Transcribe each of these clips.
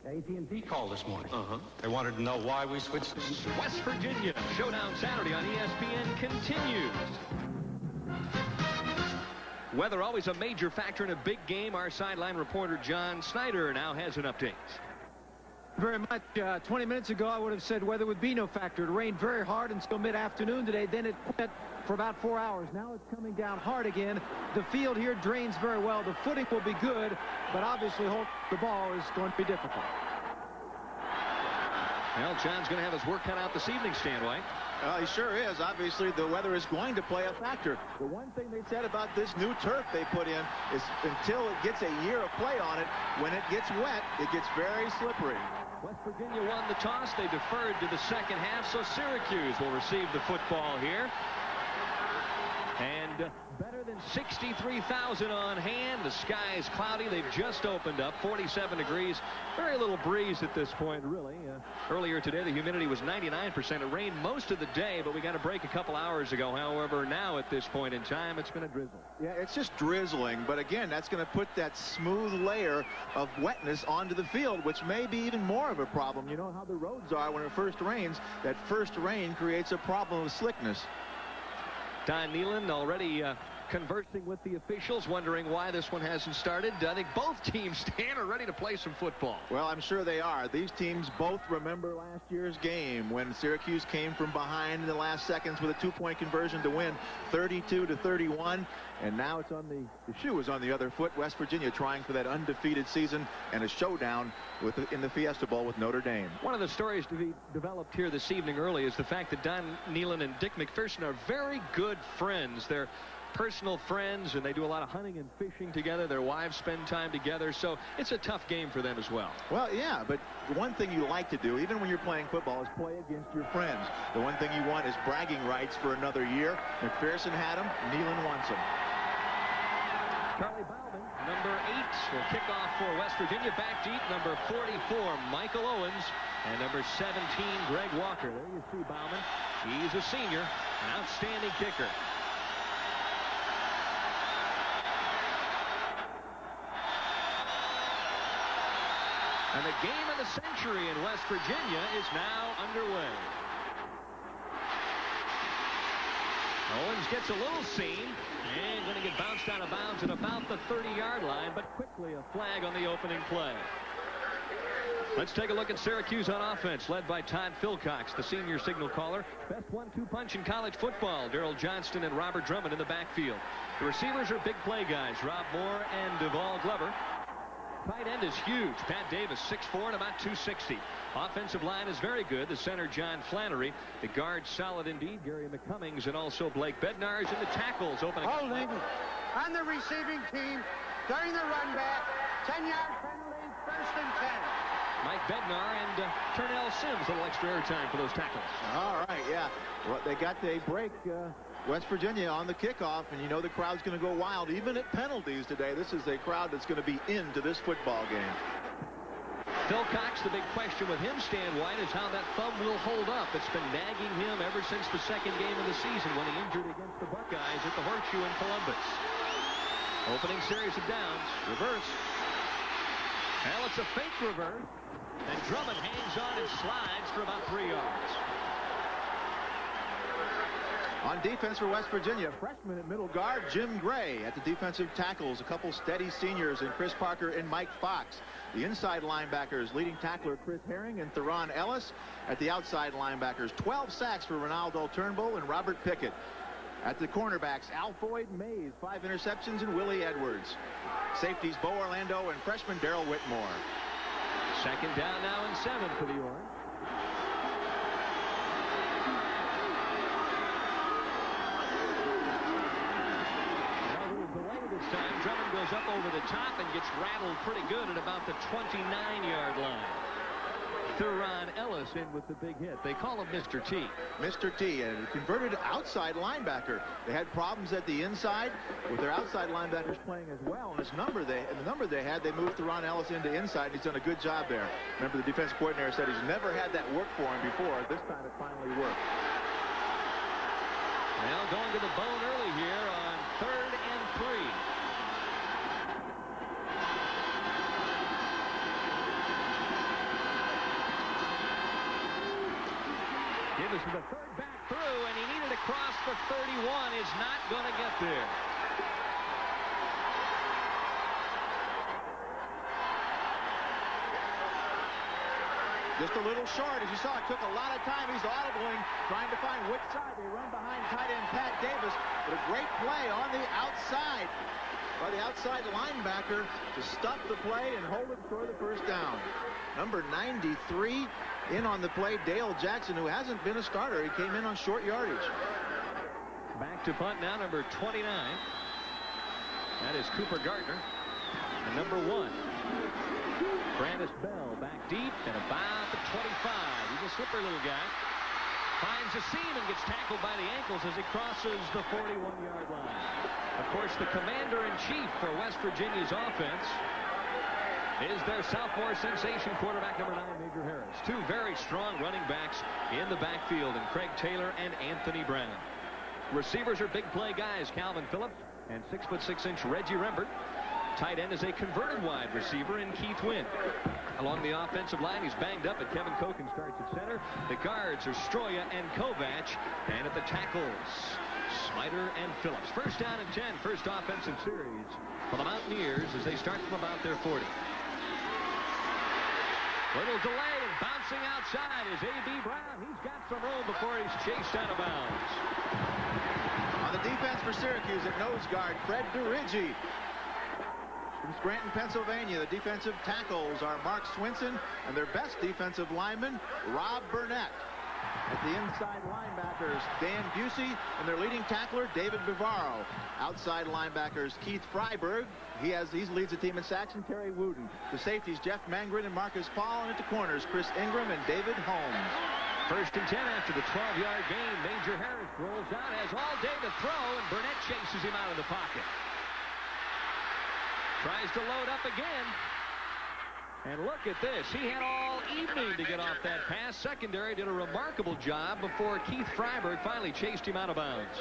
AT&T call this morning. They wanted to know why we switched. West Virginia Showdown Saturday on ESPN continues. Weather always a major factor in a big game. Our sideline reporter John Snyder now has an update. Very much. 20 minutes ago, I would have said weather would be no factor. It rained very hard until mid-afternoon today. Then it quit for about 4 hours. Now it's coming down hard again. The field here drains very well. The footing will be good, but obviously holding the ball is going to be difficult. Well, John's going to have his work cut out this evening, Stan White. He sure is. Obviously, the weather is going to play a factor. The one thing they said about this new turf they put in is until it gets a year of play on it, when it gets wet, it gets very slippery. West Virginia won the toss. They deferred to the second half, so Syracuse will receive the football here. And better than 63,000 on hand. The sky is cloudy. They've just opened up. 47 degrees. Very little breeze at this point, really. Earlier today, the humidity was 99%. It rained most of the day, but we got a break a couple hours ago. However, now at this point in time, it's going to drizzle. Yeah, it's just drizzling. But again, that's going to put that smooth layer of wetness onto the field, which may be even more of a problem. You know how the roads are when it first rains. That first rain creates a problem of slickness. Don Nehlen already conversing with the officials, wondering why this one hasn't started. I think both teams, Stan, are ready to play some football. Well, I'm sure they are. These teams both remember last year's game when Syracuse came from behind in the last seconds with a two-point conversion to win 32-31. And now it's on the shoe is on the other foot. West Virginia trying for that undefeated season and a showdown in the Fiesta Bowl with Notre Dame. One of the stories to be developed here this evening early is the fact that Don Nehlen and Dick McPherson are very good friends. They're personal friends, and they do a lot of hunting and fishing together. Their wives spend time together, so it's a tough game for them as well. Well, yeah, but the one thing you like to do, even when you're playing football, is play against your friends. The one thing you want is bragging rights for another year. McPherson had them. Nehlen wants them. Charlie Bauman, number 8, will kick off for West Virginia. Back deep, number 44, Michael Owens, and number 17, Greg Walker. There you see Bauman. He's a senior, an outstanding kicker. And the game of the century in West Virginia is now underway. Owens gets a little seam and going to get bounced out of bounds at about the 30-yard line, but quickly a flag on the opening play. Let's take a look at Syracuse on offense, led by Todd Philcox, the senior signal caller. Best 1-2 punch in college football. Darrell Johnston and Robert Drummond in the backfield. The receivers are big play guys, Rob Moore and Duval Glover. Tight end is huge. Pat Davis, 6'4" and about 260. Offensive line is very good. The center, John Flannery. The guard, solid indeed. Gary McCummings and also Blake Bednarz. And the tackles opening. Holding on the receiving team during the run back. 10-yard penalty, 1st and 10. Mike Bednar and Turnell Sims. A little extra air time for those tackles. All right, yeah. Well, they got a break. West Virginia on the kickoff, and you know the crowd's going to go wild even at penalties today. This is a crowd that's going to be into this football game. Philcox, the big question with him, Stan White, is how that thumb will hold up. It's been nagging him ever since the second game of the season when he injured against the Buckeyes at the Horseshoe in Columbus. Opening series of downs. Reverse. Well, it's a fake reverse. And Drummond hangs on and slides for about 3 yards. On defense for West Virginia, freshman at middle guard, Jim Gray. At the defensive tackles, a couple steady seniors in Chris Parker and Mike Fox. The inside linebackers, leading tackler Chris Herring and Theron Ellis. At the outside linebackers, 12 sacks for Ronaldo Turnbull and Robert Pickett. At the cornerbacks, Alfoyd Mays, 5 interceptions, and Willie Edwards. Safeties, Bo Orlando and freshman Daryl Whitmore. Second down now and 7 for the Orange. This time, Drummond goes up over the top and gets rattled pretty good at about the 29-yard line. Theron Ellis in with the big hit. They call him Mr. T. Mr. T, and a converted outside linebacker. They had problems at the inside with their outside linebackers playing as well. And the number they had, they moved Theron Ellis into inside. He's done a good job there. Remember, the defense coordinator said he's never had that work for him before. This time it finally worked. Well, going to the bone early here on 3rd and 3. Davis with a third back through, and he needed to cross the 31. Is not going to get there. Just a little short. As you saw, it took a lot of time. He's audibling, trying to find which side. They run behind tight end Pat Davis. But a great play on the outside by the outside linebacker to stop the play and hold it for the first down. Number 93 in on the play, Dale Jackson, who hasn't been a starter. He came in on short yardage. Back to punt now, number 29. That is Cooper Gardner. And number 1. Brandis Bell back deep and about the 25. He's a slippery little guy. Finds a seam and gets tackled by the ankles as he crosses the 41-yard line. Of course, the commander-in-chief for West Virginia's offense is their sophomore sensation quarterback, number 9, Major Harris. Two very strong running backs in the backfield, and Craig Taylor and Anthony Brown. Receivers are big play guys, Calvin Phillips and 6'6" Reggie Rembert. Tight end is a converted wide receiver in Keith Wynn. Along the offensive line, he's banged up, but Kevin Koken starts at center. The guards are Stroya and Kovac. And at the tackles, Smider and Phillips. First down and 10, first offensive series for the Mountaineers as they start from about their 40. Little delay and bouncing outside is A.B. Brown. He's got some room before he's chased out of bounds. On the defense for Syracuse at nose guard, Fred DeRiggi. From Scranton, Pennsylvania, the defensive tackles are Mark Swinson and their best defensive lineman, Rob Burnett. At the inside linebackers, Dan Busey, and their leading tackler, David Bavaro. Outside linebackers, Keith Freiberg. He leads the team in sacks, and Terry Wooten. The safeties, Jeff Mangren and Marcus Paul. And at the corners, Chris Ingram and David Holmes. First and 10 after the 12-yard gain. Major Harris rolls out, has all day to throw, and Burnett chases him out of the pocket. Tries to load up again. And look at this. He had all evening to get off that pass. Secondary did a remarkable job before Keith Freiberg finally chased him out of bounds.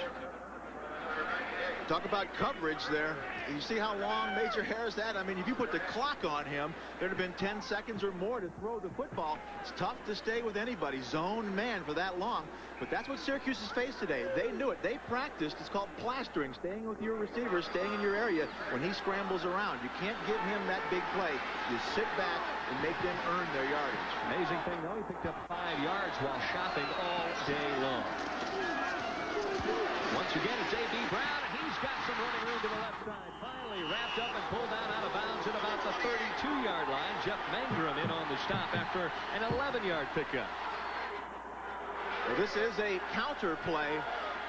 Talk about coverage there. You see how long Major Harris had? I mean, if you put the clock on him, there'd have been 10 seconds or more to throw the football. It's tough to stay with anybody, zone man, for that long. But that's what Syracuse has faced today. They knew it. They practiced. It's called plastering, staying with your receiver, staying in your area when he scrambles around. You can't give him that big play. You sit back and make them earn their yardage. Amazing thing, though, he picked up 5 yards while shopping all day long. Once again, it's A.B. Brown, and he's got some running room to the left side. Finally wrapped up and pulled down out of bounds at about the 32-yard line. Jeff Mangrum in on the stop after an 11-yard pickup. Well, this is a counter play.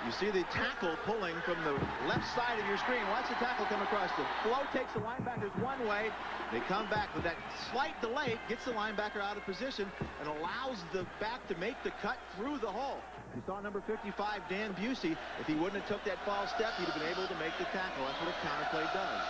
You see the tackle pulling from the left side of your screen. Watch the tackle come across. The flow takes the linebackers one way. They come back with that slight delay, gets the linebacker out of position, and allows the back to make the cut through the hole. You saw number 55, Dan Busey. If he wouldn't have took that false step, he'd have been able to make the tackle. That's what a counterplay does.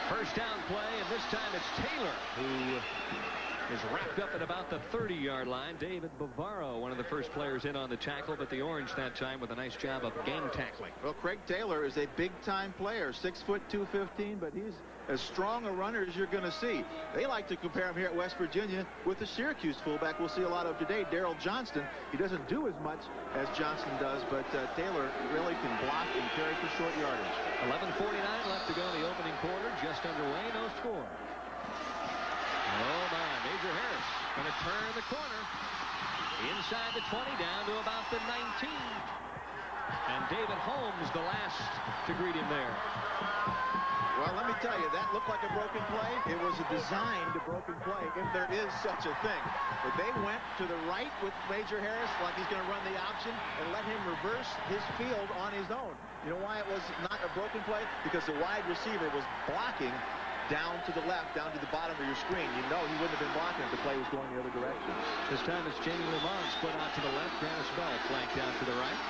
First down play, and this time it's Taylor who is wrapped up at about the 30-yard line. David Bavaro, one of the first players in on the tackle, but the Orange that time with a nice job of gang tackling. Well, Craig Taylor is a big-time player, 6 foot 215, but he's as strong a runner as you're going to see. They like to compare him here at West Virginia with the Syracuse fullback we'll see a lot of today, Daryl Johnston. He doesn't do as much as Johnston does, but Taylor really can block and carry for short yardage. 11:49 left to go in the opening quarter. Just underway, no score. Oh, my. Major Harris going to turn the corner. Inside the 20, down to about the 19. And David Holmes, the last to greet him there. Well, let me tell you, that looked like a broken play. It was a designed broken play, if there is such a thing. But they went to the right with Major Harris like he's going to run the option and let him reverse his field on his own. You know why it was not a broken play? Because the wide receiver was blocking down to the left, down to the bottom of your screen. You know he wouldn't have been blocking if the play was going the other direction. This time it's Jamie Lamont split out to the left. Brandis Bell flanked down to the right.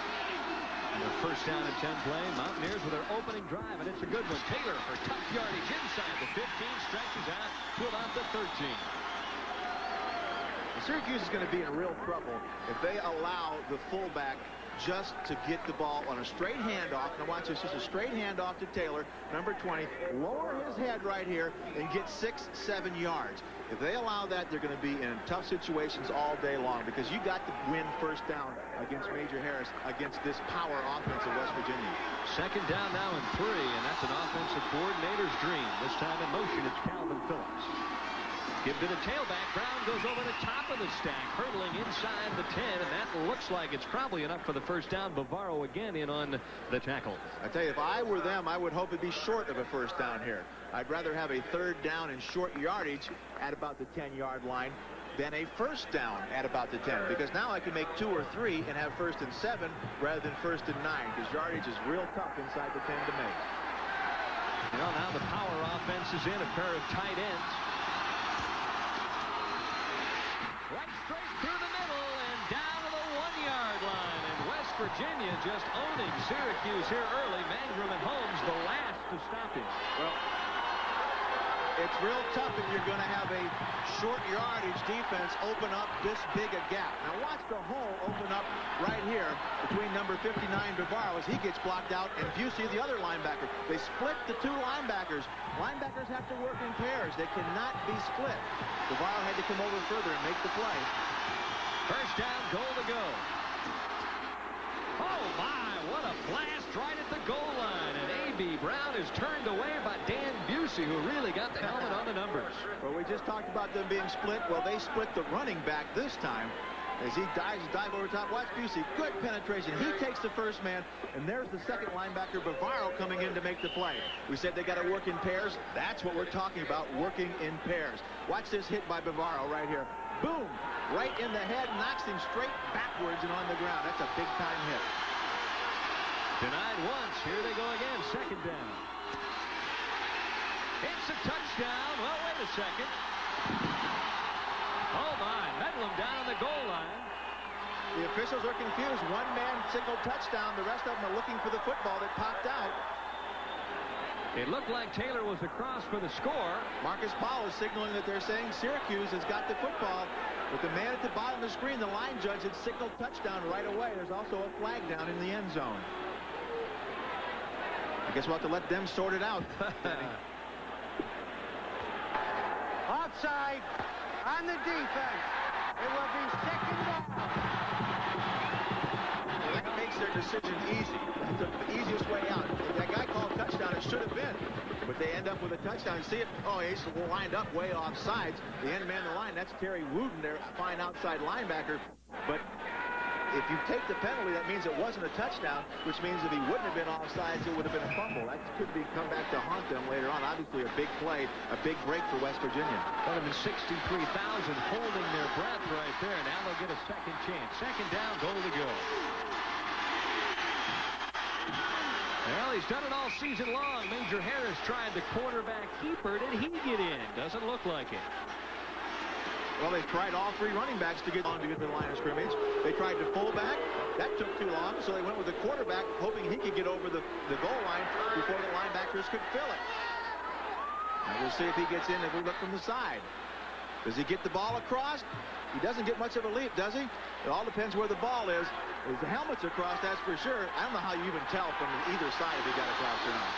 And the first down and 10 play. Mountaineers with their opening drive, and it's a good one. Taylor for tough yardage inside the 15, stretches out to about the 13. Syracuse is going to be in real trouble if they allow the fullback just to get the ball on a straight handoff. Now watch this. Just a straight handoff to Taylor, number 20. Lower his head right here and get 6-7 yards. If they allow that, they're going to be in tough situations all day long, because you got to win first down against Major Harris, against this power offense of West Virginia. Second down now and 3, and that's an offensive coordinator's dream. This time in motion, it's Calvin Phillips. Give to the tailback. Brown goes over the top of the stack, hurdling inside the 10, and that looks like it's probably enough for the first down. Bavaro again in on the tackle. I tell you, if I were them, I would hope it'd be short of a first down here. I'd rather have a third down and short yardage at about the 10-yard line than a first down at about the 10, because now I can make 2 or 3 and have 1st and 7 rather than 1st and 9, because yardage is real tough inside the 10 to make. You know, now the power offense is in, a pair of tight ends. Right straight through the middle and down to the 1-yard line. And West Virginia just owning Syracuse here early. Mangrum and Holmes the last to stop him. Well, it's real tough if you're going to have a short yardage defense open up this big a gap. Now watch the hole open up right here between number 59 Bavaro as he gets blocked out, and Busey, the other linebacker. They split the 2 linebackers. Linebackers have to work in pairs. They cannot be split. Bavaro had to come over further and make the play. First down, goal to go. Oh my, what a blast right at the goal line. And A.B. Brown is turned away by Dan Busey, who really got the helmet on the numbers. Well, we just talked about them being split. Well, they split the running back this time as he dive over top. Watch Busey, good penetration. He takes the first man, and there's the second linebacker, Bavaro, coming in to make the play. We said they got to work in pairs. That's what we're talking about, working in pairs. Watch this hit by Bavaro right here. Boom! Right in the head, knocks him straight backwards and on the ground. That's a big-time hit. Denied once. Here they go again. Second down. It's a touchdown. Well, wait a second. Oh, my. Medlem down on the goal line. The officials are confused. One man signaled touchdown. The rest of them are looking for the football that popped out. It looked like Taylor was across for the score. Marcus Powell is signaling that they're saying Syracuse has got the football. But the man at the bottom of the screen, the line judge, had signaled touchdown right away. There's also a flag down in the end zone. I guess we'll have to let them sort it out. Offside on the defense. It will be second down. Well, that makes their decision easy. That's the easiest way out. If that guy called touchdown, it should have been. But they end up with a touchdown. See it? Oh, he's lined up way off sides. The end man of the line, that's Terry Wooten, their fine outside linebacker. But if you take the penalty, that means it wasn't a touchdown, which means if he wouldn't have been offsides, it would have been a fumble. That could be come back to haunt them later on. Obviously, a big play, a big break for West Virginia. More than 63,000 holding their breath right there. Now they'll get a second chance. Second down, goal to go. Well, he's done it all season long. Major Harris tried the quarterback keeper. Did he get in? Doesn't look like it. Well, they tried all 3 running backs to get on to get to the line of scrimmage. They tried the fullback. That took too long, so they went with the quarterback, hoping he could get over the goal line before the linebackers could fill it. Now we'll see if he gets in if we look from the side. Does he get the ball across? He doesn't get much of a leap, does he? It all depends where the ball is. If the helmet's across, that's for sure. I don't know how you even tell from either side if he got across or not.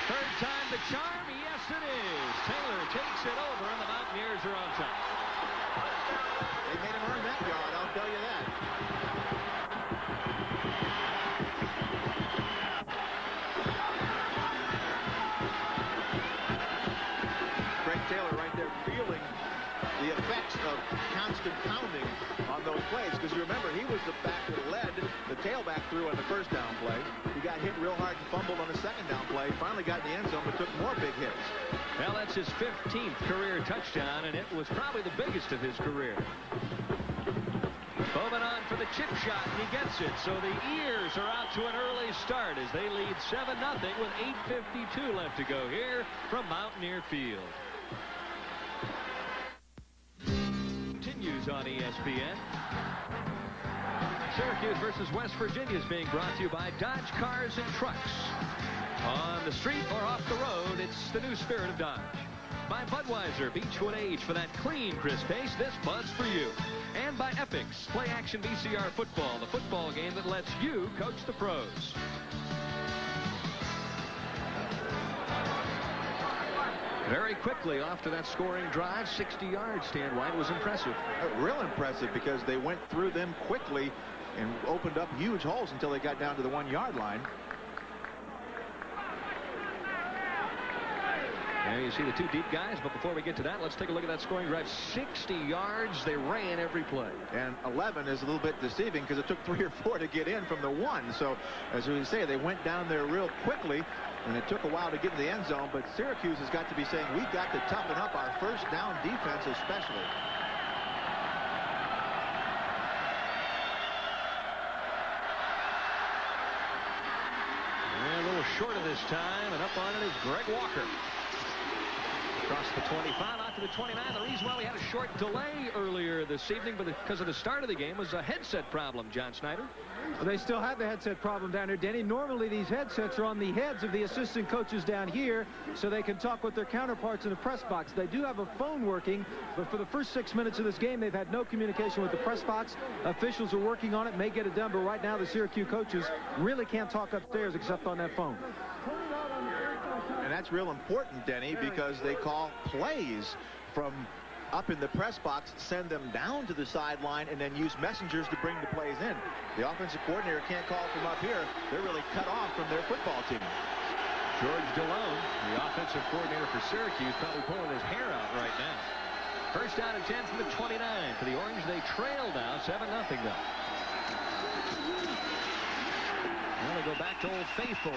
Third time the charm. Yes, it is. Taylor takes it over, and the Mountaineers are on top. They made him earn that yard, I'll tell you that. Craig Taylor right there feeling the effects of constant pounding on those plays, because you remember he was the back that led the tailback through on the first down play. He got hit real hard and fumbled on the second down play. Finally got in the end zone, but took more big hits. Well, that's his 15th career touchdown, and it was probably the biggest of his career. Moving on for the chip shot, and he gets it. So the Ears are out to an early start as they lead 7-0 with 8:52 left to go here from Mountaineer Field. Continues on ESPN. Syracuse versus West Virginia is being brought to you by Dodge Cars and Trucks. On the street or off the road, it's the new spirit of Dodge. by Budweiser, Beechwood Age for that clean, crisp taste. This Bud's for you. And by Epix, Play Action VCR Football, the football game that lets you coach the pros. Very quickly off to that scoring drive, 60 yards. Stan White was impressive. Real impressive, because they went through them quickly and opened up huge holes until they got down to the 1-yard line. There you see the two deep guys, but before we get to that, let's take a look at that scoring drive. 60 yards, they ran every play. And 11 is a little bit deceiving, because it took 3 or 4 to get in from the 1. So, as we say, they went down there real quickly, and it took a while to get in the end zone. But Syracuse has got to be saying, we've got to toughen up our first down defense especially. And a little short of this time, and up on it is Greg Walker. Across the 25, out to the 29. The reason why we had a short delay earlier this evening, but because of the start of the game, was a headset problem, John Snyder. Well, they still have the headset problem down here, Denny. Normally these headsets are on the heads of the assistant coaches down here so they can talk with their counterparts in the press box. They do have a phone working, but for the first 6 minutes of this game, they've had no communication with the press box. Officials are working on it, may get it done, but right now the Syracuse coaches really can't talk upstairs except on that phone. And that's real important, Denny, because they call plays from up in the press box, send them down to the sideline, and then use messengers to bring the plays in. The offensive coordinator can't call from up here. They're really cut off from their football team. George DeLone, the offensive coordinator for Syracuse, probably pulling his hair out right now. First down and 10 from the 29. For the Orange, they trail now 7-0 though. Well, they go back to Old Faithful,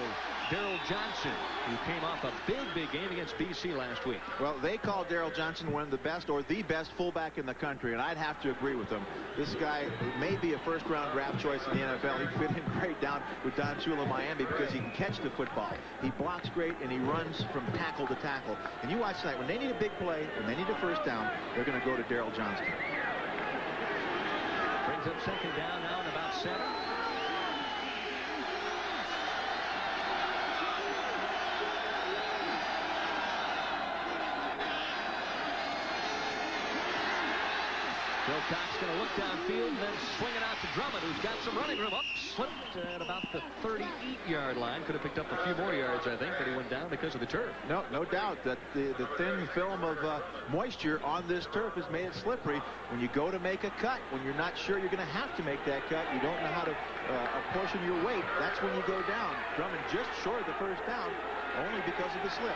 Daryl Johnson, who came off a big game against BC last week. Well, they call Daryl Johnson one of the best, or the best fullback in the country, and I'd have to agree with them. This guy may be a first-round draft choice in the NFL. He fit in great down with Don Shula, Miami, because he can catch the football. He blocks great, and he runs from tackle to tackle. And you watch tonight, when they need a big play, when they need a first down, they're going to go to Daryl Johnson. Brings up second down now in about 7. Wilcox going to look downfield and then swing it out to Drummond, who's got some running room. Up, slipped at about the 38-yard line. Could have picked up a few more yards, I think, but he went down because of the turf. No doubt that the thin film of moisture on this turf has made it slippery. When you go to make a cut, when you're not sure you're going to have to make that cut, you don't know how to apportion your weight, that's when you go down. Drummond just short of the first down, only because of the slip.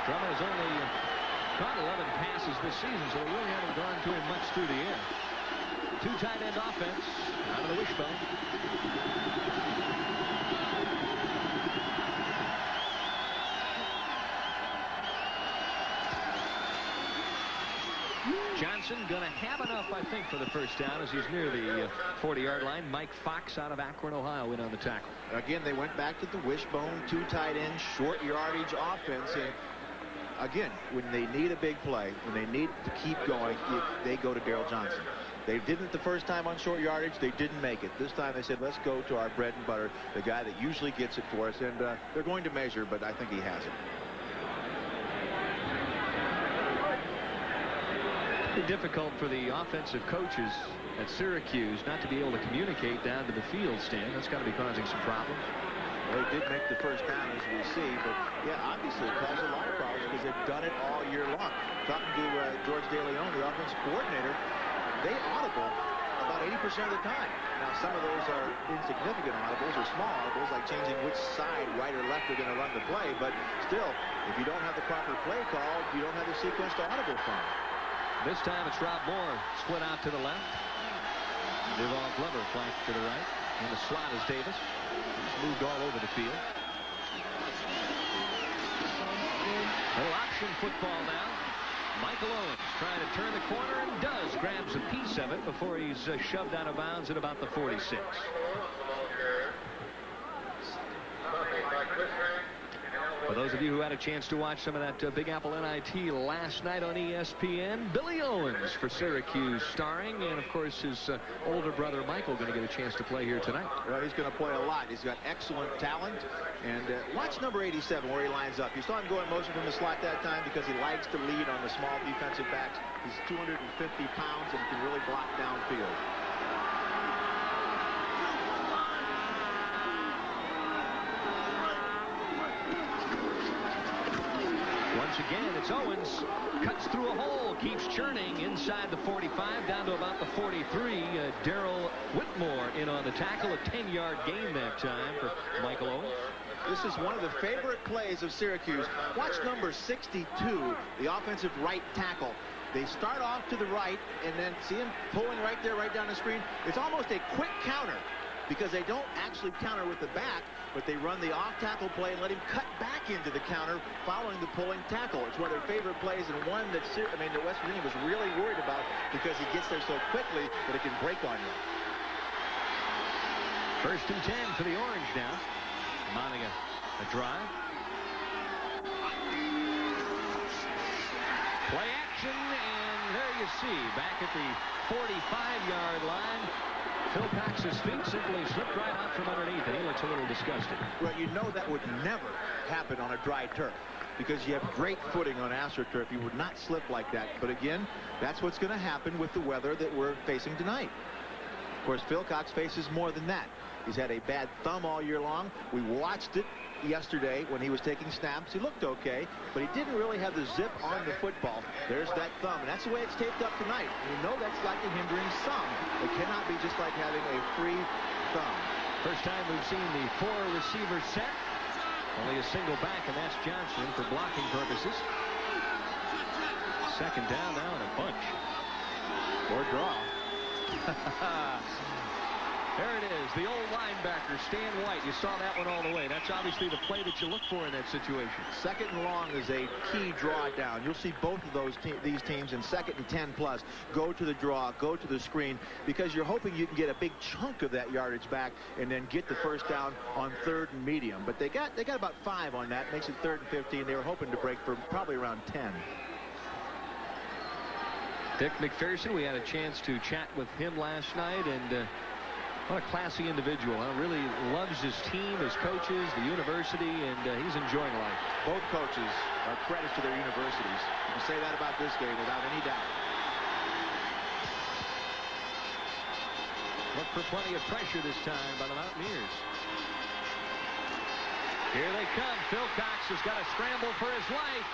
Drummond has only caught 11 passes this season, so they really haven't gone to him much through the air. Two tight end offense out of the wishbone. Johnson going to have enough, I think, for the first down as he's near the 40-yard line. Mike Fox out of Akron, Ohio, in on the tackle. Again, they went back to the wishbone, two tight ends, short yardage offense, and again, when they need a big play, when they need to keep going, they go to Daryl Johnson. They didn't the first time on short yardage. They didn't make it. This time they said, let's go to our bread and butter, the guy that usually gets it for us. And they're going to measure, but I think he has it. It's difficult for the offensive coaches at Syracuse not to be able to communicate down to the field, Stan. That's got to be causing some problems. Well, they did make the first down, as we see, but yeah, obviously it caused a lot of problems because they've done it all year long. Talking to George DeLeon, the offensive coordinator, they audible about 80% of the time. Now, some of those are insignificant audibles or small audibles, like changing which side, right or left, they're going to run the play, but still, if you don't have the proper play called, you don't have the sequence to audible from. This time it's Rob Moore split out to the left. Devon Glover flanked to the right. In the slot is Davis. He's moved all over the field. Little option football now. Michael Owens trying to turn the corner and does. Grabs a piece of it before he's shoved out of bounds at about the 46. For those those of you who had a chance to watch some of that Big Apple NIT last night on ESPN, Billy Owens for Syracuse starring, and of course his older brother Michael going to get a chance to play here tonight. Well, he's going to play a lot. He's got excellent talent. And watch number 87 where he lines up. You saw him go in motion from the slot that time because he likes to lead on the small defensive backs. He's 250 pounds and can really block downfield. Once again, it's Owens. Cuts through a hole, keeps churning inside the 45, down to about the 43. Darrell Whitmore in on the tackle. A 10-yard gain that time for Michael Owens. This is one of the favorite plays of Syracuse. Watch number 62, the offensive right tackle. They start off to the right, and then see him pulling right there, right down the screen. It's almost a quick counter because they don't actually counter with the back, but they run the off-tackle play and let him cut back into the counter following the pulling tackle. It's one of their favorite plays, and one that West Virginia was really worried about because he gets there so quickly that it can break on you. 1st and 10 for the Orange now. Mounting a drive. Play action, and there you see, back at the 45-yard line, Phil Cox's feet simply slipped right out from underneath, and he looks a little disgusted. Well, you know that would never happen on a dry turf because you have great footing on AstroTurf. You would not slip like that. But again, that's what's going to happen with the weather that we're facing tonight. Of course, Phil Cox faces more than that. He's had a bad thumb all year long. We watched it yesterday when he was taking snaps. He looked okay, but he didn't really have the zip on the football. There's that thumb, and that's the way it's taped up tonight. You know that's like a hindering some. It cannot be just like having a free thumb. First time we've seen the 4-receiver set. Only a single back, and that's Johnson for blocking purposes. 2nd down now in a bunch. Or draw. There it is, the old linebacker, Stan White. You saw that one all the way. That's obviously the play that you look for in that situation. 2nd and long is a key draw down. You'll see both of these teams in 2nd and 10 plus go to the draw, go to the screen, because you're hoping you can get a big chunk of that yardage back and then get the 1st down on 3rd and medium. But they got about 5 on that. Makes it 3rd and 15. They were hoping to break for probably around 10. Dick McPherson, we had a chance to chat with him last night, and what a classy individual. Really loves his team, his coaches, the university, and he's enjoying life. Both coaches are credits to their universities. You can say that about this game without any doubt. Look for plenty of pressure this time by the Mountaineers. Here they come. Phil Cox has got to scramble for his life.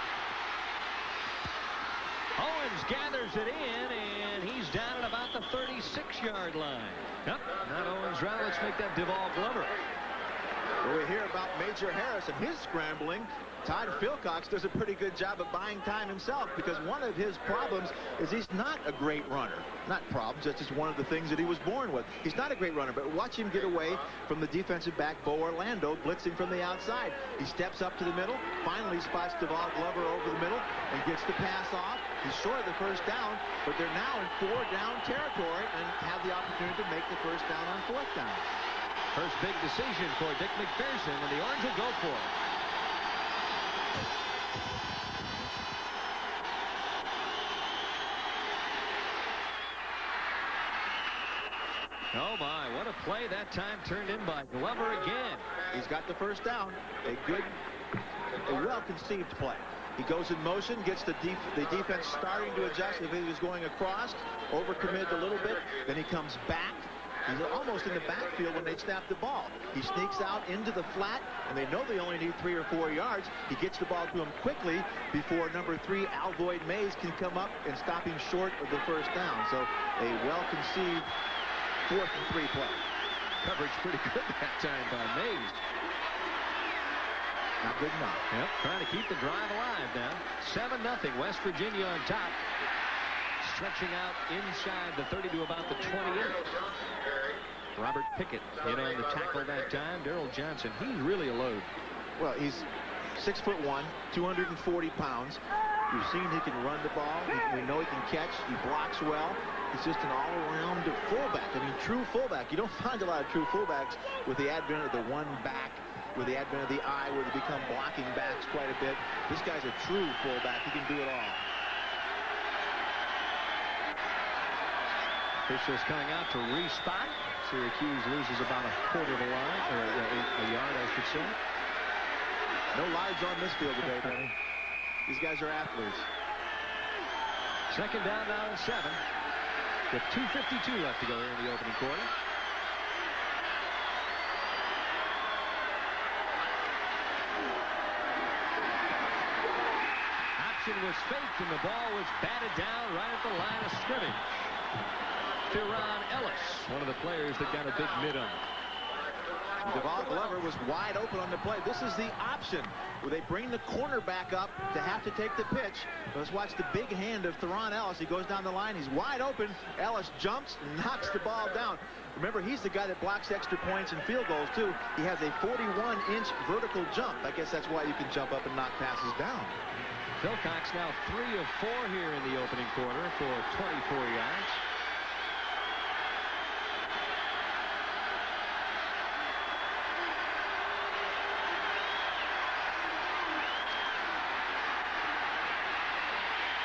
Owens gathers it in, and he's down at about the 36-yard line. Yep, not Owens' route. Let's make that Duvall Glover. Well, we hear about Major Harris and his scrambling. Todd Philcox does a pretty good job of buying time himself because one of his problems is he's not a great runner. Not problems, that's just one of the things that he was born with. He's not a great runner, but watch him get away from the defensive back, Bo Orlando, blitzing from the outside. He steps up to the middle, finally spots Duvall Glover over the middle, and gets the pass off. He's short of the 1st down, but they're now in 4-down territory and have the opportunity to make the 1st down on 4th down. First big decision for Dick McPherson, and the Orange will go for it. Oh my, what a play that time turned in by Glover again. He's got the 1st down. A well-conceived play. He goes in motion, gets the defense starting to adjust. If he was going across, overcommitted a little bit, then he comes back. He's almost in the backfield when they snap the ball. He sneaks out into the flat, and they know they only need 3 or 4 yards. He gets the ball to him quickly before number 3, Alvoid Mays, can come up and stop him short of the 1st down. So a well-conceived 4th and 3 play. Coverage pretty good that time by Mays. Not good enough. Yep, trying to keep the drive alive now. 7-0, West Virginia on top. Stretching out inside the 30 to about the 28. Robert Pickett in on the tackle that time. Darrell Johnson, he's really a load. Well, he's 6'1", 240 pounds. We've seen he can run the ball. We know he can catch. He blocks well. He's just an all-around fullback. I mean, true fullback. You don't find a lot of true fullbacks with the advent of the one-back with the advent of the eye, where they become blocking backs quite a bit. This guy's a true fullback. He can do it all. Officials coming out to respot. Syracuse loses about a quarter of a line, or a yard, I should say. No lives on this field today, Benny. These guys are athletes. Second down now and 7. With 2:52 left to go here in the opening quarter. Option was faked, and the ball was batted down right at the line of scrimmage. Teron Ellis, one of the players that got a big mid on. Devon Glover was wide open on the play. This is the option where they bring the cornerback up to have to take the pitch. Let's watch the big hand of Teron Ellis. He goes down the line. He's wide open. Ellis jumps and knocks the ball down. Remember, he's the guy that blocks extra points and field goals, too. He has a 41-inch vertical jump. I guess that's why you can jump up and knock passes down. Philcox now 3 of 4 here in the opening quarter for 24 yards.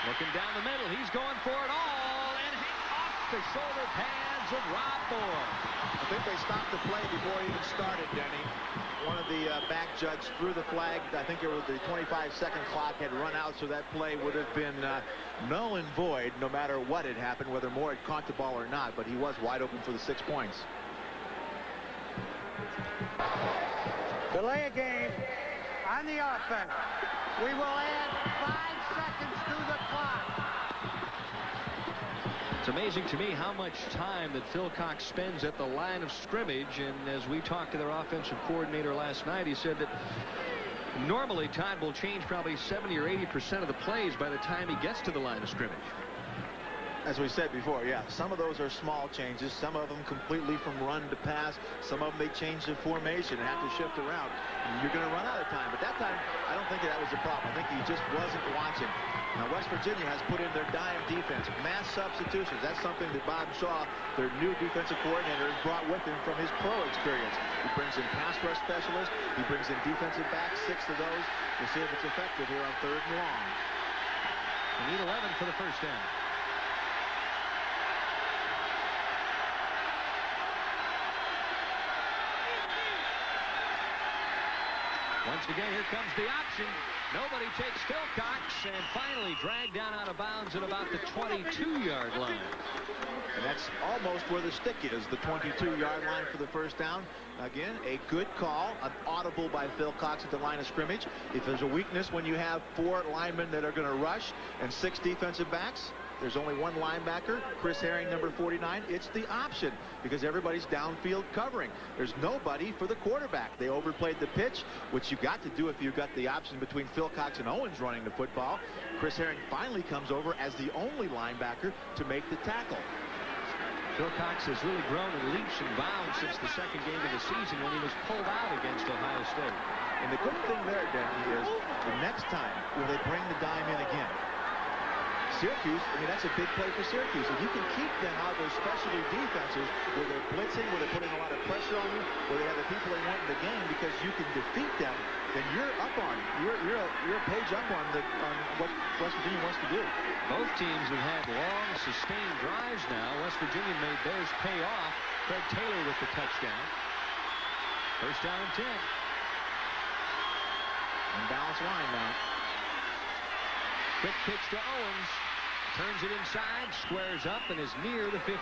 Looking down the middle, he's going for it all, and off the shoulder pads of Rob Moore. I think they stopped the play before it even started, Denny. One of the back judge threw the flag. I think it was the 25-second clock had run out, so that play would have been null and void no matter what had happened, whether Moore had caught the ball or not, but he was wide open for the 6 points. Delay a game on the offense. We will add 5 seconds to the clock. It's amazing to me how much time that Philcox spends at the line of scrimmage, and as we talked to their offensive coordinator last night, he said that normally Todd will change probably 70 or 80% of the plays by the time he gets to the line of scrimmage. As we said before, yeah, some of those are small changes. Some of them completely from run to pass. Some of them they change the formation and have to shift around. You're going to run out of time. But that time, I don't think that was a problem. I think he just wasn't watching. Now, West Virginia has put in their dime defense, mass substitutions. That's something that Bob Shaw, their new defensive coordinator, has brought with him from his pro experience. He brings in pass rush specialists. He brings in defensive backs, 6 of those. We'll see if it's effective here on 3rd and long. We need 11 for the first down. Once again, here comes the option. Nobody takes Philcox, and finally dragged down out of bounds at about the 22-yard line. And that's almost where the stick is, the 22-yard line for the first down. Again, a good call, an audible by Philcox at the line of scrimmage. If there's a weakness when you have 4 linemen that are going to rush and 6 defensive backs, there's only 1 linebacker, Chris Herring, number 49. It's the option because everybody's downfield covering. There's nobody for the quarterback. They overplayed the pitch, which you got to do if you got the option between Philcox and Owens running the football. Chris Herring finally comes over as the only linebacker to make the tackle. Philcox has really grown in leaps and bounds since the second game of the season when he was pulled out against Ohio State. And the good thing there, Denny, is the next time when they bring the dime in again, Syracuse, I mean, that's a big play for Syracuse. If you can keep them out of those specialty defenses where they're blitzing, where they're putting a lot of pressure on you, where they have the people they want in the game because you can defeat them, then you're up on it. You're a page up on what West Virginia wants to do. Both teams have had long, sustained drives now. West Virginia made theirs pay off. Craig Taylor with the touchdown. First down and 10. Unbalanced line now. Quick pitch to Owens. Turns it inside, squares up, and is near the 15.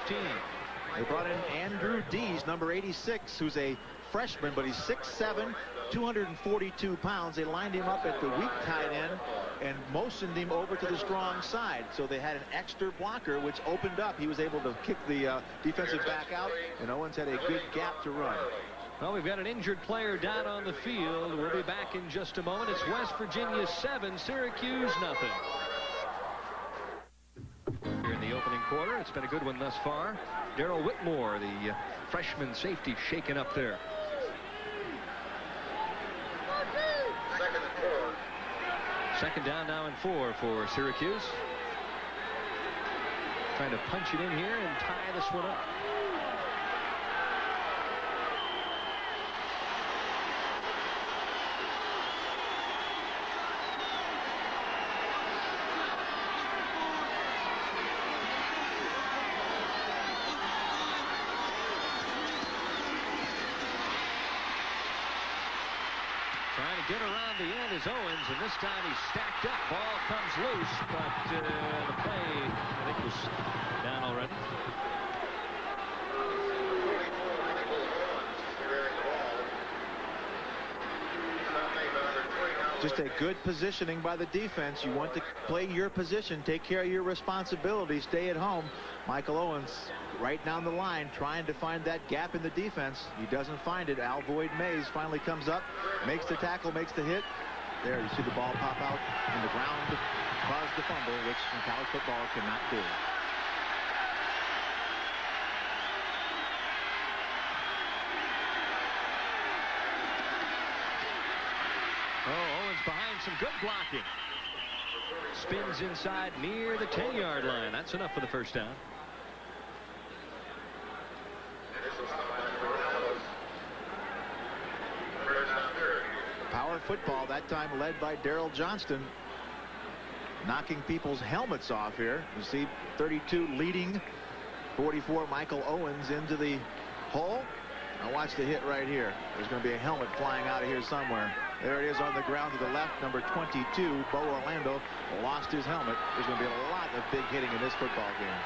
They brought in Andrew Dees, number 86, who's a freshman, but he's 6'7", 242 pounds. They lined him up at the weak tight end and motioned him over to the strong side. So they had an extra blocker, which opened up. He was able to kick the defensive back out, and Owens had a good gap to run. Well, we've got an injured player down on the field. We'll be back in just a moment. It's West Virginia 7, Syracuse nothing. Here in the opening quarter, it's been a good one thus far. Darrell Whitmore, the freshman safety, shaken up there. Second down now and 4 for Syracuse. Trying to punch it in here and tie this one up. Trying to get around the end is Owens, and this time he's stacked up. Ball comes loose, but the play, I think, was down already. Just a good positioning by the defense. You want to play your position, take care of your responsibility, stay at home. Michael Owens right down the line trying to find that gap in the defense. He doesn't find it. Alvoid Mays finally comes up, makes the tackle, makes the hit. There you see the ball pop out and the ground caused the fumble, which in college football cannot do. Oh, Owens behind some good blocking. Spins inside near the 10-yard line. That's enough for the first down. Power football, that time led by Daryl Johnston, knocking people's helmets off here. You see 32 leading 44 Michael Owens into the hole. Now watch the hit right here. There's going to be a helmet flying out of here somewhere. There it is on the ground to the left. Number 22, Bo Orlando, lost his helmet. There's going to be a lot of big hitting in this football game.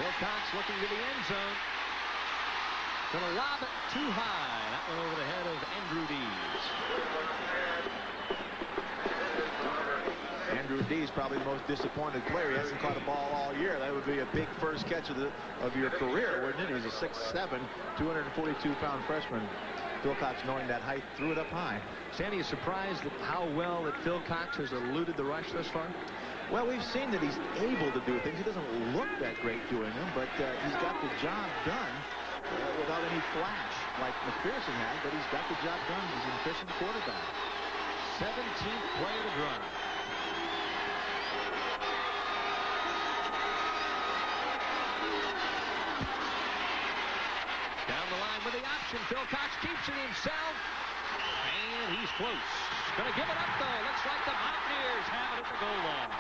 Wilcox looking to the end zone. Going to lob it too high. That went over the head of Andrew Dees. Andrew Dees probably the most disappointed player. He hasn't caught a ball all year. That would be a big first catch of your career, wouldn't it? He's a 6'7", 242-pound freshman. Wilcox, knowing that height, threw it up high. Sandy is surprised at how well that Phil Cox has eluded the rush thus far. Well, we've seen that he's able to do things. He doesn't look that great doing them, but he's got the job done without any flash like McPherson had, but he's got the job done. He's an efficient quarterback. 17th play of the drive. Down the line with the option. Phil Cox keeps it himself, and he's close. Going to give it up, though. Looks like the Mountaineers have it at the goal line.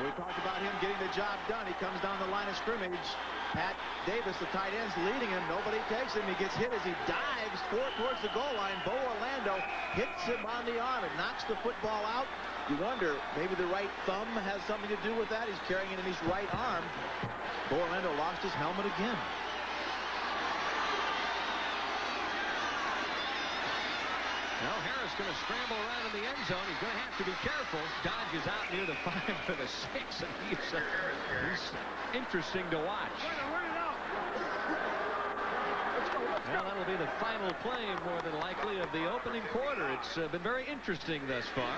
We talked about him getting the job done. He comes down the line of scrimmage. Pat Davis, the tight end's leading him. Nobody takes him. He gets hit as he dives towards the goal line. Bo Orlando hits him on the arm and knocks the football out. You wonder, maybe the right thumb has something to do with that. He's carrying it in his right arm. Bo Orlando lost his helmet again. Now Harris going to scramble around in the end zone. He's going to have to be careful. Dodges out near the 5 for the 6, and he's interesting to watch. Well, that'll be the final play, more than likely, of the opening quarter. It's been very interesting thus far,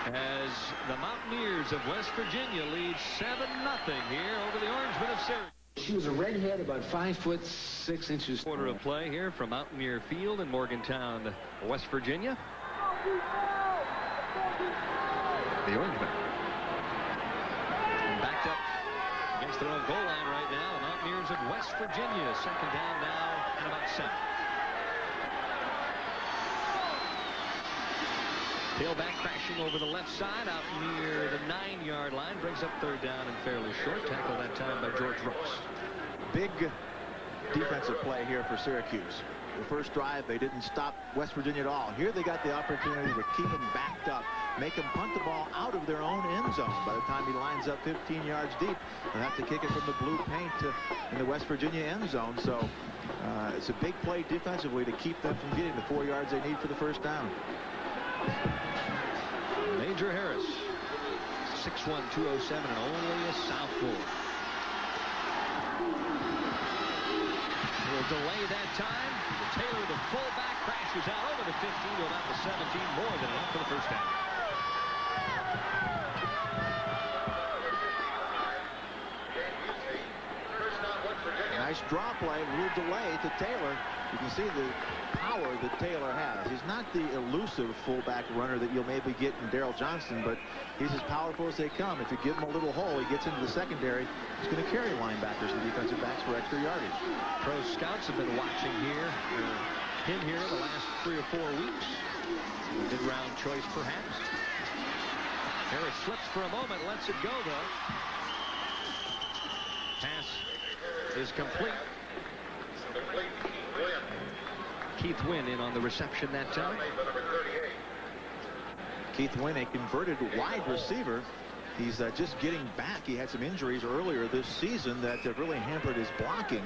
as the Mountaineers of West Virginia lead 7-0 here over the Orangemen of Syracuse. She was a redhead, about 5'6" Quarter of play here from Mountaineer Field in Morgantown, West Virginia. The Orangemen backed up against their own goal line right now. The Mountaineers of West Virginia, second down now and about 7. Tailback crashing over the left side out near the 9-yard line. Brings up third down and fairly short. Tackle that time by George Brooks. Big defensive play here for Syracuse. The first drive, they didn't stop West Virginia at all. Here they got the opportunity to keep them backed up, make them punt the ball out of their own end zone. By the time he lines up 15 yards deep, they'll have to kick it from the blue paint in the West Virginia end zone. So it's a big play defensively to keep them from getting the 4 yards they need for the first down. Major Harris, 6'1", 207, and only a sophomore. Will delay that time. Taylor, the fullback, crashes out over the 15 to about the 17. More than enough for the first down. Nice draw play, a little delay to Taylor. You can see the power that Taylor has. He's not the elusive fullback runner that you'll maybe get in Daryl Johnston, but he's as powerful as they come. If you give him a little hole, he gets into the secondary. He's going to carry linebackers and defensive backs for extra yardage. Pro scouts have been watching him here the last 3 or 4 weeks. A mid-round choice, perhaps. Harris slips for a moment, lets it go, though. Pass is complete. Keith Wynn in on the reception that time. Keith Wynn, a converted wide receiver. He's just getting back. He had some injuries earlier this season that have really hampered his blocking.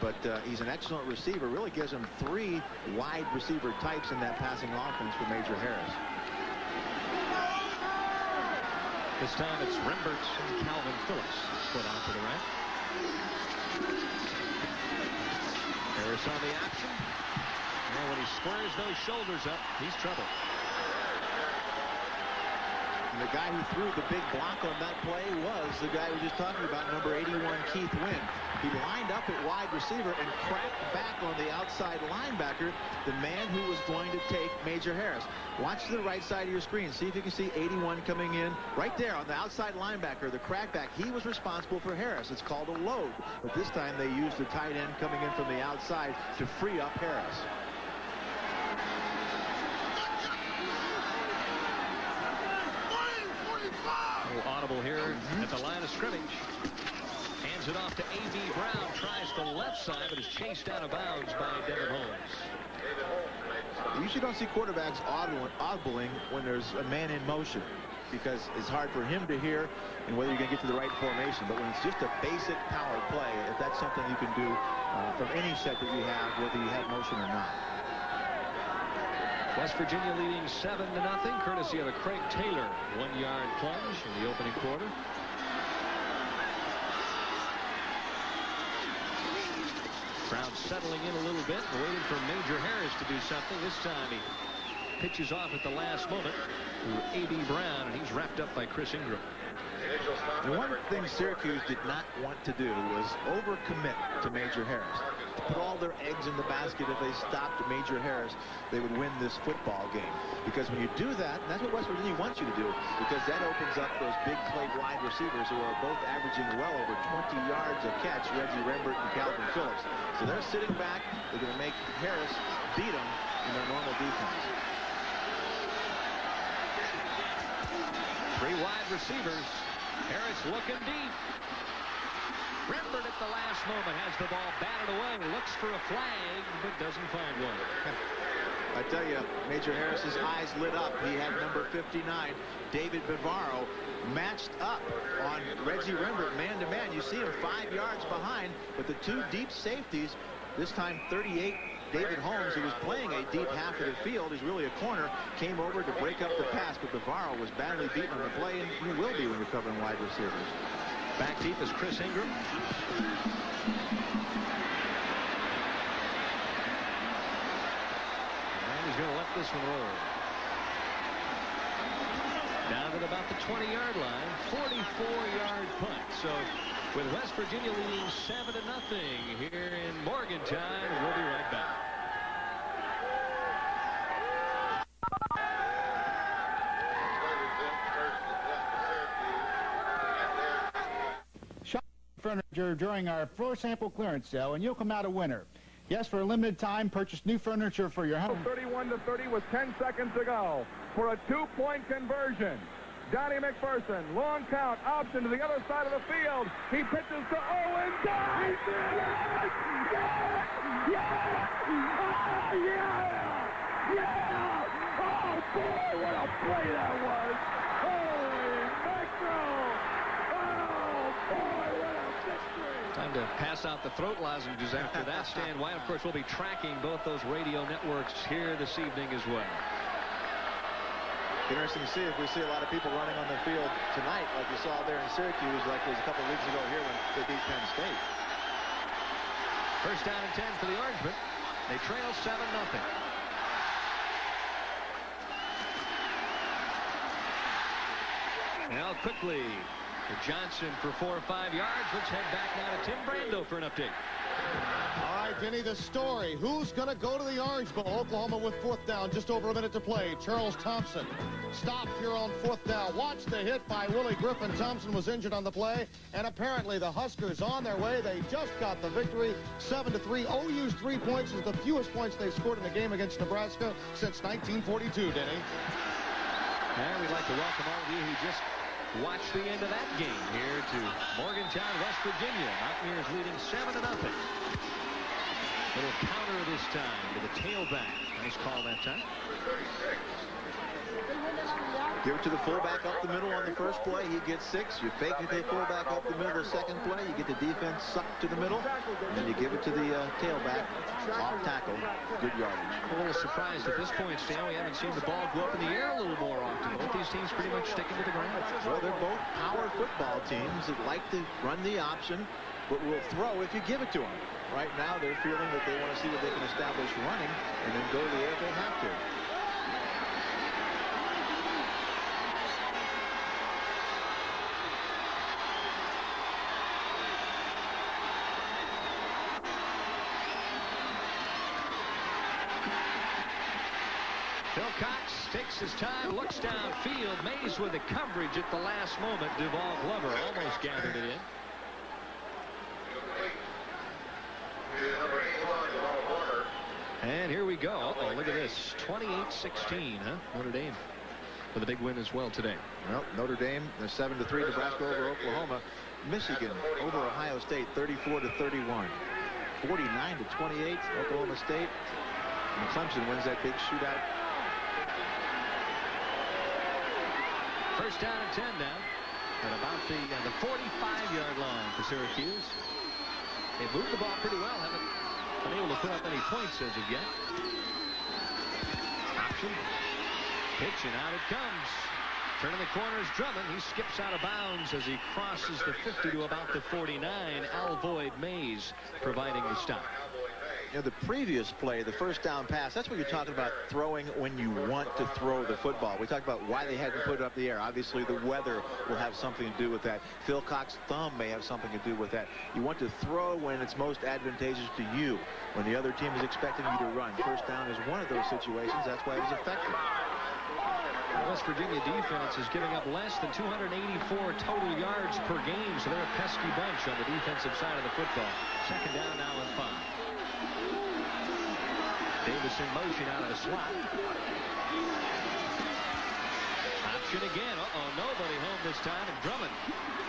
But he's an excellent receiver. Really gives him 3 wide receiver types in that passing offense for Major Harris. This time it's Lambert and Calvin Phillips split out to the right. Harris on the action. And when he squares those shoulders up, he's trouble. And the guy who threw the big block on that play was the guy we were just talking about, number 81, Keith Wynn. He lined up at wide receiver and cracked back on the outside linebacker, the man who was going to take Major Harris. Watch the right side of your screen. See if you can see 81 coming in right there on the outside linebacker, the crackback. He was responsible for Harris. It's called a load. But this time they used the tight end coming in from the outside to free up Harris. Audible here at the line of scrimmage. Hands it off to A.B. Brown. Tries the left side, but is chased out of bounds by Devin Holmes. You usually don't see quarterbacks audibling when there's a man in motion, because it's hard for him to hear and whether you're going to get to the right formation. But when it's just a basic power play, if that's something you can do from any set that you have, whether you have motion or not. West Virginia leading 7-0, courtesy of a Craig Taylor 1-yard plunge in the opening quarter. Brown settling in a little bit and waiting for Major Harris to do something. This time he pitches off at the last moment to A.B. Brown, and he's wrapped up by Chris Ingram. The one thing Syracuse did not want to do was overcommit to Major Harris. To put all their eggs in the basket. If they stopped Major Harris, they would win this football game. Because when you do that, and that's what West Virginia wants you to do, because that opens up those big play wide receivers who are both averaging well over 20 yards a catch, Reggie Lambert and Calvin Phillips. So they're sitting back. They're going to make Harris beat them in their normal defense. 3 wide receivers. Harris looking deep. Lambert at the last moment has the ball batted away. Looks for a flag, but doesn't find one. I tell you, Major Harris's eyes lit up. He had number 59, David Bavaro, matched up on Reggie Lambert man-to-man. You see him 5 yards behind, but the 2 deep safeties, this time 38, David Holmes, who was playing a deep half of the field, he's really a corner, came over to break up the pass, but Bavaro was badly beaten on the play, and he will be when you're covering wide receivers. Back deep is Chris Ingram. And he's going to let this one roll. Down at about the 20-yard line, 44-yard punt. So with West Virginia leading 7-0 here in Morgantown, we'll be right back. Furniture during our floor sample clearance sale, and you'll come out a winner. Yes, for a limited time, purchase new furniture for your home. 31-30 with 10 seconds to go for a 2-point conversion. Donnie McPherson, long count, option to the other side of the field. He pitches to Owen. Yes! Yes! Yes! Oh, yeah! Yeah! Oh, boy, what a play that was! Holy mackerel! Oh, boy, what a victory! Time to pass out the throat lozenges after that. Stan White, of course, will be tracking both those radio networks here this evening as well. Interesting to see if we see a lot of people running on the field tonight, like you saw there in Syracuse, like it was a couple of weeks ago here when they beat Penn State. First down and 10 for the Orangemen. They trail 7-0. Now quickly to Johnson for 4 or 5 yards. Let's head back now to Tim Brando for an update. All right, Denny, the story. Who's going to go to the Orange Bowl? Oklahoma with 4th down, just over a minute to play. Charles Thompson stopped here on 4th down. Watch the hit by Willie Griffin. Thompson was injured on the play, and apparently the Huskers on their way. They just got the victory, 7-3. OU's 3 points is the fewest points they've scored in a game against Nebraska since 1942, Denny. And we'd like to welcome all of you who just watched the end of that game here to Morgantown, West Virginia. Mountaineers leading 7-0. Little counter this time to the tailback. Nice call that time. Give it to the fullback up the middle on the first play. He gets 6. You fake it to the fullback up the middle the second play. You get the defense sucked to the middle. And then you give it to the tailback off tackle. Good yardage. A little surprised at this point, Stan. We haven't seen the ball go up in the air a little more often. Both these teams pretty much sticking to the ground. Well, they're both power football teams that like to run the option, but will throw if you give it to them. Right now, they're feeling that they want to see what they can establish running and then go to the air if they have to. Phil Cox takes his time, looks downfield. Mays with the coverage at the last moment. Duval Glover almost gathered it in. And here we go. Oh, look at this. 28-16, huh? Notre Dame with a big win as well today. Well, Notre Dame, they're 7-3. Nebraska over Oklahoma. Michigan over Ohio State, 34-31. 49-28. Oklahoma State. And Clemson wins that big shootout. First down and 10 now. At about the 45-yard line for Syracuse. They moved the ball pretty well. Haven't been able to put up any points as of yet. Option. Pitch, and out it comes. Turning the corner is Drummond. He skips out of bounds as he crosses the 50 to about the 49. Alvoid Mays providing the stop. You know, the previous play, the first down pass, that's what you're talking about, throwing when you want to throw the football. We talked about why they hadn't put it up the air. Obviously, the weather will have something to do with that. Phil Cox's thumb may have something to do with that. You want to throw when it's most advantageous to you, when the other team is expecting you to run. First down is one of those situations. That's why it was effective. The West Virginia defense is giving up less than 284 total yards per game, so they're a pesky bunch on the defensive side of the football. Second down now and 5. Davis in motion out of the slot. Option again. Nobody home this time, and Drummond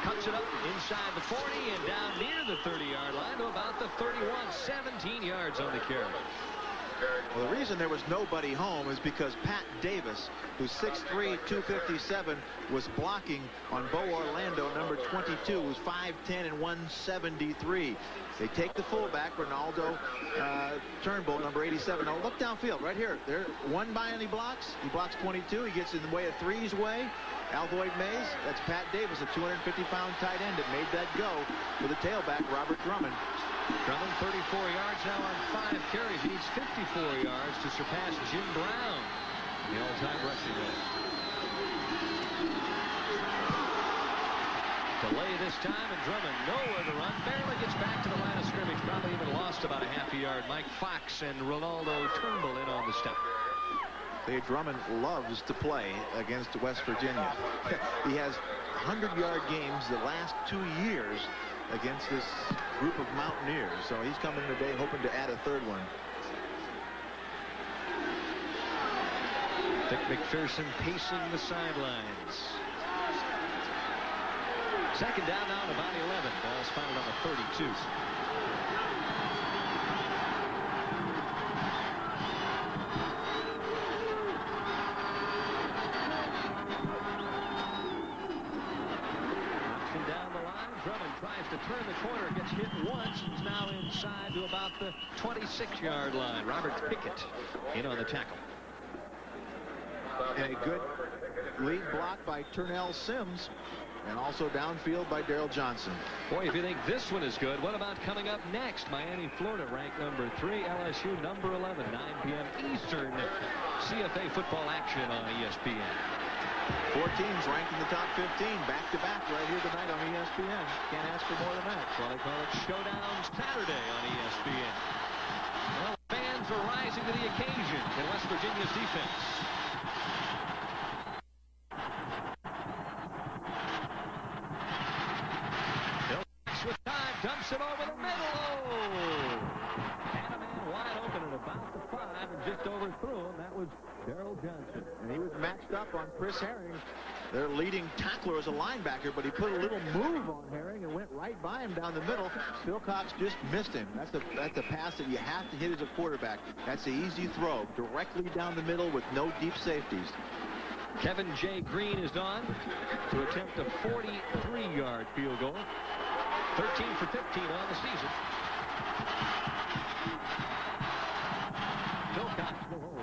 cuts it up inside the 40 and down near the 30-yard line to about the 31. 17 yards on the carry. Well, the reason there was nobody home is because Pat Davis, who's 6'3", 257, was blocking on Bo Orlando, number 22, who's 5'10", and 173. They take the fullback, Ronaldo Turnbull, number 87. Now look downfield, right here. There, one by and he blocks. He blocks 22. He gets in the way of 3's way. Alvoid Mays, that's Pat Davis, a 250-pound tight end that made that go with the tailback, Robert Drummond. Drummond 34 yards now on 5 carries. He needs 54 yards to surpass Jim Brown, the all-time rushing leader. Delay this time, and Drummond nowhere to run. Barely gets back to the line of scrimmage. Probably even lost about a half a yard. Mike Fox and Ronaldo Turnbull in on the stop. Drummond loves to play against West Virginia. He has 100-yard games the last 2 years against this group of Mountaineers. So he's coming today hoping to add a third one. Dick McPherson pacing the sidelines. Second down now at about 11. Ball's found on the 32. Tries to turn the corner, gets hit once, and is now inside to about the 26-yard line. Robert Pickett in on the tackle. And a good lead block by Turnell Sims, and also downfield by Daryl Johnson. Boy, if you think this one is good, what about coming up next? Miami, Florida, ranked number 3, LSU number 11, 9 p.m. Eastern. CFA football action on ESPN. 4 teams ranked in the top 15, back-to-back right here tonight on ESPN. Can't ask for more than that. Well, they call it Showdown Saturday on ESPN. Well, fans are rising to the occasion in West Virginia's defense. With time, dumps it over the middle. And a man wide open at about the 5 and just overthrew him. That was Darrell Johnson. And he was matched up on Chris Herring, their leading tackler as a linebacker, but he put a little move on Herring and went right by him down the middle. Philcox just missed him. That's a pass that you have to hit as a quarterback. That's the easy throw, directly down the middle with no deep safeties. Kevin J. Green is on to attempt a 43-yard field goal. 13 for 15 on the season. Philcox will hold.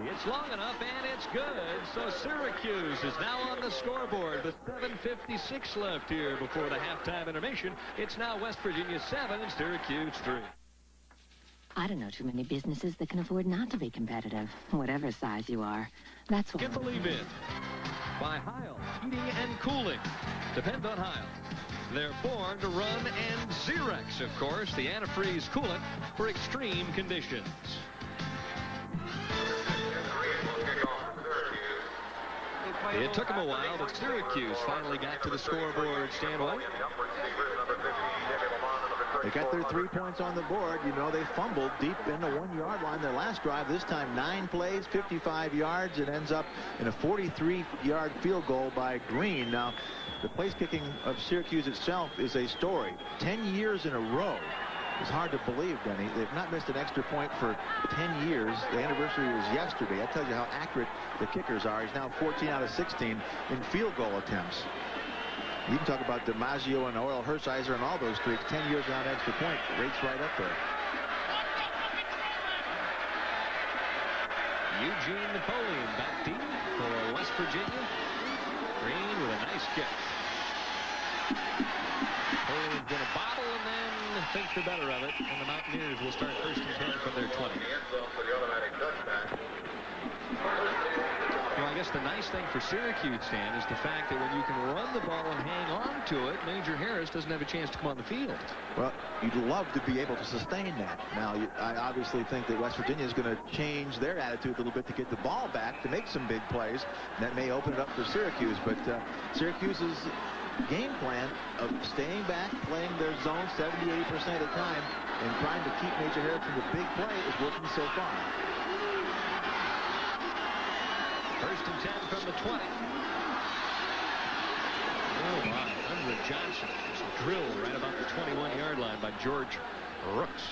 It's long enough, and it's good. So Syracuse is now on the scoreboard with 7:56 left here before the halftime intermission. It's now West Virginia 7 and Syracuse 3. I don't know too many businesses that can afford not to be competitive, whatever size you are. That's why. Get Believe In by Heil Heating and Cooling. Depend on Heil. They're born to run, and Xerex, of course, the antifreeze coolant for extreme conditions. It took them a while, but Syracuse finally got to the scoreboard, Stan White. They got their 3 points on the board. You know, they fumbled deep in the 1-yard line their last drive. This time 9 plays, 55 yards. It ends up in a 43-yard field goal by Green. Now, the place kicking of Syracuse itself is a story. 10 years in a row. It's hard to believe, Denny. They've not missed an extra point for 10 years. The anniversary was yesterday. That tells you how accurate the kickers are. He's now 14 out of 16 in field goal attempts. You can talk about DiMaggio and Oral Hershiser and all those streaks. 10 years without extra point. Rates right up there. Eugene Napoleon back deep for West Virginia. Green with a nice kick. Napoleon's going to bobble and then think the better of it. And the Mountaineers will start 1st and 10 from their 20. Well, I guess the nice thing for Syracuse, Stan, is the fact that when you can run the ball and hang on to it, Major Harris doesn't have a chance to come on the field. Well, you'd love to be able to sustain that. Now, I obviously think that West Virginia is going to change their attitude a little bit to get the ball back, to make some big plays. That may open it up for Syracuse, but Syracuse's game plan of staying back, playing their zone 70-80% of the time, and trying to keep Major Harris in the big play is working so far. 1st and 10 from the 20. Oh, my. Undisputed Johnson is drilled right about the 21-yard line by George Rooks.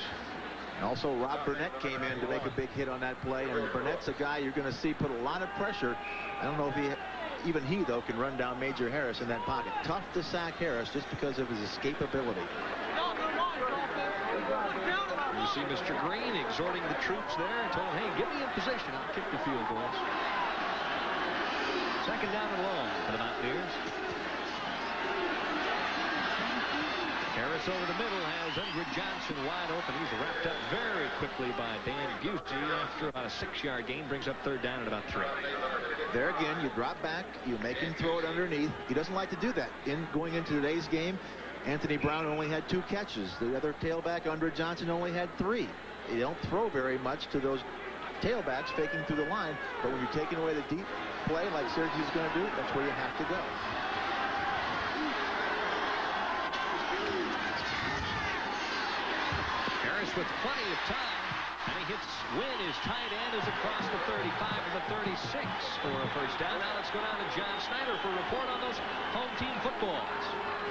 And also, Rob Burnett came in to make a big hit on that play. And Burnett's a guy you're going to see put a lot of pressure. I don't know if even he, though, can run down Major Harris in that pocket. Tough to sack Harris just because of his escapability. You see Mr. Green exhorting the troops there and told, hey, get me in position. I'll kick the field goals. 2nd down and long for the Mountaineers. Harris over the middle has Undisputed Johnson wide open. He's wrapped up very quickly by Dan Busey after about a 6-yard gain. Brings up 3rd down at about 3. There again, you drop back, you make him throw it underneath. He doesn't like to do that. Going into today's game, Anthony Brown only had 2 catches. The other tailback, Undisputed Johnson, only had 3. They don't throw very much to those tailbacks faking through the line, but when you're taking away the deep play like Syracuse is going to do, that's where you have to go. Harris with plenty of time, and he hits Wynn. His tight end is across the 35 and the 36 for a 1st down. Now let's go down to John Snyder for a report on those home team footballs.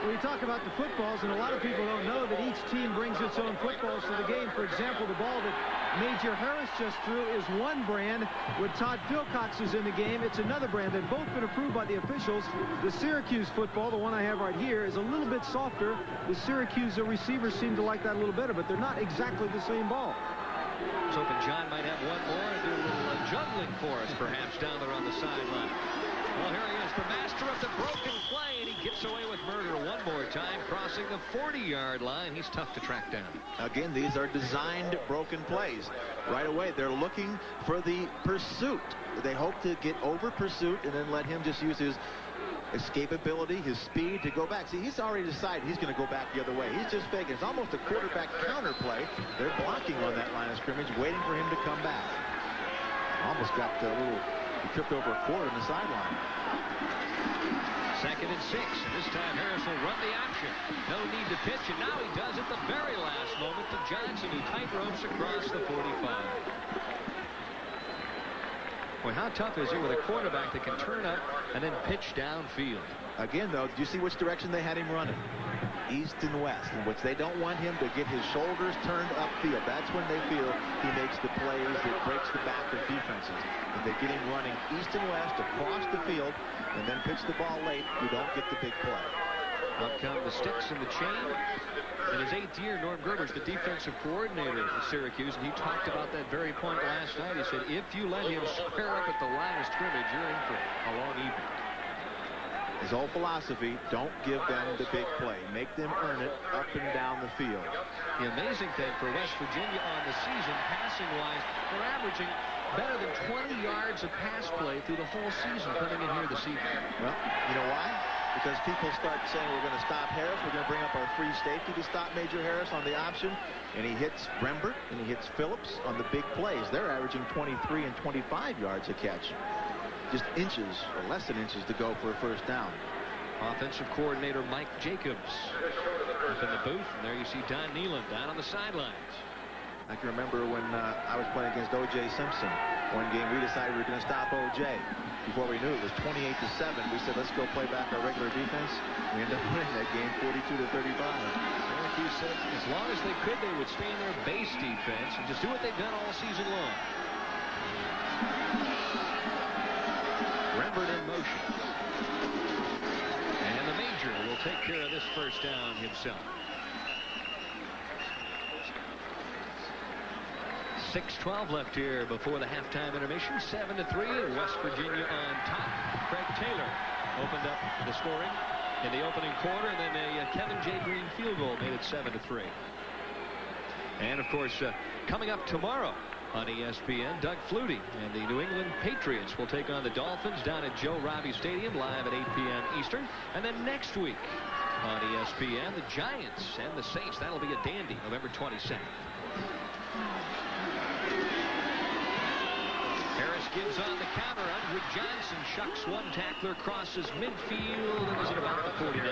We talk about the footballs, and a lot of people don't know that each team brings its own footballs to the game. For example, the ball that Major Harris just threw is one brand. When Todd Philcox is in the game, it's another brand. They've both been approved by the officials. The Syracuse football, the one I have right here, is a little bit softer. The Syracuse receivers seem to like that a little better, but they're not exactly the same ball. I was hoping John might have one more and do a little juggling for us, perhaps, down there on the sideline. Well, here he is, the master of the broken play, and he gets away with murder one more time, crossing the 40-yard line. He's tough to track down. Again, these are designed broken plays. Right away, they're looking for the pursuit. They hope to get over pursuit and then let him just use his escapability, his speed to go back. See, he's already decided he's going to go back the other way. He's just faking. It's almost a quarterback counter play. They're blocking on that line of scrimmage, waiting for him to come back. Almost got a little, he tripped over a quarter on the sideline. 2nd and 6. This time Harris will run the option. No need to pitch, and now he does at the very last moment to Johnson, who tight ropes across the 45. Boy, how tough is it with a quarterback that can turn up and then pitch downfield? Again, though, do you see which direction they had him running? East and west, in which they don't want him to get his shoulders turned upfield. That's when they feel he makes the plays that breaks the back of defenses. If they get him running east and west across the field and then pitch the ball late, you don't get the big play. Up come the sticks and the chain. In his 8th year, Norm Gerber's the defensive coordinator at Syracuse, and he talked about that very point last night. He said, if you let him square up at the line of scrimmage, you're in for a long evening. His whole philosophy, don't give them the big play. Make them earn it up and down the field. The amazing thing for West Virginia on the season, passing-wise, they're averaging better than 20 yards of pass play through the whole season coming in here this evening. Well, you know why? Because people start saying we're going to stop Harris. We're going to bring up our free safety to stop Major Harris on the option. And he hits Rembert and he hits Phillips on the big plays. They're averaging 23 and 25 yards a catch. Just inches or less than inches to go for a first down. Offensive coordinator Mike Jacobs up in the booth. And there you see Don Nealon down on the sidelines. I can remember when I was playing against O.J. Simpson. One game we decided we were going to stop O.J. Before we knew it was 28-7. We said, let's go play back our regular defense. We ended up winning that game 42-35. Syracuse said as long as they could, they would stay in their base defense and just do what they've done all season long. Rembert in motion. And the Major will take care of this first down himself. 6:12 left here before the halftime intermission. 7-3, and West Virginia on top. Craig Taylor opened up the scoring in the opening quarter, and then a Kevin J. Green field goal made it 7-3. And of course, coming up tomorrow on ESPN, Doug Flutie and the New England Patriots will take on the Dolphins down at Joe Robbie Stadium live at 8 p.m. Eastern. And then next week on ESPN, the Giants and the Saints. That'll be a dandy, November 22nd. Harris gives on the counter. Unwood Johnson shucks one tackler, crosses midfield, and is at about the 49.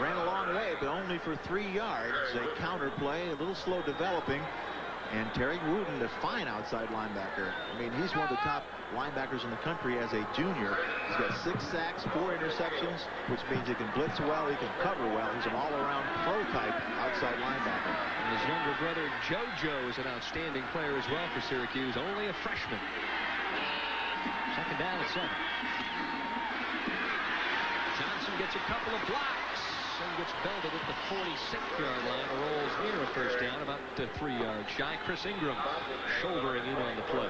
Ran a long way, but only for 3 yards. A counter play, a little slow developing. And Terry Wooten, the fine outside linebacker. I mean, he's one of the top linebackers in the country as a junior. He's got 6 sacks, 4 interceptions, which means he can blitz well, he can cover well. He's an all-around pro-type outside linebacker. And his younger brother, JoJo, is an outstanding player as well for Syracuse, only a freshman. 2nd down at 7. Johnson gets a couple of blocks and gets belted at the 46-yard line. Rolls near a first down, about 3 yards shy. Chris Ingram shouldering in on the play.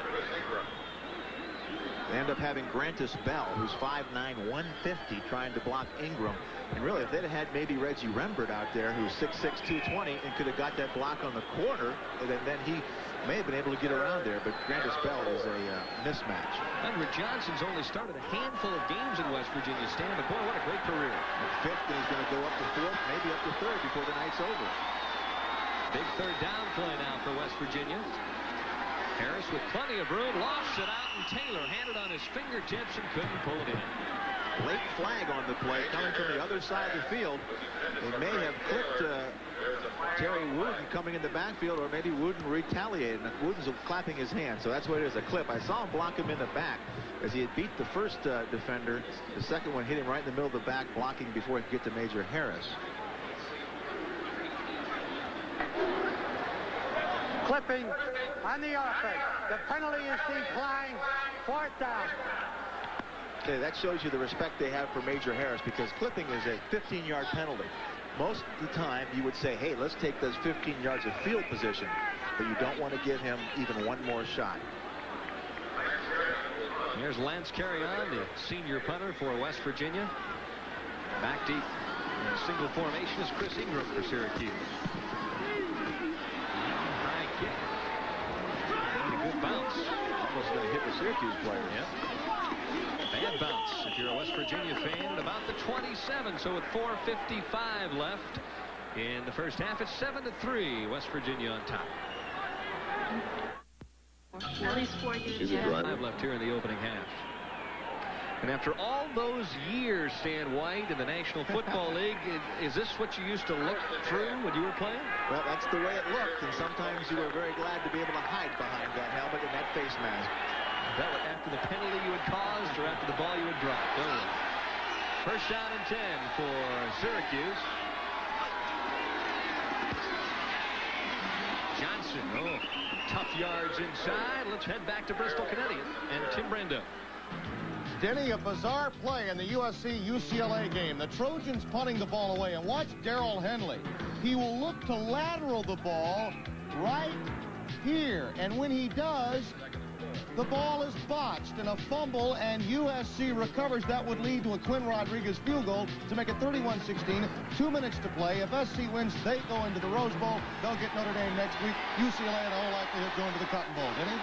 They end up having Grantis Bell, who's 5'9", 150, trying to block Ingram. And really, if they'd have had maybe Reggie Rembert out there, who's 6'6", 220, and could have got that block on the corner, then he may have been able to get around there. But Grantis Bell is a mismatch. Unwood Johnson's only started a handful of games in West Virginia, Stan, but boy, what a great career. At 5th, and he's going to go up to 4th, maybe up to 3rd before the night's over. Big 3rd down play now for West Virginia. Harris with plenty of room, lofts it out, and Taylor had it on his fingertips and couldn't pull it in. Late flag on the play coming from the other side of the field. They may have clipped Terry Wooten coming in the backfield, or maybe Wooten retaliated. Wooten's clapping his hand, so that's what it is, a clip. I saw him block him in the back as he had beat the first defender. The second one hit him right in the middle of the back, blocking before he could get to Major Harris. Clipping on the offense. The penalty is declined. 4th down. Okay, that shows you the respect they have for Major Harris, because clipping is a 15-yard penalty. Most of the time, you would say, hey, let's take those 15 yards of field position, but you don't want to give him even one more shot. Here's Lance Carrion, the senior punter for West Virginia. Back deep in single formation is Chris Ingram for Syracuse. High kick. And a good bounce. Almost going to hit the Syracuse player. Yep. Bad bounce if you're a West Virginia fan at about the 27. So with 4:55 left in the first half, it's 7-3. West Virginia on top. At least 4 years. Five left here in the opening half. And after all those years, Stan White, in the National Football League, is this what you used to look through when you were playing? Well, that's the way it looked, and sometimes you were very glad to be able to hide behind that helmet and that face mask. That was after the penalty you had caused or after the ball you had dropped. Don't worry. First down and 10 for Syracuse. Johnson, tough yards inside. Let's head back to Bristol, Connecticut, and Tim Brando. Denny, a bizarre play in the USC-UCLA game. The Trojans punting the ball away, and watch Darrell Henley. He will look to lateral the ball right here, and when he does, the ball is botched and a fumble, and USC recovers. That would lead to a Quinn Rodriguez field goal to make it 31-16. 2 minutes to play. If SC wins, they go into the Rose Bowl. They'll get Notre Dame next week. UCLA in all likelihood going to the Cotton Bowl. Denny?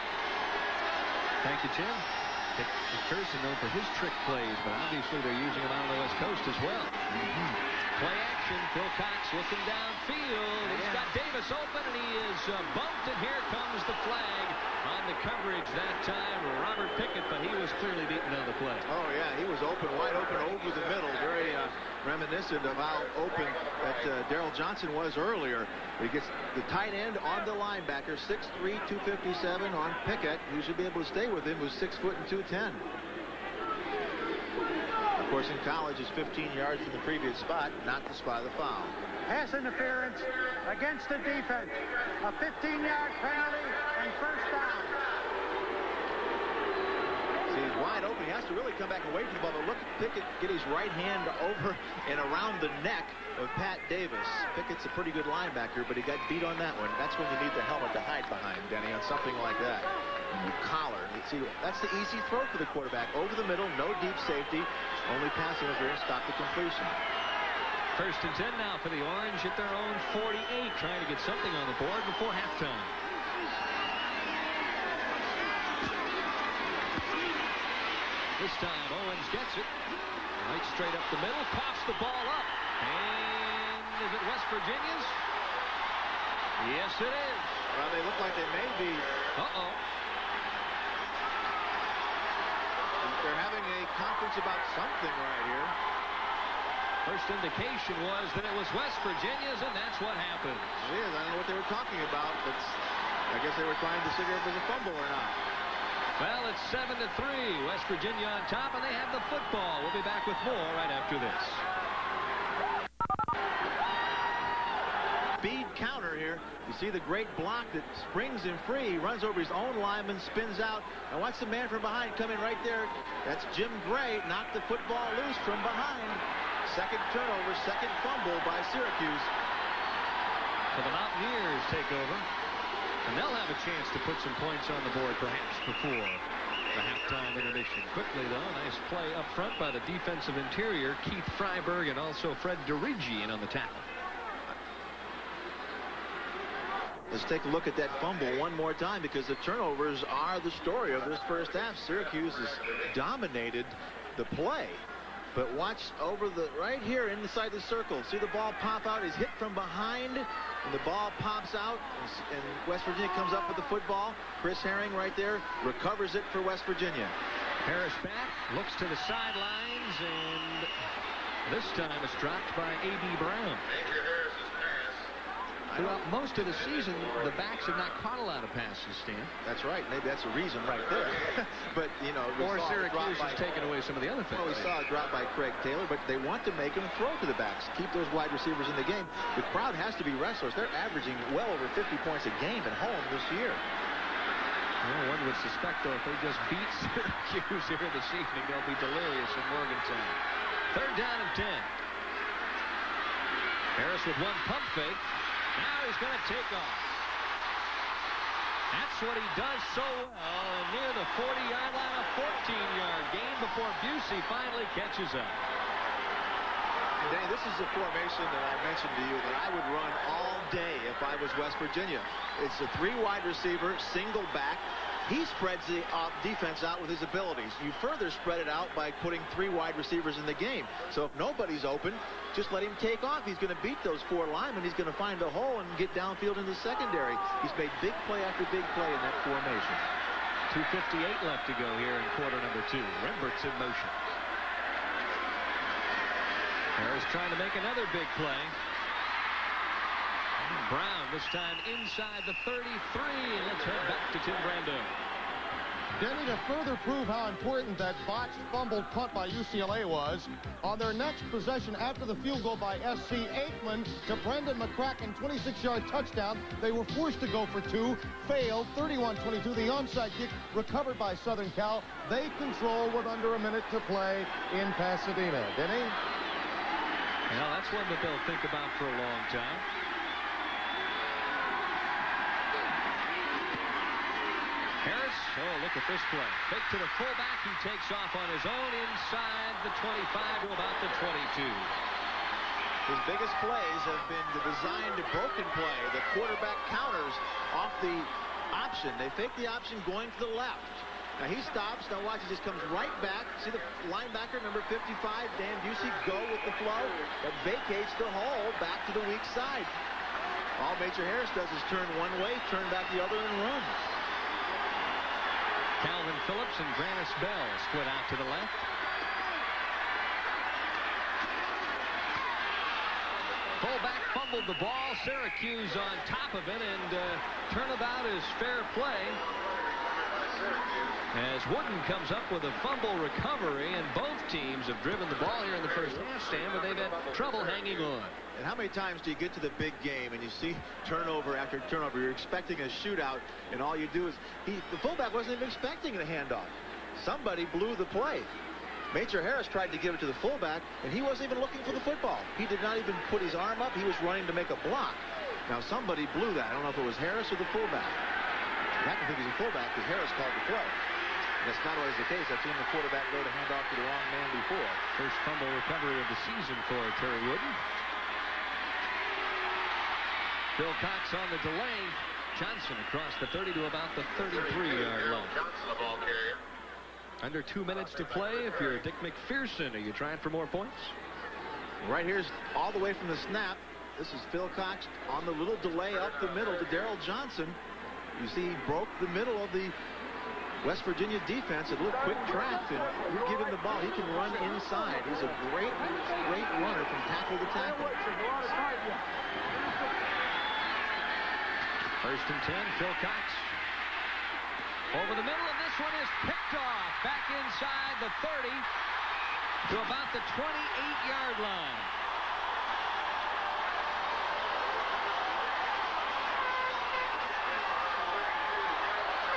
Thank you, Jim. McPherson known for his trick plays, but obviously they're using him out on the West Coast as well. Play action. Phil Cox looking downfield. He's got Davis open, and he is bumped, and here comes the flag on the coverage that time. Robert Pickett, but he was clearly beaten on the play. Oh, yeah, he was open, wide open over the middle. Very reminiscent of how open that Darrell Johnson was earlier. He gets the tight end on the linebacker, 6'3", 257 on Pickett, who should be able to stay with him, who's 6 foot and 210. Of course, in college, is 15 yards from the previous spot, not the spot of the foul. Pass interference against the defense. A 15-yard penalty and first down. See, he's wide open. He has to really come back and wait for the ball. But look at Pickett get his right hand over and around the neck of Pat Davis. Pickett's a pretty good linebacker, but he got beat on that one. That's when you need the helmet to hide behind, Denny, on something like that. And you collar. See, that's the easy throw for the quarterback. Over the middle, no deep safety. Only passing is there to stop the completion. First and 10 now for the Orange at their own 48, trying to get something on the board before halftime. This time Owens gets it. Right straight up the middle, coughs the ball up. And is it West Virginia's? Yes, it is. Well, they look like they may be. Uh-oh. They're having a conference about something right here. First indication was that it was West Virginia's, and that's what happened. It is. I don't know what they were talking about, but I guess they were trying to figure if it was a fumble or not. Well, it's 7-3. West Virginia on top, and they have the football. We'll be back with more right after this. Speed counter here. You see the great block that springs him free. He runs over his own lineman, spins out. And watch the man from behind come in right there. That's Jim Gray. Knocked the football loose from behind. Second turnover, second fumble by Syracuse. So the Mountaineers take over. And they'll have a chance to put some points on the board perhaps before the halftime intermission. Quickly, though, nice play up front by the defensive interior, Keith Freiberg, and also Fred DeRiggi in on the tackle. Let's take a look at that fumble one more time, because the turnovers are the story of this first half. Syracuse has dominated the play. But watch over the right here inside the circle. See the ball pop out. He's hit from behind, and the ball pops out, and West Virginia comes up with the football. Chris Herring right there recovers it for West Virginia. Harris back, looks to the sidelines, and this time it's dropped by A.B. Brown. Throughout most of the season, the backs have not caught a lot of passes, Stan. That's right. Maybe that's a reason right there. But, you know, or Syracuse has taken away some of the other things. Well, we saw a drop by Craig Taylor, but they want to make him throw to the backs, keep those wide receivers in the game. The crowd has to be restless. They're averaging well over 50 points a game at home this year. Well, one would suspect, though, if they just beat Syracuse here this evening, they'll be delirious in Morgantown. Third down and 10. Harris with one pump fake. Now he's going to take off. That's what he does so well. And near the 40-yard line, a 14-yard gain before Busey finally catches up. And Danny, this is a formation that I mentioned to you that I would run all day if I was West Virginia. It's a 3-wide receiver, single back. He spreads the defense out with his abilities. You further spread it out by putting 3 wide receivers in the game. So if nobody's open, just let him take off. He's going to beat those 4 linemen. He's going to find a hole and get downfield in the secondary. He's made big play after big play in that formation. 2:58 left to go here in quarter number 2. Lambert's in motion. Harris trying to make another big play. Brown this time inside the 33, and let's head back to Tim Brando. Denny, to further prove how important that botched fumbled punt by UCLA was, on their next possession after the field goal by SC, Aikman to Brendan McCracken, 26-yard touchdown. They were forced to go for 2, failed, 31-22. The onside kick recovered by Southern Cal. They control with under a minute to play in Pasadena. Denny? Well, that's one that they'll think about for a long time. Harris, oh, look at this play. Fake to the fullback. He takes off on his own inside the 25 to about the 22. His biggest plays have been the designed broken play. The quarterback counters off the option. They fake the option going to the left. Now he stops. Now watch, he just comes right back. See the linebacker, number 55, Dan Busey, go with the flow. That vacates the hole back to the weak side. All Major Harris does is turn one way, turn back the other, and run. Calvin Phillips and Grannis Bell split out to the left. Fullback fumbled the ball. Syracuse on top of it, and turnabout is fair play. As Wooden comes up with a fumble recovery, and both teams have driven the ball here in the first half, Stan, but they've had trouble hanging on. And how many times do you get to the big game and you see turnover after turnover? You're expecting a shootout, and all you do is the fullback wasn't even expecting a handoff. Somebody blew the play. Major Harris tried to give it to the fullback, and he wasn't even looking for the football. He did not even put his arm up. He was running to make a block. Now somebody blew that. I don't know if it was Harris or the fullback. I have to think he's a fullback because Harris called the play. That's not always the case. I've seen the quarterback go to hand off to the wrong man before. First fumble recovery of the season for Terry Wooden. Phil Cox on the delay. Johnson across the 30 to about the 33-yard line. Johnson, the ball carrier. Under 2 minutes to play. If you're Dick McPherson, are you trying for more points? Right here's all the way from the snap. This is Phil Cox on the little delay up the middle to Darrell Johnson. You see he broke the middle of the West Virginia defense. A little quick track, and you give him the ball, he can run inside. He's a great runner from tackle to tackle. First and 10, Phil Cox. Over the middle, and this one is picked off. Back inside the 30 to about the 28-yard line.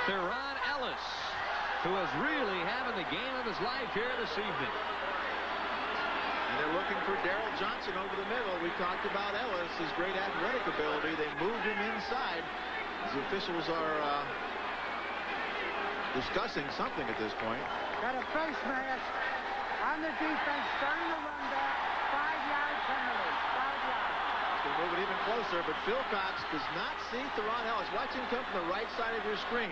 Theron Ellis, who is really having the game of his life here this evening. And they're looking for Darrell Johnson over the middle. We talked about Ellis, his great athletic ability. They moved him inside. The officials are discussing something at this point. Got a face mask on the defense, starting the run back. 5-yard penalty. 5 yards. They move it even closer, but Phil Cox does not see Theron Ellis. Watch him come from the right side of your screen.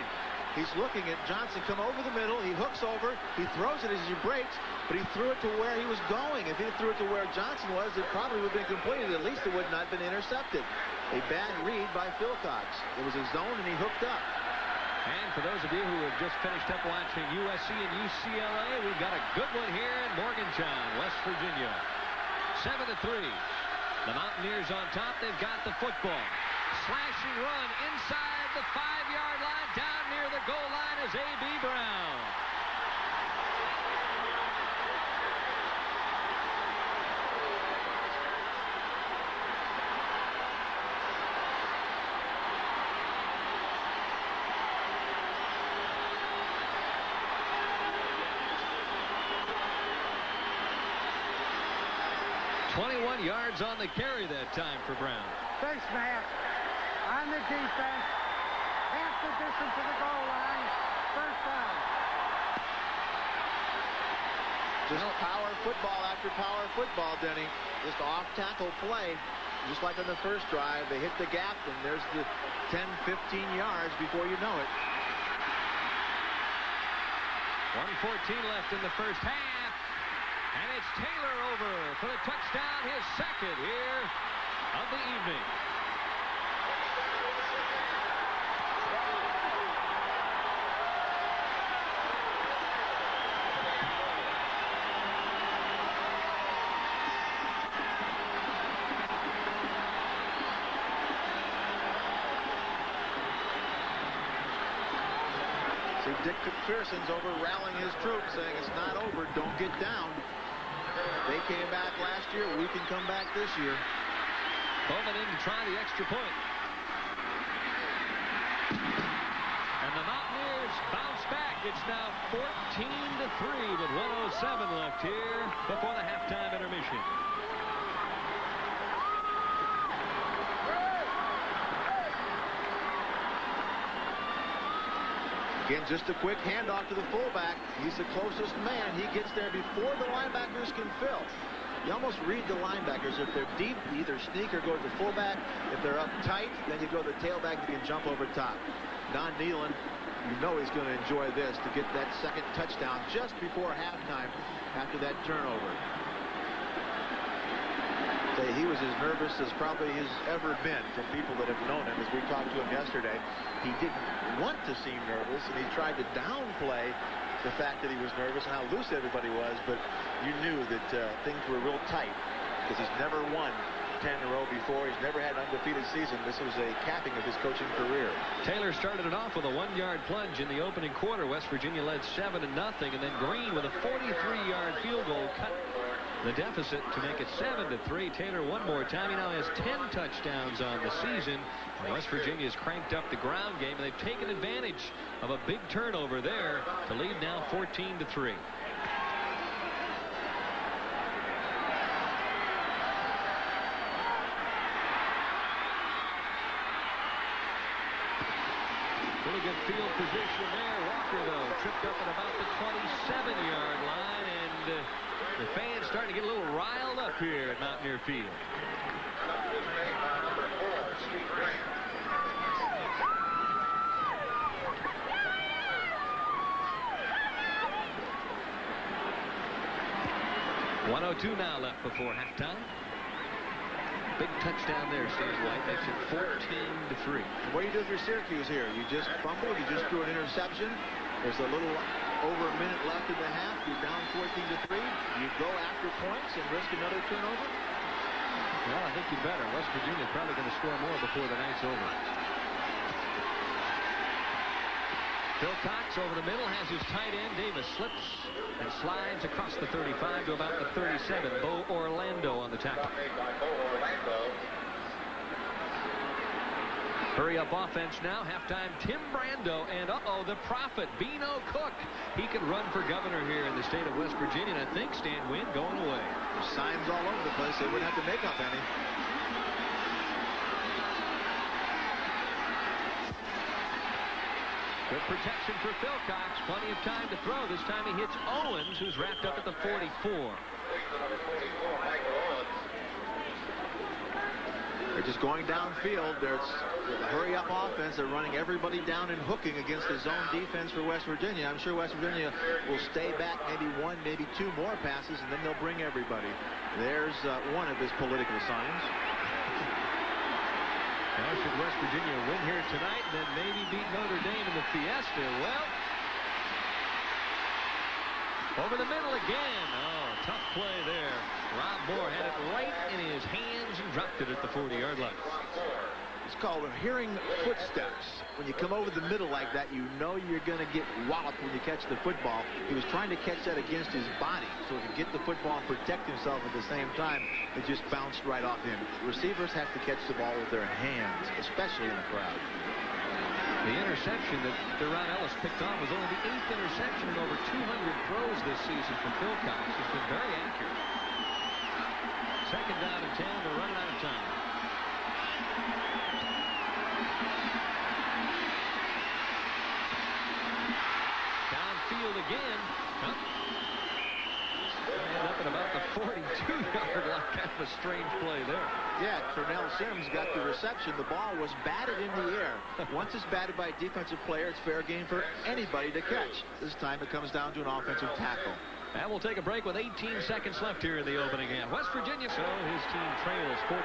He's looking at Johnson come over the middle. He hooks over. He throws it as he breaks, but he threw it to where he was going. If he threw it to where Johnson was, it probably would have been completed. At least it would not have been intercepted. A bad read by Phil Cox. It was a zone, and he hooked up. And for those of you who have just finished up watching USC and UCLA, we've got a good one here in Morgantown, West Virginia. 7-3. The Mountaineers on top. They've got the football. Slashing run inside the 5-yard line. Down near the goal line is A.B. Brown. .21 yards on the carry that time for Brown. Face mask on the defense. half the distance to the goal line. First down. Just power football after power football, Denny. Just off-tackle play. Just like on the first drive, they hit the gap, and there's the 10, 15 yards before you know it. 1:14 left in the first half. And it's Taylor over for the touchdown, his second here of the evening. Dick McPherson's over rallying his troops, saying it's not over, don't get down. They came back last year, we can come back this year. Bowman in to try the extra point. And the Mountaineers bounce back. It's now 14-3 with 1:07 left here before the halftime intermission. Again, just a quick handoff to the fullback. He's the closest man. He gets there before the linebackers can fill. You almost read the linebackers. If they're deep, you either sneak or go to the fullback. If they're up tight, then you go to the tailback. You can jump over top. Don Nealon, you know he's going to enjoy this to get that second touchdown just before halftime after that turnover. He was as nervous as probably he's ever been from people that have known him. As we talked to him yesterday, he didn't want to seem nervous, and he tried to downplay the fact that he was nervous and how loose everybody was, but you knew that things were real tight because he's never won 10 in a row before. He's never had an undefeated season. This was a capping of his coaching career. Taylor started it off with a 1-yard plunge in the opening quarter. West Virginia led 7-0, and then Green with a 43-yard field goal cut the deficit to make it 7-3. Taylor one more time. He now has 10 touchdowns on the season. West Virginia has cranked up the ground game, and they've taken advantage of a big turnover there to lead now 14-3. Really good field position there. Walker, though, tripped up at about the 27-yard line, and the fans starting to get a little riled up here at Mountaineer Field. .102 now left before halftime. Big touchdown there, Stan White. Makes it 14-3. What do you do if you're Syracuse here? You just fumble, you just threw an interception. There's a little over a minute left in the half. You're down 14-3. You go after points and risk another turnover? Well, I think you better. West Virginia's probably going to score more before the night's over. Phil Cox over the middle has his tight end. Davis slips and slides across the 35 to about the 37. Bo Orlando on the tackle. Hurry up offense now. Halftime, Tim Brando, and the prophet, Beano Cook. He could run for governor here in the state of West Virginia, and I think Stan Wynn going away. There's signs all over the place. They wouldn't have to make up any. Good protection for Phil Cox. Plenty of time to throw. This time he hits Owens, who's wrapped up at the 44. They're just going downfield. There's a hurry-up offense. They're running everybody down and hooking against the zone defense for West Virginia. I'm sure West Virginia will stay back maybe one, maybe two more passes, and then they'll bring everybody. There's one of his political signs. Now, should West Virginia win here tonight and then maybe beat Notre Dame in the Fiesta? Well, over the middle again. Oh, tough play there. Rob Moore had it right in his hands and dropped it at the 40-yard line. It's called hearing footsteps. When you come over the middle like that, you know you're going to get walloped when you catch the football. He was trying to catch that against his body so he could get the football and protect himself at the same time. It just bounced right off him. Receivers have to catch the ball with their hands, especially in a crowd. The interception that Deron Ellis picked on was only the 8th interception in over 200 throws this season from Phil Cox. He's been very accurate. Second down and 10. They're running out of time. of a strange play there. Yeah, Turnell Sims got the reception. The ball was batted in the air. Once it's batted by a defensive player, it's fair game for anybody to catch. This time it comes down to an offensive tackle. And we'll take a break with 18 seconds left here in the opening half. West Virginia, so his team trails 14-3.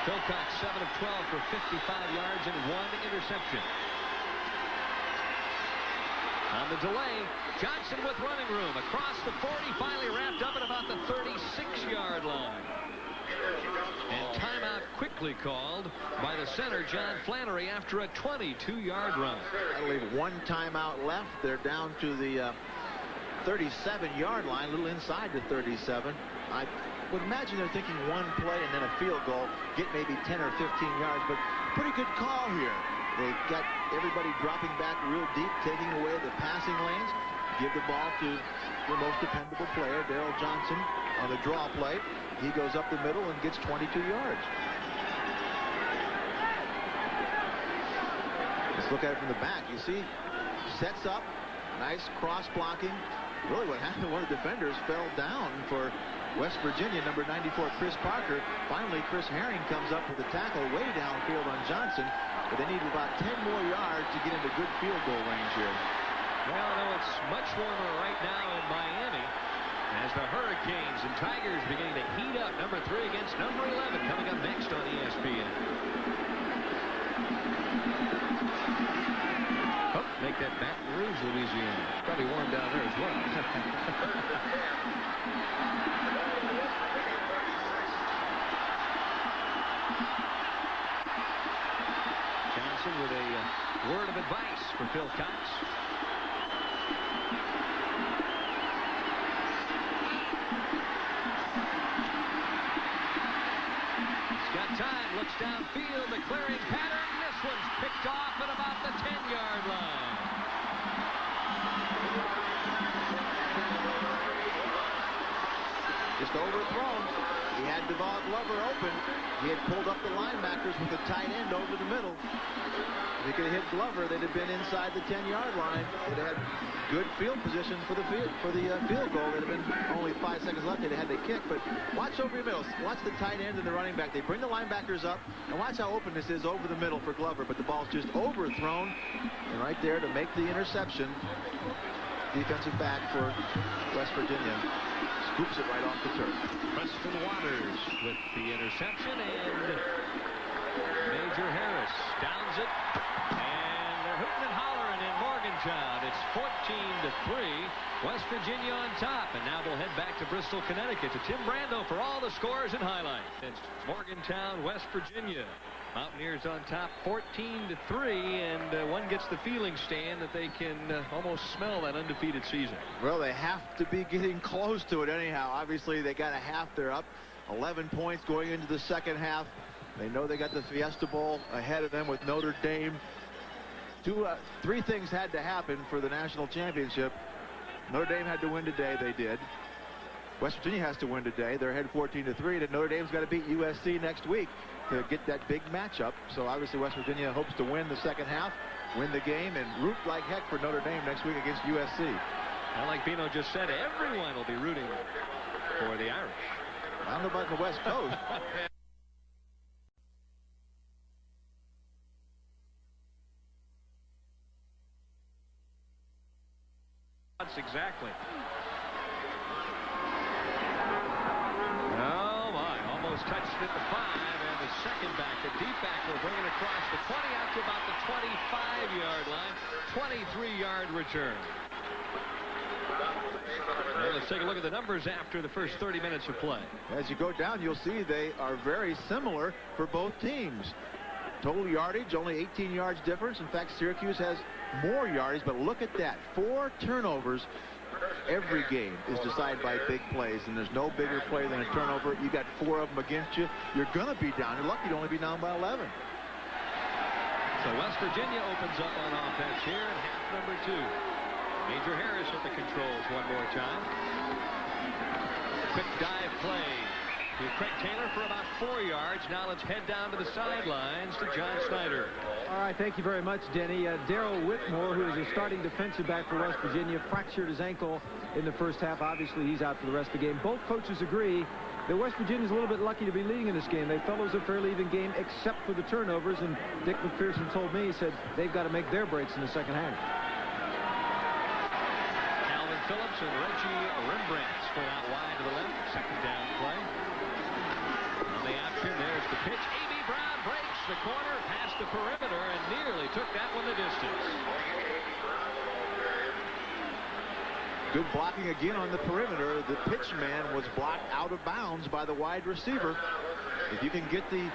Philcox 7 of 12 for 55 yards and 1 interception. On the delay, Johnson with running room across the 40, finally wrapped up at about the 36-yard line. And timeout quickly called by the center, John Flannery, after a 22-yard run. That'll leave one timeout left. They're down to the 37-yard line, a little inside the 37. I would imagine they're thinking one play and then a field goal, get maybe 10 or 15 yards, but pretty good call here. They got everybody dropping back real deep, taking away the passing lanes. Give the ball to the most dependable player, Darrell Johnson, on the draw play. He goes up the middle and gets 22 yards. Let's look at it from the back. You see, sets up, nice cross blocking. Really what happened, one of the defenders fell down for West Virginia, number 94, Chris Parker. Finally, Chris Herring comes up with a tackle way downfield on Johnson, but they need about 10 more yards to get into good field goal range here. Well, I know it's much warmer right now in Miami as the Hurricanes and Tigers beginning to heat up. Number 3 against number 11 coming up next on ESPN. Oh, make that Baton Rouge, Louisiana. Probably warm down there as well. Johnson with a word of advice for Philcox. Time, looks downfield, the clearing pattern. This one's picked off at about the 10-yard line. Just overthrown. He had Devon Glover open. He had pulled up the linebackers with a tight end over the middle. If he could have hit Glover, they'd have been inside the 10-yard line. They'd have had good field position for the field goal. They'd have been only 5 seconds left. They'd have had to kick. But watch over your middle. Watch the tight end and the running back. They bring the linebackers up, and watch how open this is over the middle for Glover. But the ball's just overthrown, and right there to make the interception. Defensive back for West Virginia scoops it right off the turf. Preston Waters with the interception, and Major Harris downs it, and they're hooting and hollering in Morgantown. It's 14-3, West Virginia on top, and now we'll head back to Bristol, Connecticut to Tim Brando for all the scores and highlights. It's Morgantown, West Virginia. Mountaineers on top 14-3, and one gets the feeling, Stan, that they can almost smell that undefeated season. Well, they have to be getting close to it anyhow. Obviously, they got a half. They're up 11 points going into the second half. They know they got the Fiesta Bowl ahead of them with Notre Dame. Three things had to happen for the national championship. Notre Dame had to win today. They did. West Virginia has to win today. They're ahead 14-3, and Notre Dame's got to beat USC next week to get that big matchup. So obviously West Virginia hopes to win the second half, win the game, and root like heck for Notre Dame next week against USC. Well, like Bino just said, everyone will be rooting for the Irish. I don't know about the West Coast. That's exactly. Oh my, almost touched it at the 5, and the second back, the deep back, will bring it across the 20 out to about the 25-yard line. 23-yard return. Well, let's take a look at the numbers after the first 30 minutes of play. As you go down, you'll see they are very similar for both teams. Total yardage, only 18 yards difference. In fact, Syracuse has more yardage, but look at that. 4 turnovers. Every game is decided by big plays, and there's no bigger play than a turnover. You got 4 of them against you. You're going to be down. You're lucky to only be down by 11. So West Virginia opens up on offense here in half number 2. Major Harris at the controls one more time. Quick dive play. to Craig Taylor for about 4 yards. Now let's head down to the sidelines to John Snyder. All right, thank you very much, Denny. Darrell Whitmore, who is a starting defensive back for West Virginia, fractured his ankle in the first half. Obviously, he's out for the rest of the game. Both coaches agree that West Virginia's a little bit lucky to be leading in this game. They felt it was a fairly even game except for the turnovers, and Dick McPherson told me, he said they've got to make their breaks in the second half. Alvin Phillips and Reggie Rembrandt split out wide to the left. Second down play. On the option, there's the pitch. A.B. Brown breaks the corner past the perimeter and nearly took that one the distance. Good blocking again on the perimeter. The pitch man was blocked out of bounds by the wide receiver. If you can get the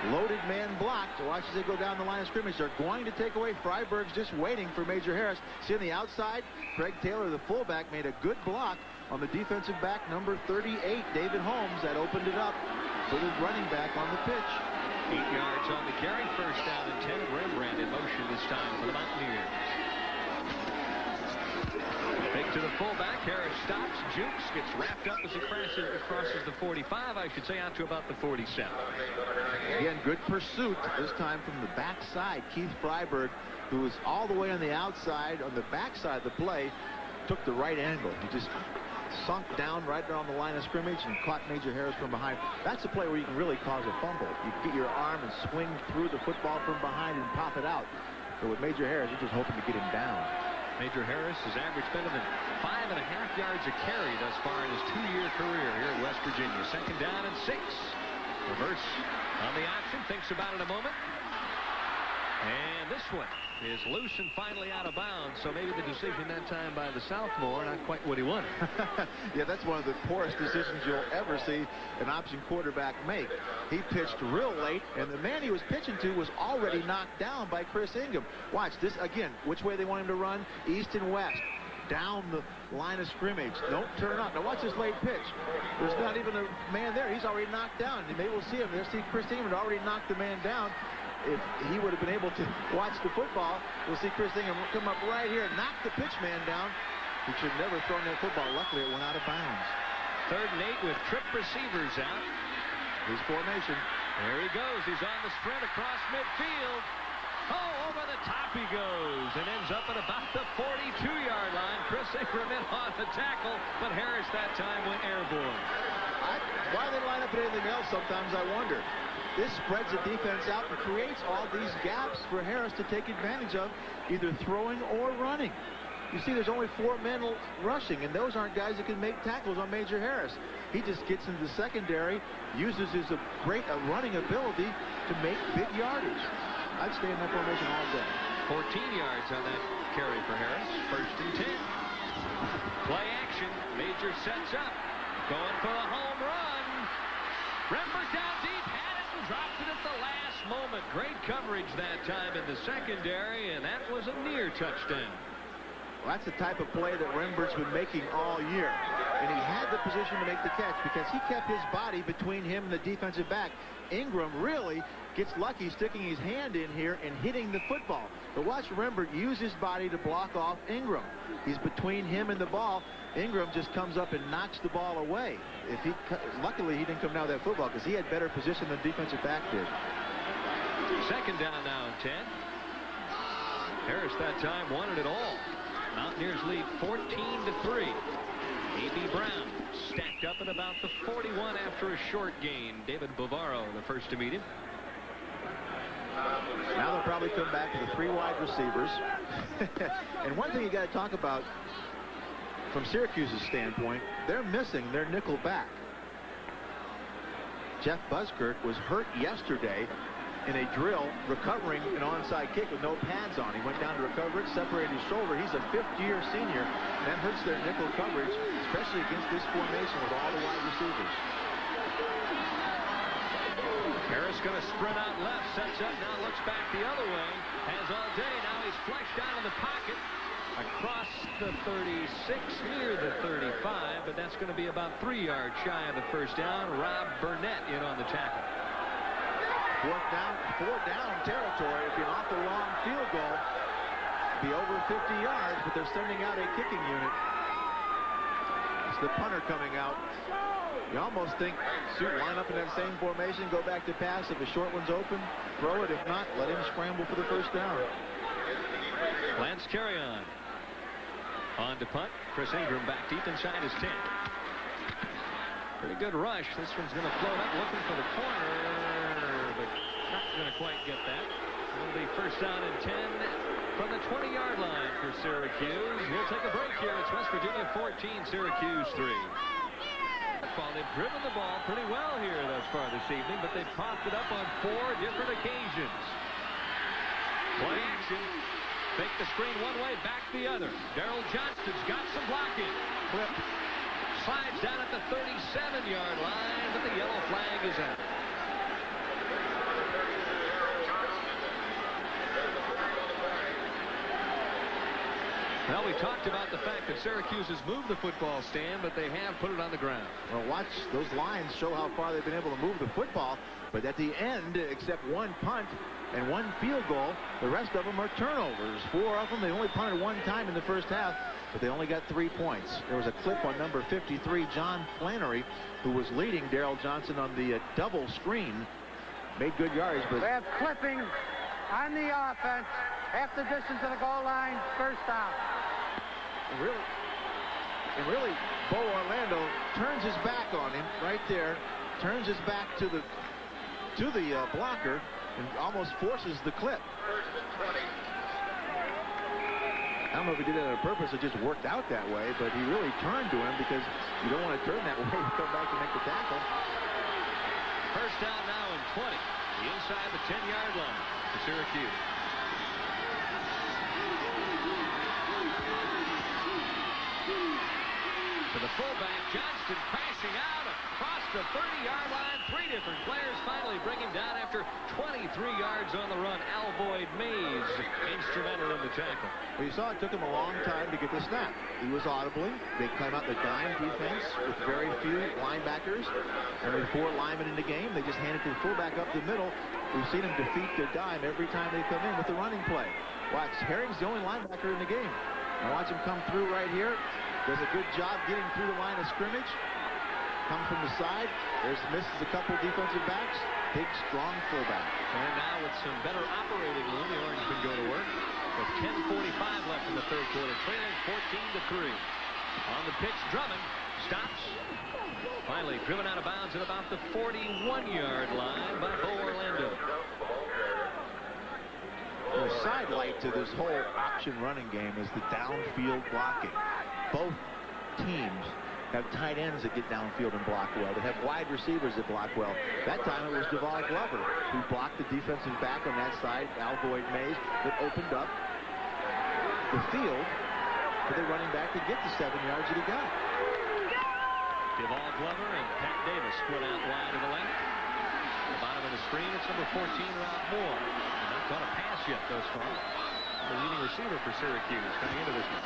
loaded man blocked, watch as they go down the line of scrimmage. They're going to take away. Freiberg's just waiting for Major Harris. See on the outside, Craig Taylor, the fullback, made a good block on the defensive back, number 38, David Holmes, that opened it up for the running back on the pitch. 8 yards on the carry. First down and 10. Rembrandt in motion this time for the Mountaineers. Fake to the fullback. Harris stops, jukes, gets wrapped up as he crosses the 45, I should say, out to about the 47. Again, good pursuit, this time from the backside. Keith Freiberg, who was all the way on the outside, on the backside of the play, took the right angle. He just sunk down right there on the line of scrimmage and caught Major Harris from behind. That's a play where you can really cause a fumble. You get your arm and swing through the football from behind and pop it out. But with Major Harris, you're just hoping to get him down. Major Harris has averaged better than 5.5 yards a carry thus far in his 2-year career here at West Virginia. Second down and 6. Reverse on the option. Thinks about it a moment. And this one is loose and finally out of bounds. So maybe the decision that time by the sophomore, not quite what he wanted. Yeah, that's one of the poorest decisions you'll ever see an option quarterback make. He pitched real late, and the man he was pitching to was already knocked down by Chris Ingham. Watch this again. Which way they want him to run? East and west. Down the line of scrimmage. Don't turn up. Now watch this late pitch. There's not even a man there. He's already knocked down. And maybe we'll see him. They'll see Chris Ingham had already knocked the man down. If he would have been able to watch the football, we'll see Chris Ingham come up right here and knock the pitch man down. He should have never thrown that football. Luckily, it went out of bounds. 3rd and 8 with trip receivers out. His formation. There he goes. He's on the sprint across midfield. Oh, over the top he goes and ends up at about the 42-yard line. Chris Ingham in on the tackle, but Harris that time went airborne. Why they line up at anything else sometimes, I wonder. This spreads the defense out and creates all these gaps for Harris to take advantage of, either throwing or running. You see, there's only 4 men rushing, and those aren't guys that can make tackles on Major Harris. He just gets into the secondary, uses his great running ability to make big yardage. I'd stay in that formation all day. 14 yards on that carry for Harris. 1st and 10. Play action. Major sets up. Going for the home run. Rembrandt down deep. Had it and dropped it at the last moment. Great coverage that time in the secondary, and that was a near touchdown. Well, that's the type of play that Rembrandt's been making all year. And he had the position to make the catch because he kept his body between him and the defensive back. Ingram really gets lucky sticking his hand in here and hitting the football. But watch Rembrandt use his body to block off Ingram. He's between him and the ball. Ingram just comes up and knocks the ball away. Luckily, he didn't come down with that football because he had better position than the defensive back did. Second down now and 10. Harris that time wanted it all. Mountaineers lead 14-3. A.B. Brown stacked up at about the 41 after a short gain. David Bavaro, the first to meet him. Now they'll probably come back to the 3 wide receivers. And one thing you got to talk about from Syracuse's standpoint, they're missing their nickel back. Jeff Buskirk was hurt yesterday in a drill recovering an onside kick with no pads on. He went down to recover it, separated his shoulder. He's a 5th-year senior. That hurts their nickel coverage, especially against this formation with all the wide receivers. Harris going to sprint out left, sets up, now looks back the other way. Has all day, now he's flushed out of the pocket. Across the 36, near the 35, but that's going to be about 3 yards shy of the first down. Rob Burnett in on the tackle. 4th down territory. If you're off the long field goal, be over 50 yards, but they're sending out a kicking unit. It's the punter coming out. You almost think, shoot, line up in that same formation, go back to pass. If the short one's open, throw it. If not, let him scramble for the first down. Lance carry on. On to punt. Chris Ingram back deep inside his 10. Pretty good rush. This one's going to float up looking for the corner, but not going to quite get that. It'll be first down and 10 from the 20-yard line for Syracuse. We'll take a break here. It's West Virginia 14, Syracuse 3. They've driven the ball pretty well here thus far this evening, but they've popped it up on 4 different occasions. Play action. Fake the screen one way, back the other. Darrell Johnston's got some blocking. Clip. Slides down at the 37-yard line, but the yellow flag is out. Well, we talked about the fact that Syracuse has moved the football stand, but they have put it on the ground. Well, watch those lines show how far they've been able to move the football. But at the end, except one punt and one field goal, the rest of them are turnovers. 4 of them, they only punted 1 time in the first half, but they only got 3 points. There was a clip on number 53, John Flannery, who was leading Darrell Johnson on the double screen. Made good yards, but... We have clipping on the offense. Half the distance to the goal line, first down. And really, Bo Orlando turns his back on him right there, turns his back to the blocker, and almost forces the clip. I don't know if he did that on purpose. It just worked out that way, but he really turned to him because you don't want to turn that way to come back to make the tackle. First down now and 20. Inside the 10-yard line for Syracuse. To the fullback, Johnston crashing out across the 30-yard line. 3 different players finally bring him down after 23 yards on the run. Alvoid Mays instrumental in the tackle. Well, you saw it took him a long time to get the snap. He was audibly. They came out the dime defense with very few linebackers. And with 4 linemen in the game, they just handed the fullback up the middle. We've seen him defeat their dime every time they come in with the running play. Watch, Herring's the only linebacker in the game. Now watch him come through right here. Does a good job getting through the line of scrimmage. Comes from the side. There's misses a couple defensive backs. Big, strong fullback. And now with some better operating room, the Orange can go to work. With 10:45 left in the third quarter, trailing 14-3. On the pitch, Drummond stops. Finally driven out of bounds at about the 41-yard line by Bo Orlando. The sidelight to this whole option running game is the downfield blocking. Both teams have tight ends that get downfield and block well. They have wide receivers that block well. That time it was Devon Glover who blocked the defensive back on that side, Alvoid Mays, that opened up the field for the running back to get the 7 yards that he got. Devon Glover and Pat Davis split out wide to the left. The bottom of the screen, it's number 14, Rob Moore. Not caught a pass yet thus far. The leading receiver for Syracuse coming into this one.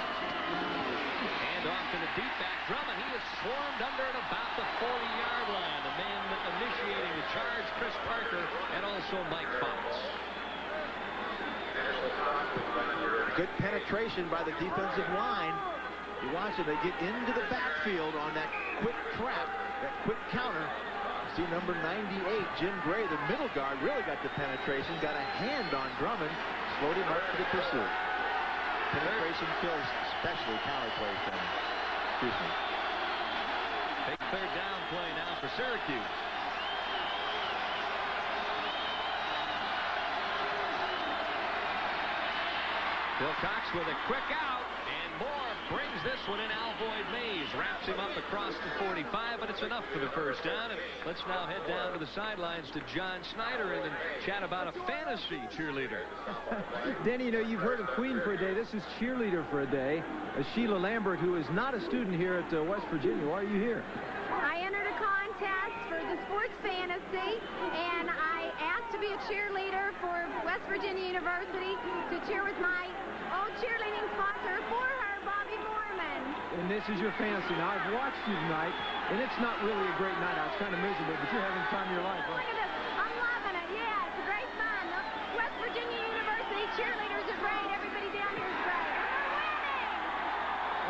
Hand off to the deep back, Drummond. He is swarmed under at about the 40-yard line. The man initiating the charge, Chris Parker, and also Mike Fox. Good penetration by the defensive line. You watch it, they get into the backfield on that quick trap, that quick counter. See number 98, Jim Gray, the middle guard, really got the penetration, got a hand on Drummond, slowed him up to the pursuit. Penetration kills, especially counter plays from him. Excuse me. Big third down play now for Syracuse. Bill Cox with a quick out, and Moore brings this one in. Alvoid Mays wraps him up across the 45, but it's enough for the first down. And let's now head down to the sidelines to John Snyder and then chat about a fantasy cheerleader. Denny, you know, you've heard of Queen for a day. This is cheerleader for a day. Sheila Lambert, who is not a student here at West Virginia. Why are you here? I entered a contest for the sports fantasy, and I asked to be a cheerleader for West Virginia University to cheer with my old cheerleading sponsor for her, Bobby Mormon. And this is your fantasy. Now, I've watched you tonight, and it's not really a great night out. It's kind of miserable, but you're having time of your life. Look at this. I'm loving it. Yeah, it's a great fun. The West Virginia University cheerleaders are great. Everybody down here is great. We're winning!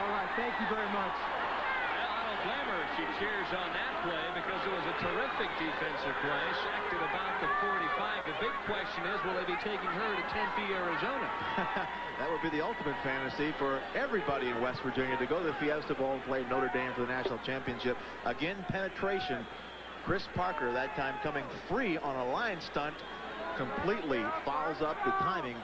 All right, thank you very much. Well, I don't blame her. few cheers on that play because it was a terrific defensive play. Sacked at about the 45. The big question is, will they be taking her to Tempe, Arizona? That would be the ultimate fantasy for everybody in West Virginia to go to the Fiesta Bowl and play Notre Dame for the national championship. Again, penetration. Chris Parker, that time coming free on a line stunt, completely fouls up the timing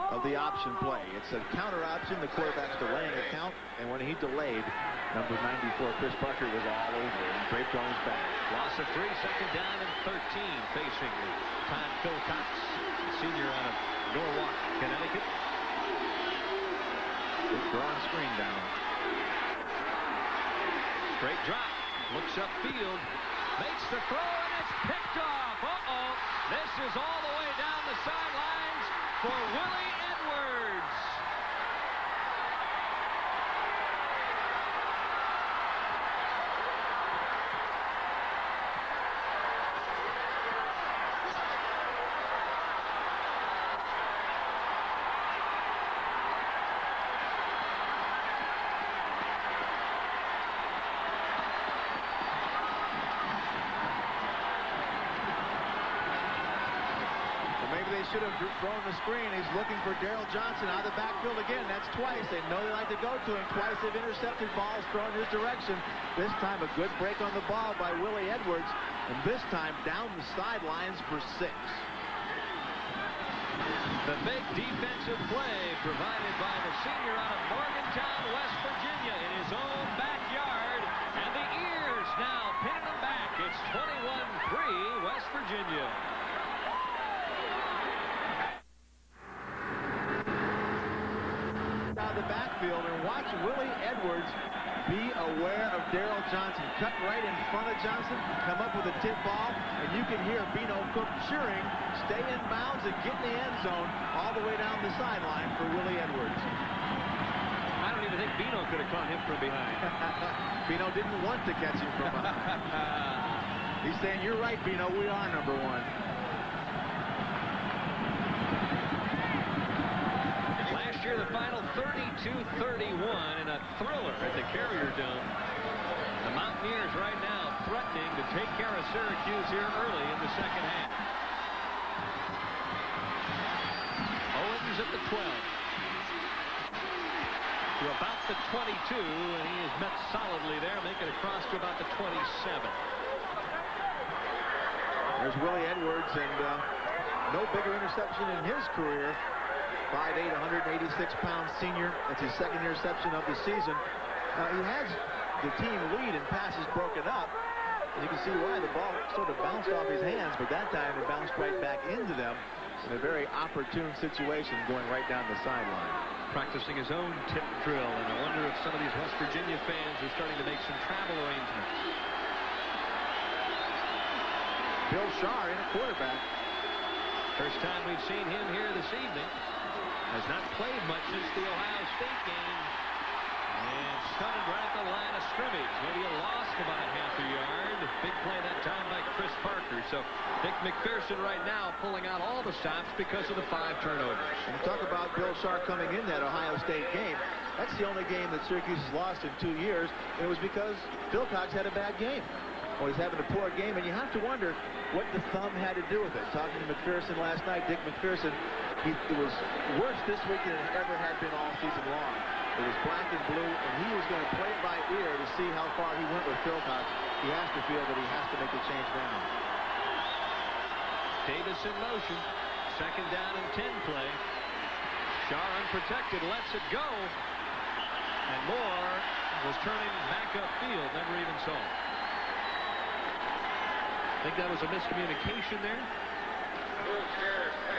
of the option play. It's a counter option. The quarterback's delaying a count, and when he delayed, number 94, Chris Parker, was all over and draped on his back. Loss of 3, second down and 13, facing Todd Philcox, senior out of Norwalk, Connecticut. Big drawing screen down. Straight drop. Looks upfield. Makes the throw, and it's picked off. Uh-oh. This is all the way down the sidelines for Willie Edwards. Should have thrown the screen. He's looking for Daryl Johnson out of the backfield again. That's twice. They know they like to go to him. Twice they've intercepted balls thrown his direction. This time a good break on the ball by Willie Edwards. And this time down the sidelines for 6. The big defensive play provided by the senior out of Morgantown, West Virginia, in his own backyard. And the Ears now pinning them back. It's 21-3 West Virginia. The backfield, and watch Willie Edwards be aware of Daryl Johnson. Cut right in front of Johnson, come up with a tip ball, and you can hear Bino Cook cheering, stay in bounds and get in the end zone all the way down the sideline for Willie Edwards. I don't even think Bino could have caught him from behind. Bino didn't want to catch him from behind. He's saying, you're right, Bino, we are number 1. The final 32-31 in a thriller at the Carrier Dome. The Mountaineers right now threatening to take care of Syracuse here early in the second half. Owens at the 12. To about the 22, and he is met solidly there, making it across to about the 27. There's Willie Edwards, and no bigger interception in his career. 5'8", 186-pound senior. That's his second interception of the season. He has the team lead in passes broken up. And you can see why the ball sort of bounced off his hands, but that time it bounced right back into them in a very opportune situation going right down the sideline. Practicing his own tip drill, and I wonder if some of these West Virginia fans are starting to make some travel arrangements. Bill Shaw in a quarterback. First time we've seen him here this evening. Has not played much since the Ohio State game. And stunted right at the line of scrimmage. Maybe a loss of about half a yard. Big play that time by Chris Parker. So Dick McPherson right now pulling out all the stops because of the 5 turnovers. And talk about Bill Shaw coming in that Ohio State game. That's the only game that Syracuse has lost in 2 years. And it was because Philcox had a bad game. Well, he's having a poor game, and you have to wonder what the thumb had to do with it. Talking to McPherson last night, Dick McPherson, it was worse this week than it ever had been all season long. It was black and blue, and he was going to play it by ear to see how far he went with Philcox. He has to feel that he has to make the change now. Davis in motion. Second down and 10 play. Shaw unprotected, lets it go. And Moore was turning back upfield, never even saw it. Think that was a miscommunication there?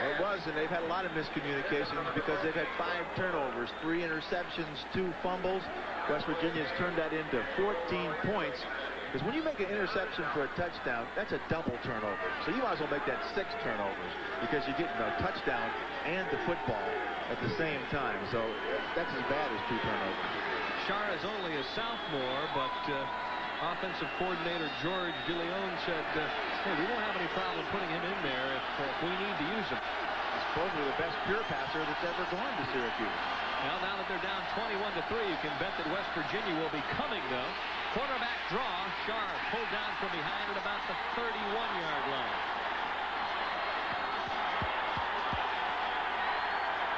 Well, it was, and they've had a lot of miscommunications because they've had 5 turnovers, 3 interceptions, 2 fumbles. West Virginia's turned that into 14 points. Because when you make an interception for a touchdown, that's a double turnover. So you might as well make that 6 turnovers because you're getting a touchdown and the football at the same time. So that's as bad as 2 turnovers. Shaw is only a sophomore, but offensive coordinator George DeLeon said, hey, we won't have any problem putting him in there if we need to use him. He's supposedly the best pure passer that's ever gone to Syracuse. Now that they're down 21-3, you can bet that West Virginia will be coming, though. Quarterback draw. Sharp pulled down from behind at about the 31-yard line.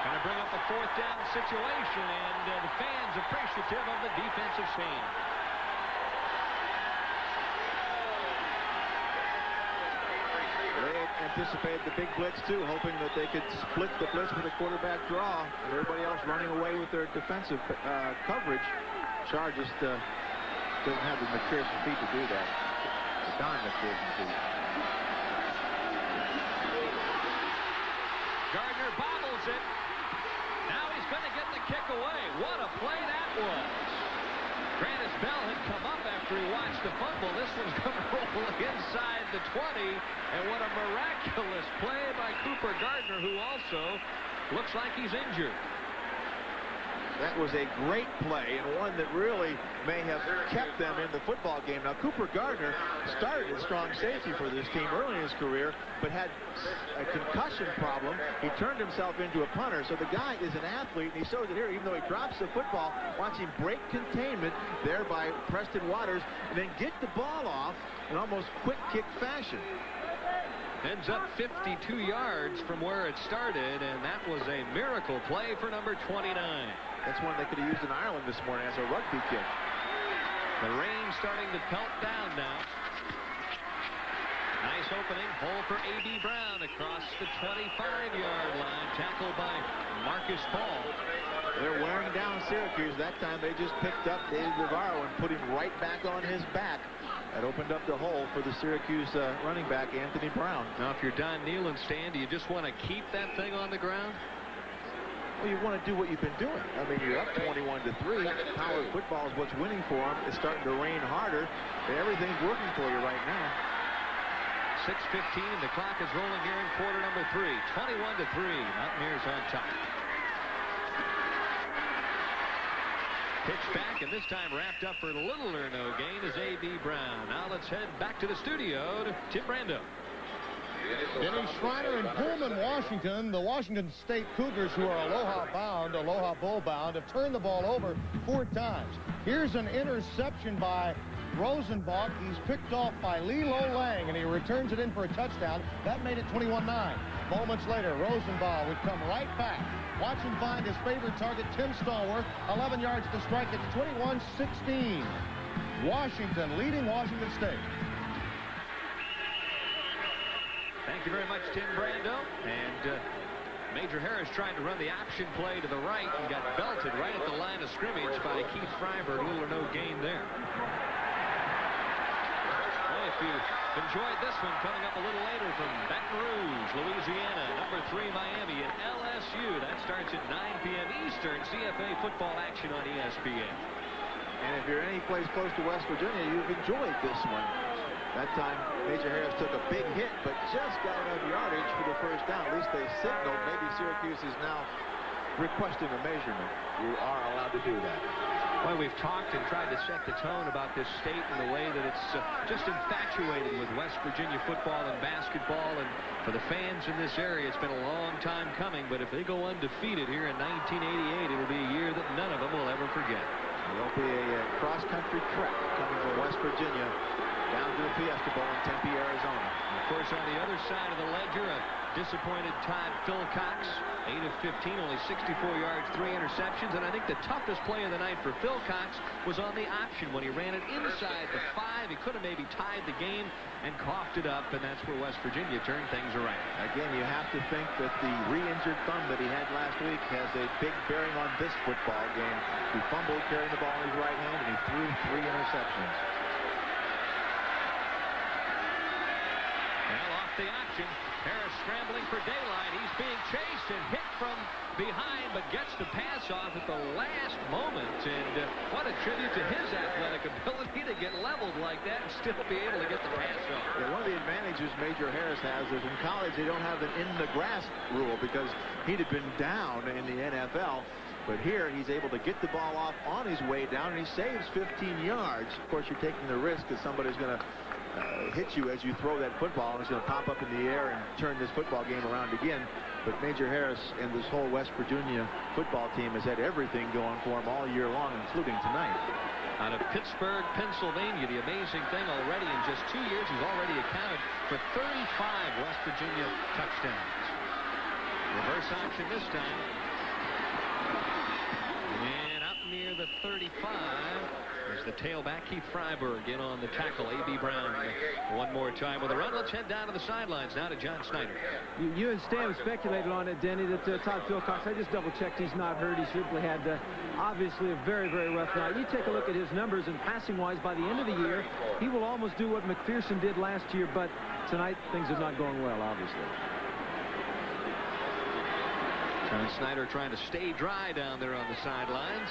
Going to bring up a 4th down situation, and the fans appreciative of the defensive stand. They anticipated the big blitz, too, hoping that they could split the blitz with a quarterback draw, and everybody else running away with their defensive coverage. Shar just doesn't have the McPherson feet to do that. The Don McPherson feet. Gardner bobbles it. Now he's going to get the kick away. What a play that was. Grannis Bell had come up after he watched the fumble. This one's going to roll inside the 20. And what a miraculous play by Cooper Gardner, who also looks like he's injured. That was a great play, and one that really may have kept them in the football game. Now, Cooper Gardner started as strong safety for this team early in his career, but had a concussion problem. He turned himself into a punter, so the guy is an athlete, and he shows it here. Even though he drops the football, watch him break containment there by Preston Waters, and then get the ball off in almost quick kick fashion. Ends up 52 yards from where it started, and that was a miracle play for number 29. That's one they could have used in Ireland this morning as a rugby kick. The rain starting to pelt down now. Nice opening. Hole for A.B. Brown across the 25-yard line. Tackled by Marcus Paul. They're wearing down Syracuse. That time they just picked up David Navarro and put him right back on his back. That opened up the hole for the Syracuse running back, Anthony Brown. Now, if you're Don Nehlen, Stan, do you just want to keep that thing on the ground? Well, you want to do what you've been doing. I mean, you're up 21-3. College football is what's winning for them. It's starting to rain harder. Everything's working for you right now. 6:15, and the clock is rolling here in quarter number 3. 21-3. Mountaineers on top. Pitch back, and this time wrapped up for little or no gain is A.B. Brown. Now let's head back to the studio to Tim Brando. Denny Schreiner in Pullman, Washington. The Washington State Cougars, who are Aloha Bowl bound, have turned the ball over 4 times. Here's an interception by Rosenbach. He's picked off by Lilo Lang, and he returns it in for a touchdown. That made it 21-9. Moments later, Rosenbach would come right back. Watch him find his favorite target, Tim Stallworth. 11 yards to strike. It's 21-16. Washington leading Washington State. Thank you very much, Tim Brando. And Major Harris trying to run the option play to the right and got belted right at the line of scrimmage by Keith Freiberg. Little or no gain there. Well, if you enjoyed this one, coming up a little later from Baton Rouge, Louisiana, number 3 Miami, and LSU. That starts at 9 p.m. Eastern. CFA football action on ESPN. And if you're any place close to West Virginia, you've enjoyed this one. That time, Major Harris took a big hit, but just got enough yardage for the first down. At least they signaled. Maybe Syracuse is now requesting a measurement. You are allowed to do that. Well, we've talked and tried to set the tone about this state in the way that it's just infatuated with West Virginia football and basketball. And for the fans in this area, it's been a long time coming. But if they go undefeated here in 1988, it'll be a year that none of them will ever forget. There'll be a cross-country trek coming from West Virginia down to the Fiesta Bowl in Tempe, Arizona. And of course, on the other side of the ledger, a disappointed Todd Philcox, 8 of 15, only 64 yards, 3 interceptions. And I think the toughest play of the night for Philcox was on the option when he ran it inside the 5. He could have maybe tied the game and coughed it up, and that's where West Virginia turned things around. Again, you have to think that the re-injured thumb that he had last week has a big bearing on this football game. He fumbled carrying the ball in his right hand, and he threw 3 interceptions. Well, off the option, Harris scrambling for daylight. He's being chased and hit from behind, but gets the pass off at the last moment. And what a tribute to his athletic ability to get leveled like that and still be able to get the pass off. Yeah, one of the advantages Major Harris has is in college they don't have an in-the-grass rule because he'd have been down in the NFL. But here he's able to get the ball off on his way down, and he saves 15 yards. Of course, you're taking the risk that somebody's going to hit you as you throw that football, and it's going to pop up in the air and turn this football game around again. But Major Harris and this whole West Virginia football team has had everything going for him all year long, including tonight. out of Pittsburgh, Pennsylvania. The amazing thing, already in just 2 years, he's already accounted for 35 West Virginia touchdowns. Reverse option this time. And up near the 35 is the tailback, Keith Freiberg, in on the tackle. A.B. Brown one more time with a run. Let's head down to the sidelines now to John Snyder. You and Stan have speculated on it, Denny, that Todd Philcox, I just double-checked, he's not hurt. He simply had, obviously, a very, very rough night. You take a look at his numbers, and passing-wise, by the end of the year, he will almost do what McPherson did last year, but tonight, things have not gone well, obviously. John Snyder trying to stay dry down there on the sidelines.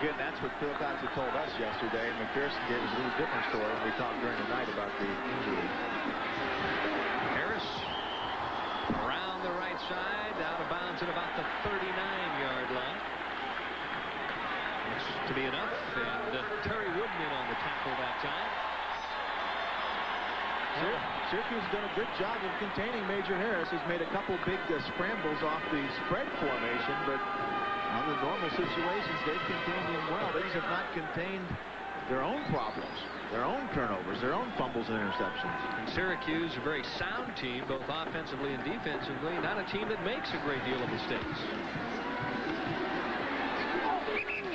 Again, that's what Philcox had told us yesterday, and McPherson gave us a little different story when we talked during the night about the injury. Harris around the right side, out of bounds at about the 39-yard line. Looks to be enough, and Terry Wooden in on the tackle that time. Syracuse has done a good job of containing Major Harris. He's made a couple big scrambles off the spread formation, but under normal situations, they've contained him well. They just have not contained their own problems, their own turnovers, their own fumbles and interceptions. And Syracuse, a very sound team, both offensively and defensively, not a team that makes a great deal of mistakes.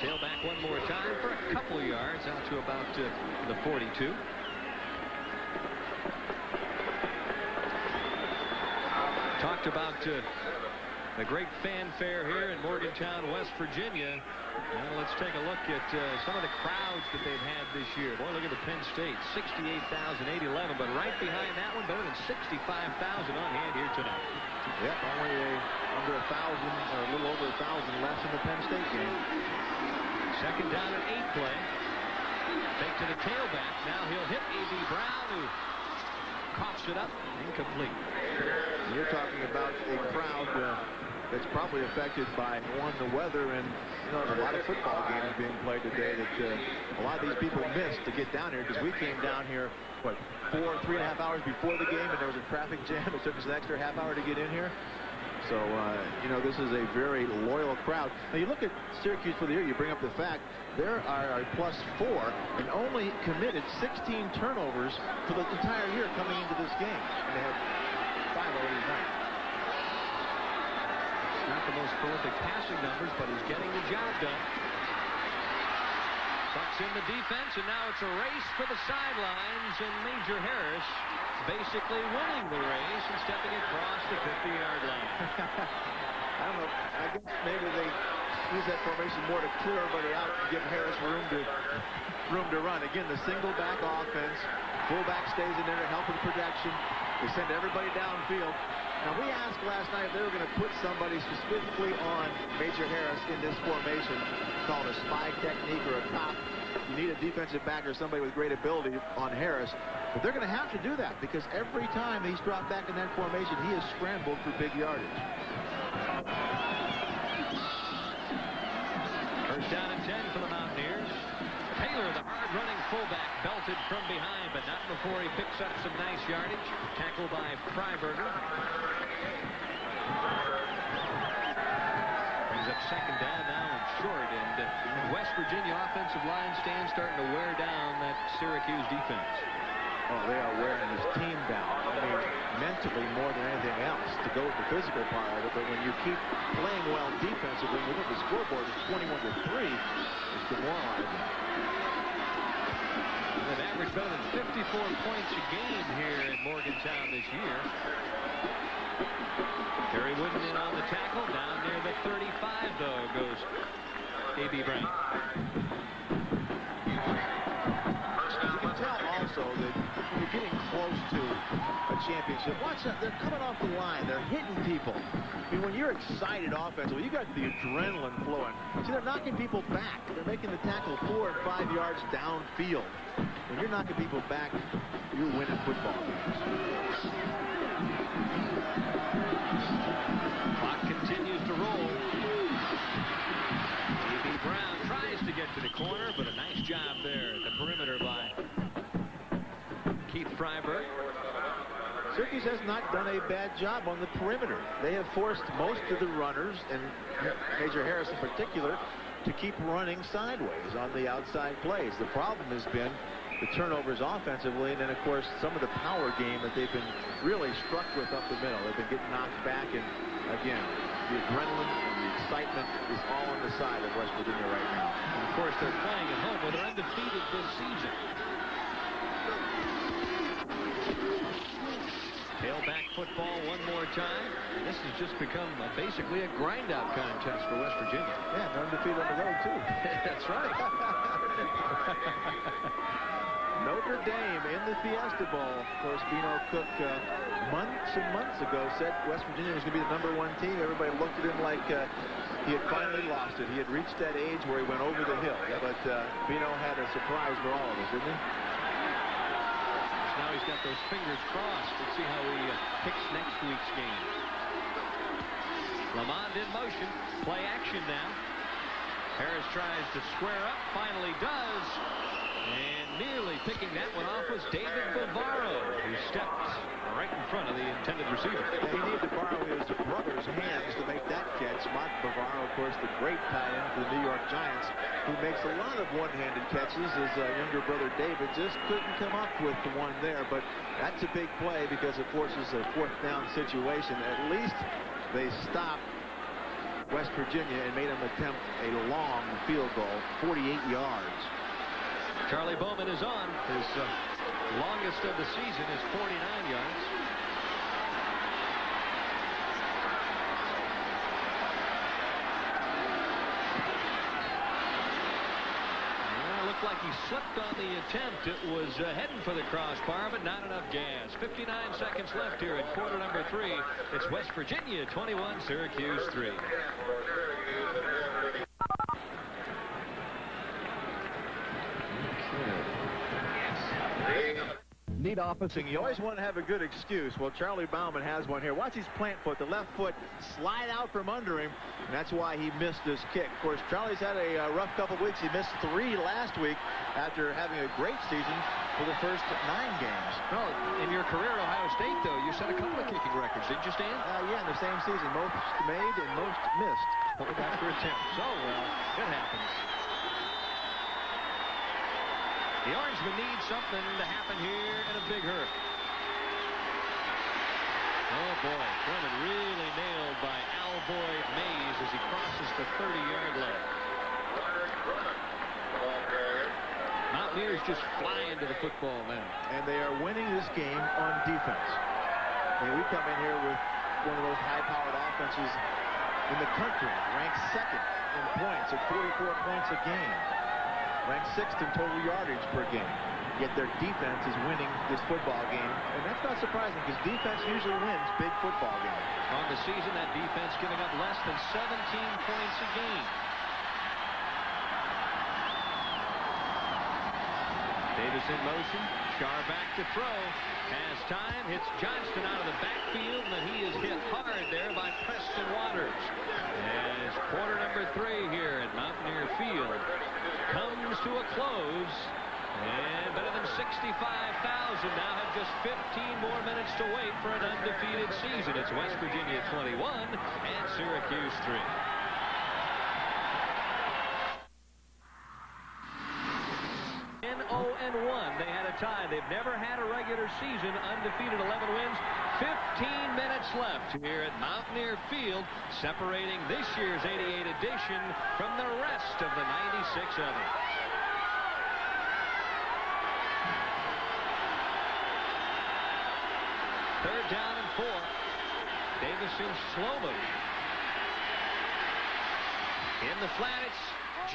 Tailback one more time for a couple yards out to about the 42. Talked about the great fanfare here in Morgantown, West Virginia. Well, let's take a look at some of the crowds that they've had this year. Boy, look at the Penn State, 68,811, but right behind that one, better than 65,000 on hand here tonight. Yep, only under 1,000, or a little over 1,000 less in the Penn State game. Second down and 8 play. Fake to the tailback. Now he'll hit A.B. Brown, who coughs it up, incomplete. You're talking about a crowd that's probably affected by, one, the weather, and a lot of football games being played today that a lot of these people missed to get down here, because we came down here, what, 3.5 hours before the game, and there was a traffic jam. It took us an extra half hour to get in here. So, this is a very loyal crowd. Now, you look at Syracuse for the year, you bring up the fact there are a +4 and only committed 16 turnovers for the entire year coming into this game. And they have 5 already tonight. It's not the most prolific passing numbers, but he's getting the job done. Bucks in the defense, and now it's a race for the sidelines, and Major Harris basically winning the race and stepping across the 50-yard line. I don't know. I guess maybe they use that formation more to clear everybody out and give Harris room to run. Again, the single back offense. Fullback stays in there to help with protection. They send everybody downfield. Now, we asked last night if they were going to put somebody specifically on Major Harris in this formation, called a spy technique or a cop. You need a defensive back or somebody with great ability on Harris. But they're going to have to do that, because every time he's dropped back in that formation, he has scrambled for big yardage. First down and 10 for the Mountaineers. Taylor, the hard-running fullback, belted from behind, but not before he picks up some nice yardage. Tackled by Freiberger. Brings up second down now and short, and West Virginia offensive line stand starting to wear down that Syracuse defense. Oh, they are wearing this team down. I mean, mentally more than anything else, to go with the physical part of it. But when you keep playing well defensively, when you look at the scoreboard, it's 21-3. It's demoralizing. They've averaged better than 54 points a game here in Morgantown this year. Terry Wooden in on the tackle. Down near the 35, though, goes A.B. Brown. You can tell also that you're getting close to a championship. Watch that. They're coming off the line. They're hitting people. I mean, when you're excited offensively, you got the adrenaline flowing. See, they're knocking people back. They're making the tackle 4 and 5 yards downfield. When you're knocking people back, you're winning football games. Clock continues to roll. A.B. Brown tries to get to the corner, but a nice job there at the perimeter by Keith Freiberg. Syracuse has not done a bad job on the perimeter. They have forced most of the runners, and Major Harris in particular, to keep running sideways on the outside plays. The problem has been the turnovers offensively, and then, of course, some of the power game that they've been really struck with up the middle. They've been getting knocked back, and, again, the adrenaline and the excitement is all on the side of West Virginia right now. And, of course, they're playing at home where they're undefeated this season. Tailback football one more time. And this has just become basically a grind-out contest for West Virginia. Yeah, they're undefeated on the road, too. That's right. Notre Dame in the Fiesta Bowl. Of course, Bino Cook months and months ago said West Virginia was going to be the #1 team. Everybody looked at him like he had finally lost it. He had reached that age where he went over the hill. But Bino had a surprise for all of us, didn't he? Now he's got those fingers crossed. Let's see how he picks next week's game. Lamond in motion. Play action now. Harris tries to square up. Finally does. And nearly picking that one off was David Bavaro, who stepped right in front of the intended receiver. Yeah, he needed to borrow his brother's hands to make that catch. Mark Bavaro, of course, the great tight end for the New York Giants, who makes a lot of one-handed catches. His younger brother David just couldn't come up with the one there, but that's a big play because it forces a 4th down situation. At least they stopped West Virginia and made them attempt a long field goal, 48 yards. Charlie Bowman is on. His longest of the season is 49 yards. Looked like he slipped on the attempt. It was heading for the crossbar, but not enough gas. 59 seconds left here at quarter number 3. It's West Virginia 21, Syracuse 3. Neat opposite. You always want to have a good excuse. Well, Charlie Bauman has one here. Watch his plant foot, the left foot slide out from under him, and that's why he missed this kick. Of course, Charlie's had a rough couple weeks. He missed 3 last week after having a great season for the first 9 games. Well, in your career at Ohio State, though, you set a couple of kicking records, didn't you, Stan? Yeah, in the same season. Most made and most missed. Point after attempt. So, well, it happens. The Orangemen need something to happen here in a big hurry. Oh, boy. Drummond really nailed by Alboyd Mays as he crosses the 30-yard line. Mountaineers just flying to the football now. And they are winning this game on defense. And we come in here with one of those high-powered offenses in the country, ranked 2nd in points at 44 points a game. Ranked 6th in total yardage per game. Yet their defense is winning this football game. And that's not surprising because defense usually wins big football games. On the season, that defense giving up less than 17 points a game. Davis in motion. Char back to throw. Has time. Hits Johnston out of the backfield. And he is hit hard there by Preston Waters. As quarter number 3 here at Mountaineer Field comes to a close. And better than 65,000 now have just 15 more minutes to wait for an undefeated season. It's West Virginia 21 and Syracuse 3. In 0-1, they had a tie. They've never had a regular season undefeated, 11 wins. 15 minutes left here at Mountaineer Field, separating this year's 88 edition from the rest of the 96 others. Third down and 4. Davis in slow motion. In the flat, it's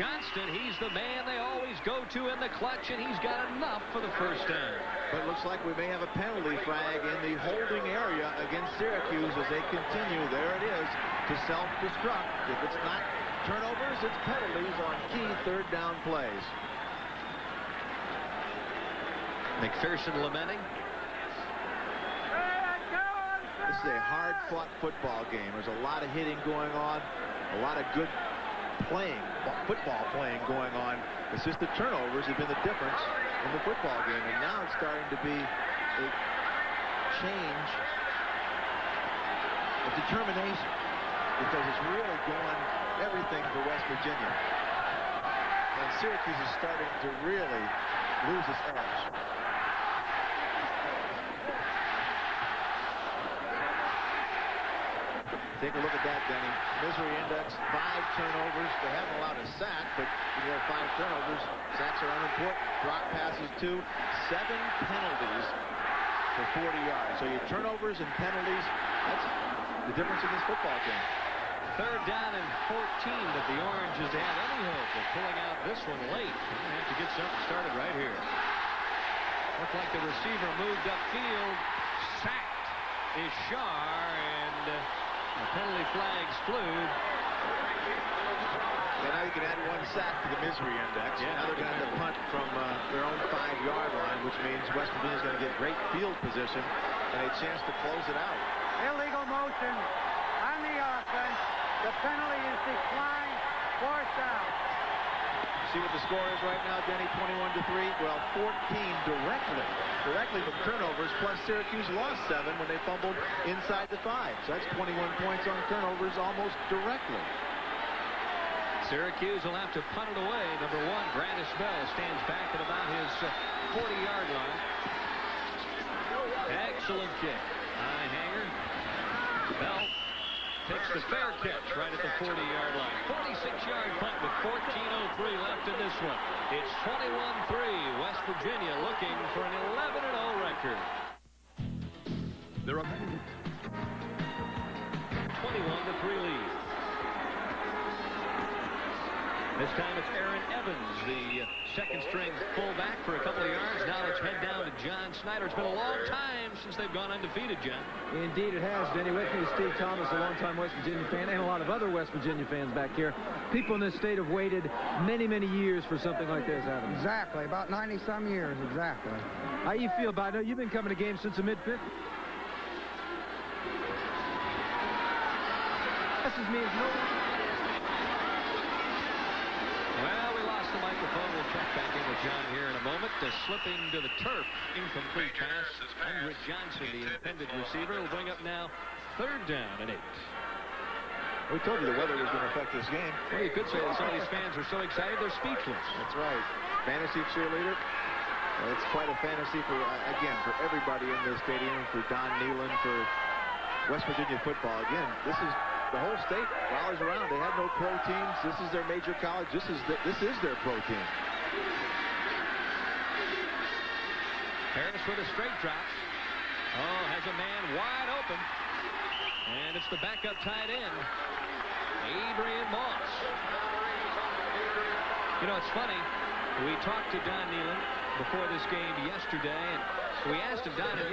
Johnston. He's the man they always go to in the clutch, and he's got enough for the first down. But it looks like we may have a penalty flag in the holding area against Syracuse as they continue. There it is to self-destruct. If it's not turnovers, it's penalties on key third down plays. McPherson lamenting. This is a hard-fought football game. There's a lot of hitting going on, a lot of good football playing going on. It's just the turnovers have been the difference in the football game, and now it's starting to be a change of determination because it's really going everything for West Virginia. And Syracuse is starting to really lose its edge. Take a look at that, Denny. Misery index, 5 turnovers. They haven't allowed a sack, but when you have 5 turnovers, sacks are unimportant. Drop passes 2, 7 penalties for 40 yards. So your turnovers and penalties, that's the difference in this football game. 3rd down and 14, but the Oranges have any hope of pulling out this one late. They're going to have to get something started right here. Looked like the receiver moved upfield. Sacked is Shar, and the penalty flags flew. And now you can add 1 sack to the misery index. Yeah, now they're going to have to punt from their own 5-yard line, which means West Virginia's going to get great field position and a chance to close it out. Illegal motion on the offense. The penalty is declined. 4th down. See what the score is right now, Denny, 21-3. Well, 14 directly from turnovers, plus Syracuse lost 7 when they fumbled inside the 5. So that's 21 points on turnovers almost directly. Syracuse will have to punt it away. Number 1, Brandis Bell, stands back at about his 40-yard line. Excellent kick. High hanger. Bell takes the fair catch right at the 40-yard line. 46-yard punt with 14:03 left in this one. It's 21-3. West Virginia looking for an 11-0 record. There are 21-3 lead. This time it's Aaron Evans, the second-string fullback, for a couple of yards. Now let's head down to John Snyder. It's been a long time since they've gone undefeated, John. Indeed it has, Denny. With me is Steve Thomas, a longtime West Virginia fan, and a lot of other West Virginia fans back here. People in this state have waited many, many years for something like this, haven't they? Exactly. About 90-some years, exactly. How you feel about it? You've been coming to games since the mid-50s. This means no... Well, we lost the microphone. We'll check back in with John here in a moment. Slipping to the turf. Incomplete pass. Andrew Johnson, the intended receiver, will bring up now 3rd down and 8. We told you the weather was going to affect this game. Well, you could say that some of these fans are so excited they're speechless. That's right. Fantasy cheerleader. It's quite a fantasy for, again, for everybody in this stadium, for Don Nehlen, for West Virginia football. Again, this is the whole state rallies around. They had no pro teams. This is their major college. This is their pro team. Harris with a straight drop. Oh, has a man wide open. And it's the backup tight end, Adrian Moss. You know, it's funny. We talked to Don Nehlen before this game yesterday, and we asked him, Don, 9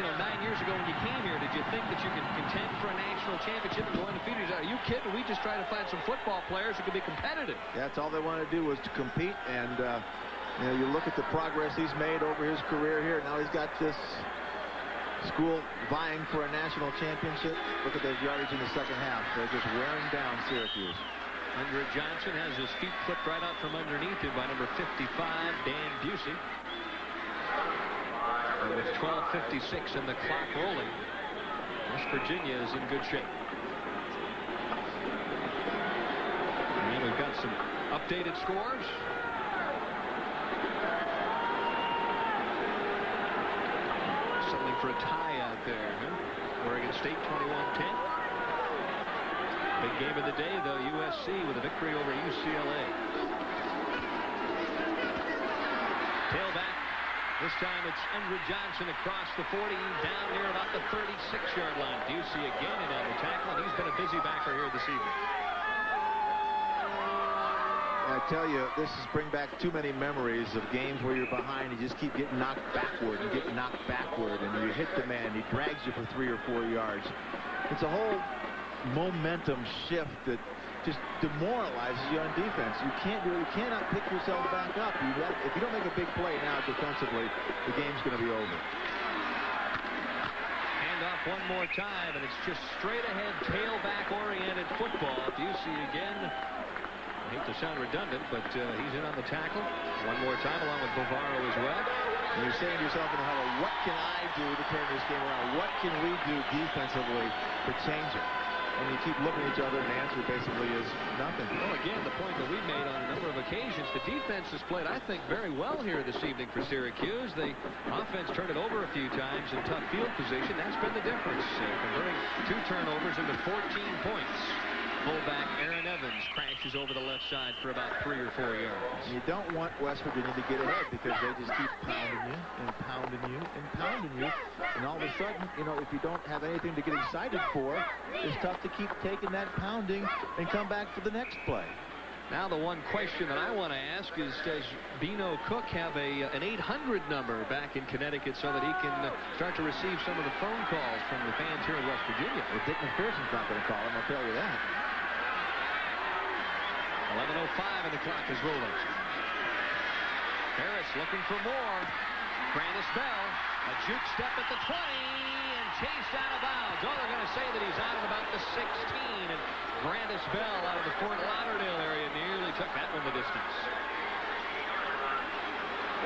years ago when you came here, did you think that you could contend for a national championship and go undefeated? Are you kidding? We just try to find some football players who could be competitive. That's all they wanted to do was to compete, and you look at the progress he's made over his career here. Now he's got this school vying for a national championship. Look at those yardage in the second half. They're just wearing down Syracuse. Andrew Johnson has his feet clipped right out from underneath him by number 55, Dan Busey. And with 12:56 and the clock rolling, West Virginia is in good shape. And we've got some updated scores. Something for a tie out there, huh? Oregon State 21-10. Big game of the day, though, USC with a victory over UCLA. Tailback. This time it's Andrew Johnson across the 40, down near about the 36-yard line. Busey again in on the tackle, and he's been a busy backer here this evening. I tell you, this is bring back too many memories of games where you're behind, you just keep getting knocked backward and getting knocked backward, and you hit the man, he drags you for 3 or 4 yards. It's a whole momentum shift that just demoralizes you on defense. You cannot pick yourself back up. If you don't make a big play now defensively, the game's going to be over. Hand off one more time, and it's just straight ahead, tailback-oriented football. Busey again. I hate to sound redundant, but he's in on the tackle. One more time, along with Bavaro as well. And you're saying to yourself in the huddle, what can I do to turn this game around? What can we do defensively to change it? and you keep looking at each other, and the answer basically is nothing. Well, again, the point that we've made on a number of occasions, the defense has played, I think, very well here this evening for Syracuse. The offense turned it over a few times in tough field position. That's been the difference, converting 2 turnovers into 14 points. Fullback Aaron Evans crashes over the left side for about 3 or 4 yards. You don't want West Virginia to get ahead because they just keep pounding you and pounding you and pounding you. And all of a sudden, you know, if you don't have anything to get excited for, it's tough to keep taking that pounding and come back for the next play. Now the one question that I want to ask is, does Bino Cook have an 800 number back in Connecticut so that he can start to receive some of the phone calls from the fans here in West Virginia? Well, Dick McPherson's not going to call him, I'll tell you that. 11:05 and the clock is rolling. Harris looking for more. Grandis Bell, a juke step at the 20 and chased out of bounds. Oh, they're going to say that he's out at about the 16, and Grandis Bell out of the Fort Lauderdale area nearly took that one the distance.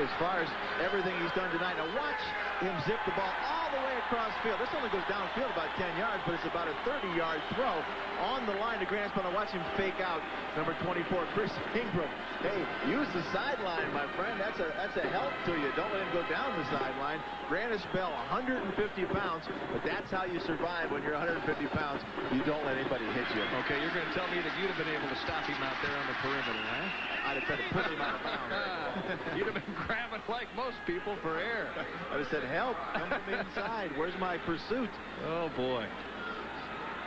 As far as everything he's done tonight, now watch him zip the ball all the way across field. This only goes downfield about 10 yards, but it's about a 30-yard throw on the line to Grandis Bell. Now watch him fake out number 24, Chris Ingram. Hey, use the sideline, my friend. That's a help to you. Don't let him go down the sideline. Grandis Bell, 150 pounds, but that's how you survive when you're 150 pounds. You don't let anybody hit you. Okay, you're going to tell me that you'd have been able to stop him out there on the perimeter, huh? I'd have tried to push him out of bounds. You'd have been grabbing like most people for air. I'd have said, help, come from the inside. Where's my pursuit? Oh, boy.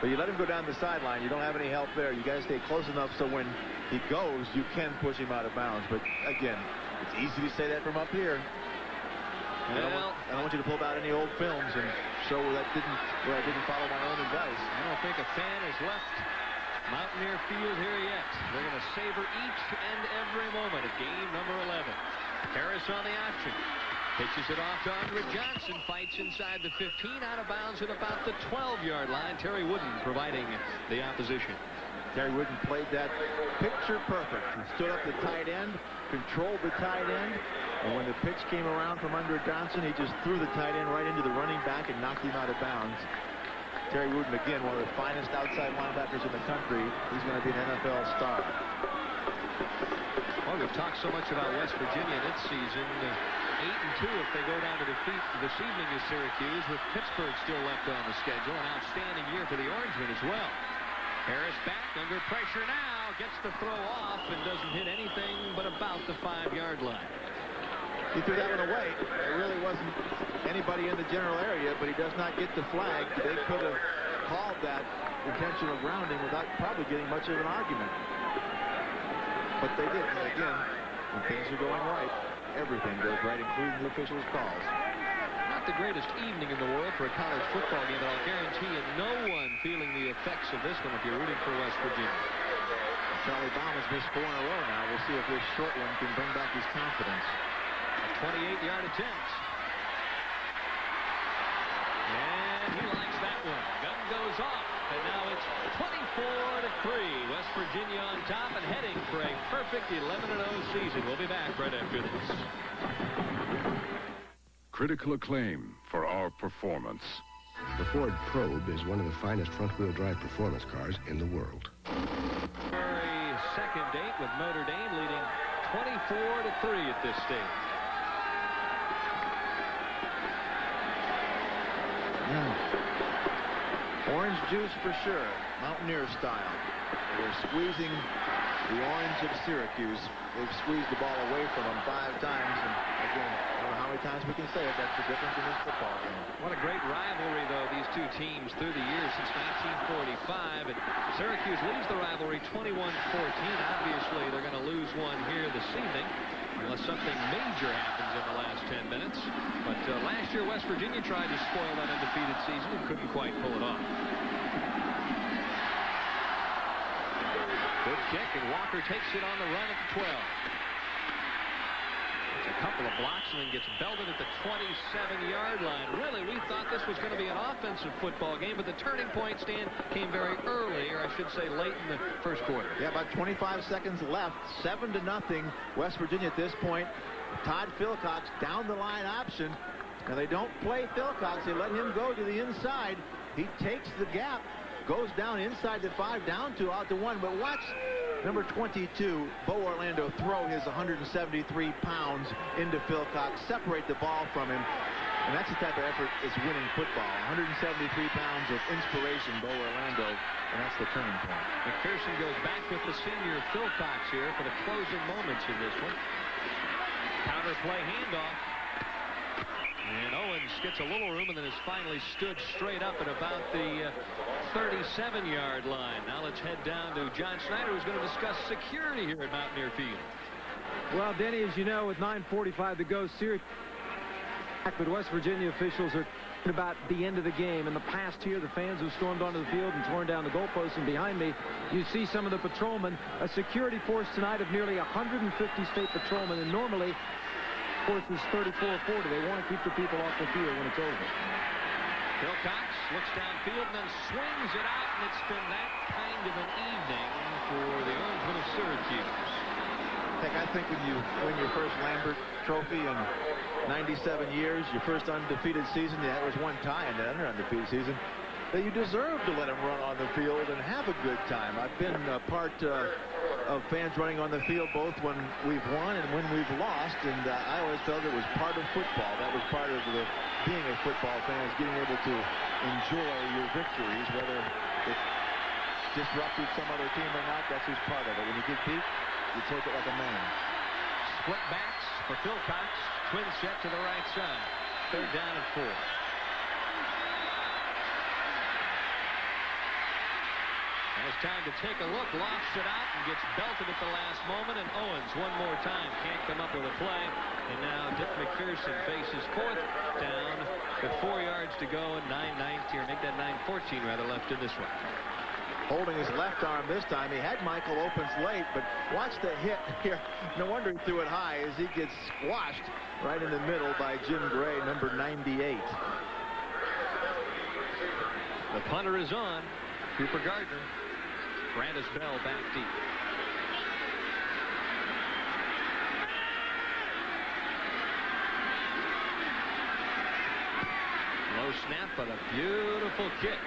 But you let him go down the sideline. You don't have any help there. You got to stay close enough so when he goes, you can push him out of bounds. But, again, it's easy to say that from up here. And well, I don't want you to pull out any old films and show where I didn't follow my own advice. I don't think a fan has left Mountaineer Field here yet. They're going to savor each and every moment of game number 11. Harris on the option. Pitches it off to Andre Johnson. Fights inside the 15, out of bounds at about the 12-yard line. Terry Wooden providing the opposition. Terry Wooden played that picture perfect. He stood up the tight end, controlled the tight end, and when the pitch came around from Andre Johnson, he just threw the tight end right into the running back and knocked him out of bounds. Terry Wooden, again, one of the finest outside linebackers in the country. He's going to be an NFL star. Well, we've talked so much about West Virginia this season. 8-2 if they go down to defeat this evening is Syracuse, with Pittsburgh still left on the schedule. An outstanding year for the Orangemen as well. Harris back under pressure now, gets the throw off and doesn't hit anything but about the 5-yard line. He threw that one away. There really wasn't anybody in the general area, but he does not get the flag. They could have called that intentional grounding without probably getting much of an argument. But they didn't. And again, when things are going right, everything goes right, including the officials' calls. Not the greatest evening in the world for a college football game, but I'll guarantee you no one feeling the effects of this one if you're rooting for West Virginia. Charlie Baum has missed 4 in a row now. We'll see if this short one can bring back his confidence. A 28-yard attempt. And he likes that one. Gun goes off, and now it's 24-3. West Virginia on top and heading for a perfect 11-0 season. We'll be back right after this. Critical acclaim for our performance. The Ford Probe is one of the finest front-wheel drive performance cars in the world. Very second date with Notre Dame leading 24-3 at this stage. Orange juice for sure, Mountaineer style. They're squeezing the orange of Syracuse. They've squeezed the ball away from them 5 times, and again, I don't know how many times we can say it. That's the difference in this football game. What a great rivalry, though, these two teams through the years since 1945. And Syracuse leads the rivalry 21-14. Obviously, they're going to lose one here this evening, unless something major happens in the last 10 minutes. But last year, West Virginia tried to spoil that undefeated season and couldn't quite pull it off. Good kick, and Walker takes it on the run at the 12. It's a couple of blocks and then gets belted at the 27-yard line. Really, we thought this was going to be an offensive football game, but the turning point, Stan, came very early, or I should say late in the first quarter. Yeah, about 25 seconds left. 7-0. West Virginia at this point. Todd Philcox down the line option. Now they don't play Philcox. They let him go to the inside. He takes the gap, Goes down inside the 5, down to out to 1. But watch number 22, Bo Orlando, throw his 173 pounds into Phil Cox, separate the ball from him. And that's the type of effort that's winning football. 173 pounds of inspiration, Bo Orlando, and that's the turning point. McPherson goes back with the senior Phil Cox here for the closing moments in this one. Counter play handoff. And Owens gets a little room and then has finally stood straight up at about the 37-yard line. Now let's head down to John Schneider, who's going to discuss security here at Mountaineer Field. Well, Denny, as you know, with 9:45 to go, Syracuse, but West Virginia officials are talking about the end of the game. In the past here, the fans have stormed onto the field and torn down the goalposts, and behind me, you see some of the patrolmen. A security force tonight of nearly 150 state patrolmen, and normally force is 34-40. They want to keep the people off the field when it's over. Phil Cox looks downfield and then swings it out, and it's been that kind of an evening for the Orangemen of Syracuse. Heck, I think when you win your first Lambert Trophy in 97 years, your first undefeated season, yeah, there was one tie in that undefeated season, that you deserve to let them run on the field and have a good time. I've been a part of fans running on the field both when we've won and when we've lost, and I always felt it was part of football. That was part of being a football fan, is getting able to enjoy your victories, whether it disrupted some other team or not. That's just part of it. When you get beat, you take it like a man. Split backs for Phil Cox. Twin set to the right side. 3rd down and 4. And it's time to take a look. Lofts it out and gets belted at the last moment. And Owens one more time can't come up with a play. And now Dick McPherson faces 4th down with 4 yards to go and 9:19, or make that 9:14 rather, left in this one. Holding his left arm this time. He had Michael Opens late, but watch the hit here. No wonder he threw it high as he gets squashed right in the middle by Jim Gray, number 98. The punter is on. Cooper Gardner. Brandis Bell back deep. Low snap, but a beautiful kick.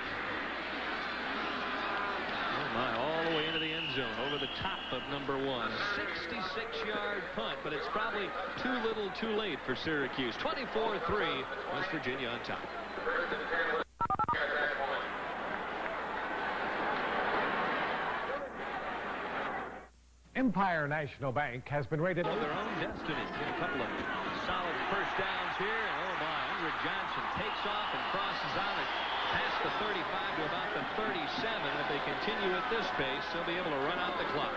Oh my, all the way into the end zone, over the top of number 1. 66-yard punt, but it's probably too little too late for Syracuse. 24-3, West Virginia on top. Empire National Bank has been rated of their own destiny. Get a couple of solid first downs here, and oh my, Andrew Johnson takes off and crosses out it past the 35 to about the 37. If they continue at this pace, they'll be able to run out the clock.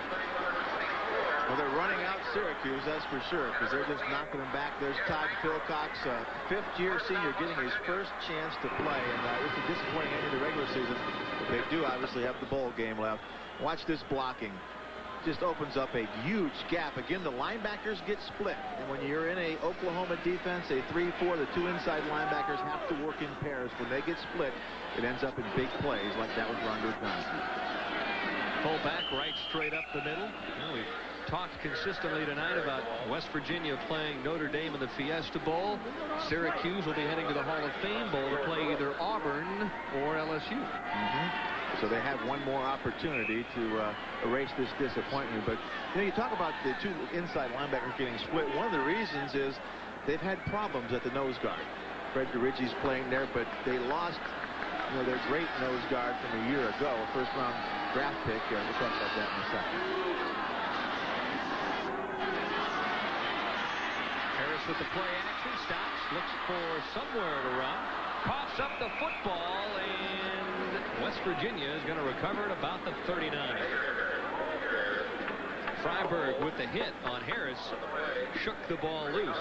Well, they're running out Syracuse, that's for sure, because they're just knocking them back. There's Todd Philcox, fifth-year senior, getting his first chance to play, and it's a disappointing end of the regular season. But they do obviously have the bowl game left. Watch this blocking. Just opens up a huge gap. Again, the linebackers get split, and when you're in a Oklahoma defense, a 3-4, the 2 inside linebackers have to work in pairs. When they get split, it ends up in big plays like that with Rondo Johnson. Fullback right straight up the middle. Well, we've talked consistently tonight about West Virginia playing Notre Dame in the Fiesta Bowl. Syracuse will be heading to the Hall of Fame Bowl to play either Auburn or LSU. So they have one more opportunity to erase this disappointment. But you talk about the 2 inside linebackers getting split. One of the reasons is they've had problems at the nose guard. Fred DeRiggie's playing there, but they lost their great nose guard from a year ago, a first-round draft pick. We'll talk about that in a second. Harris with the play action, stops, looks for somewhere to run, coughs up the football, and West Virginia is going to recover at about the 39. Freiberg with the hit on Harris shook the ball loose.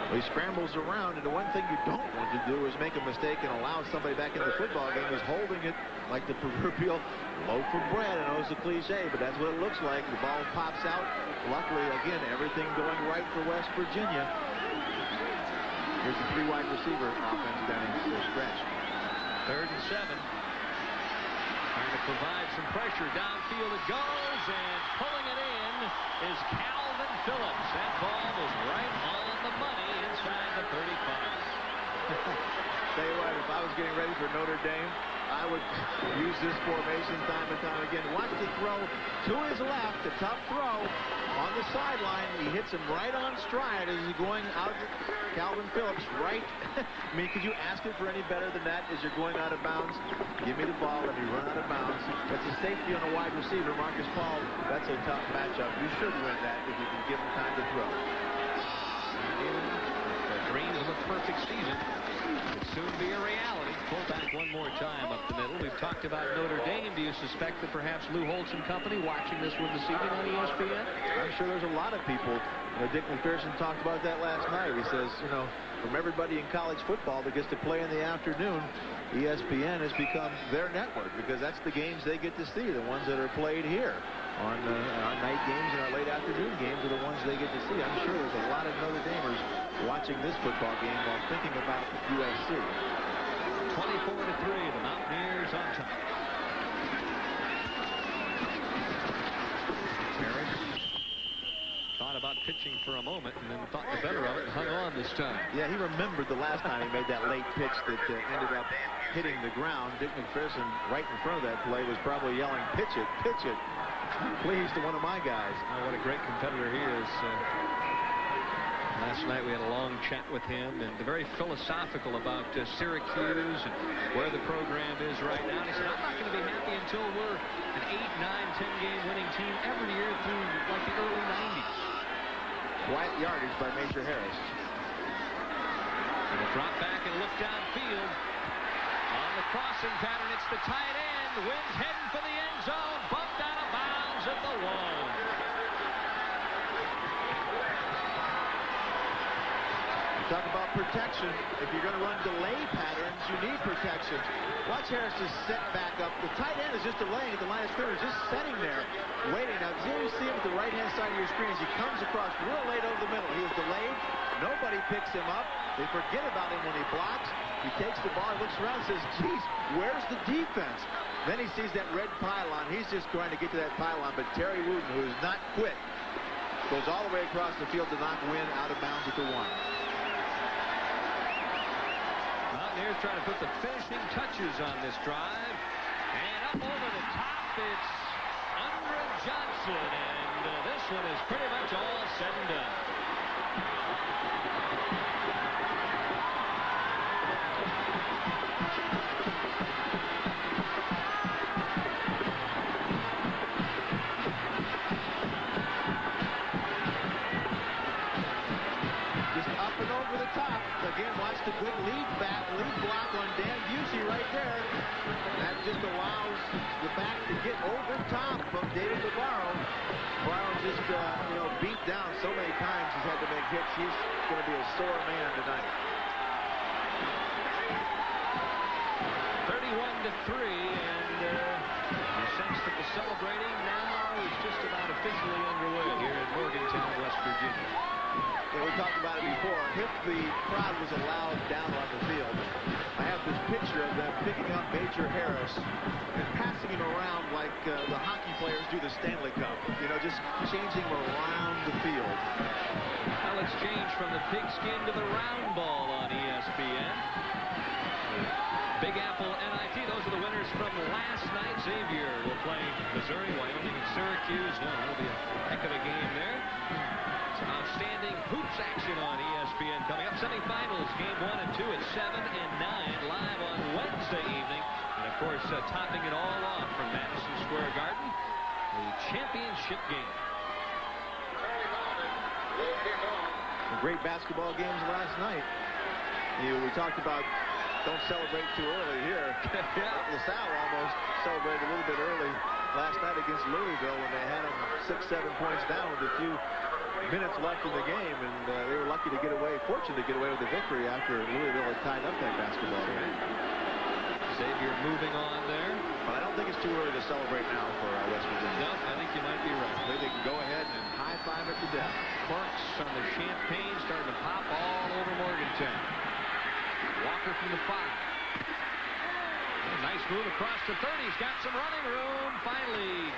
Well, he scrambles around, and the one thing you don't want to do is make a mistake and allow somebody back in the football game who's holding it like the proverbial loaf of bread. I know it's a cliche, but that's what it looks like. The ball pops out. Luckily, again, everything going right for West Virginia. Here's the 3 wide receiver offense down in the stretch. 3rd and 7. Trying to provide some pressure. Downfield it goes, and pulling it in is Calvin Phillips. That ball was right on the money I was getting ready for Notre Dame, I would use this formation time and time again. Watch the throw to his left, the tough throw on the sideline. He hits him right on stride as he's going out. Calvin Phillips right. I mean, could you ask it for any better than that as you're going out of bounds? Give me the ball, let me run out of bounds. That's a safety on a wide receiver. Marcus Paul, that's a tough matchup. You should win that if you can give him time to throw. The dreams of a perfect season could soon be a reality. Pull back one more time up the middle. We've talked about Notre Dame. Do you suspect that perhaps Lou Holtz and company watching this one this evening on ESPN? I'm sure there's a lot of people. Dick McPherson talked about that last night. He says, from everybody in college football that gets to play in the afternoon, ESPN has become their network because that's the games they get to see, the ones that are played here. On our night games and our late afternoon games are the ones they get to see. I'm sure there's a lot of Notre Damers watching this football game while thinking about USC. 24-3, the Mountaineers on top. Harris thought about pitching for a moment and then thought the better of it and hung on this time. Yeah, he remembered the last time he made that late pitch that ended up hitting the ground. Dick McPherson, right in front of that play, was probably yelling, pitch it, please, to one of my guys. Oh, what a great competitor he is. Last night we had a long chat with him and very philosophical about Syracuse and where the program is right now. And he said, I'm not going to be happy until we're an 8, 9, 10-game winning team every year through like the early 90s. Quiet yardage by Major Harris. And a drop back and look downfield. On the crossing pattern, it's the tight end. Wins heading for the end zone. Bumped out of bounds at the 1. Talk about protection. If you're going to run delay patterns, you need protection. Watch Harris just set back up. The tight end is just delaying at the line of scrimmage, just setting there, waiting. Now, you see him at the right-hand side of your screen as he comes across real late over the middle. He is delayed. Nobody picks him up. They forget about him when he blocks. He takes the ball, looks around, and says, geez, where's the defense? Then he sees that red pylon. He's just trying to get to that pylon, but Terry Wooten, who has not quit, goes all the way across the field to knock Wynn out of bounds at the 1. Mountaineers trying to put the finishing touches on this drive. And up over the top, it's Andre Johnson. And this one is pretty much all said and done. Again, watch the good lead block on Dan Busey right there. That just allows the back to get over top of David Navarro. Navarro just, beat down so many times he's had to make hits. He's going to be a sore man tonight. 31-3, and the sense that the celebrating now is just about officially underway here in Morgantown, West Virginia. Yeah, we talked about it before. If the crowd was allowed down on the field, I have this picture of them picking up Major Harris and passing him around like the hockey players do the Stanley Cup. Just changing him around the field. Well, let's change from the pigskin to the round ball on ESPN. Big Apple NIT, those are the winners from last night. Xavier will play Missouri, Wyoming, and Syracuse. That'll be a heck of a game there. Outstanding hoops action on ESPN coming up. Semifinals, game 1 and 2 at 7 and 9 live on Wednesday evening. And of course, topping it all off from Madison Square Garden, the championship game. Great basketball games last night. We talked about don't celebrate too early here. LaSalle almost celebrated a little bit early last night against Louisville when they had them 6-7 points down with a few minutes left in the game, and they were lucky to get away, fortunate to get away with the victory after Louisville had tied up that basketball game. Xavier moving on there. But I don't think it's too early to celebrate now for West Virginia. No, I think you might be right. I think they can go ahead and high-five it to death. Corks on the champagne starting to pop all over Morgantown. Walker from the 5. Nice move across the 30. He's got some running room. Finally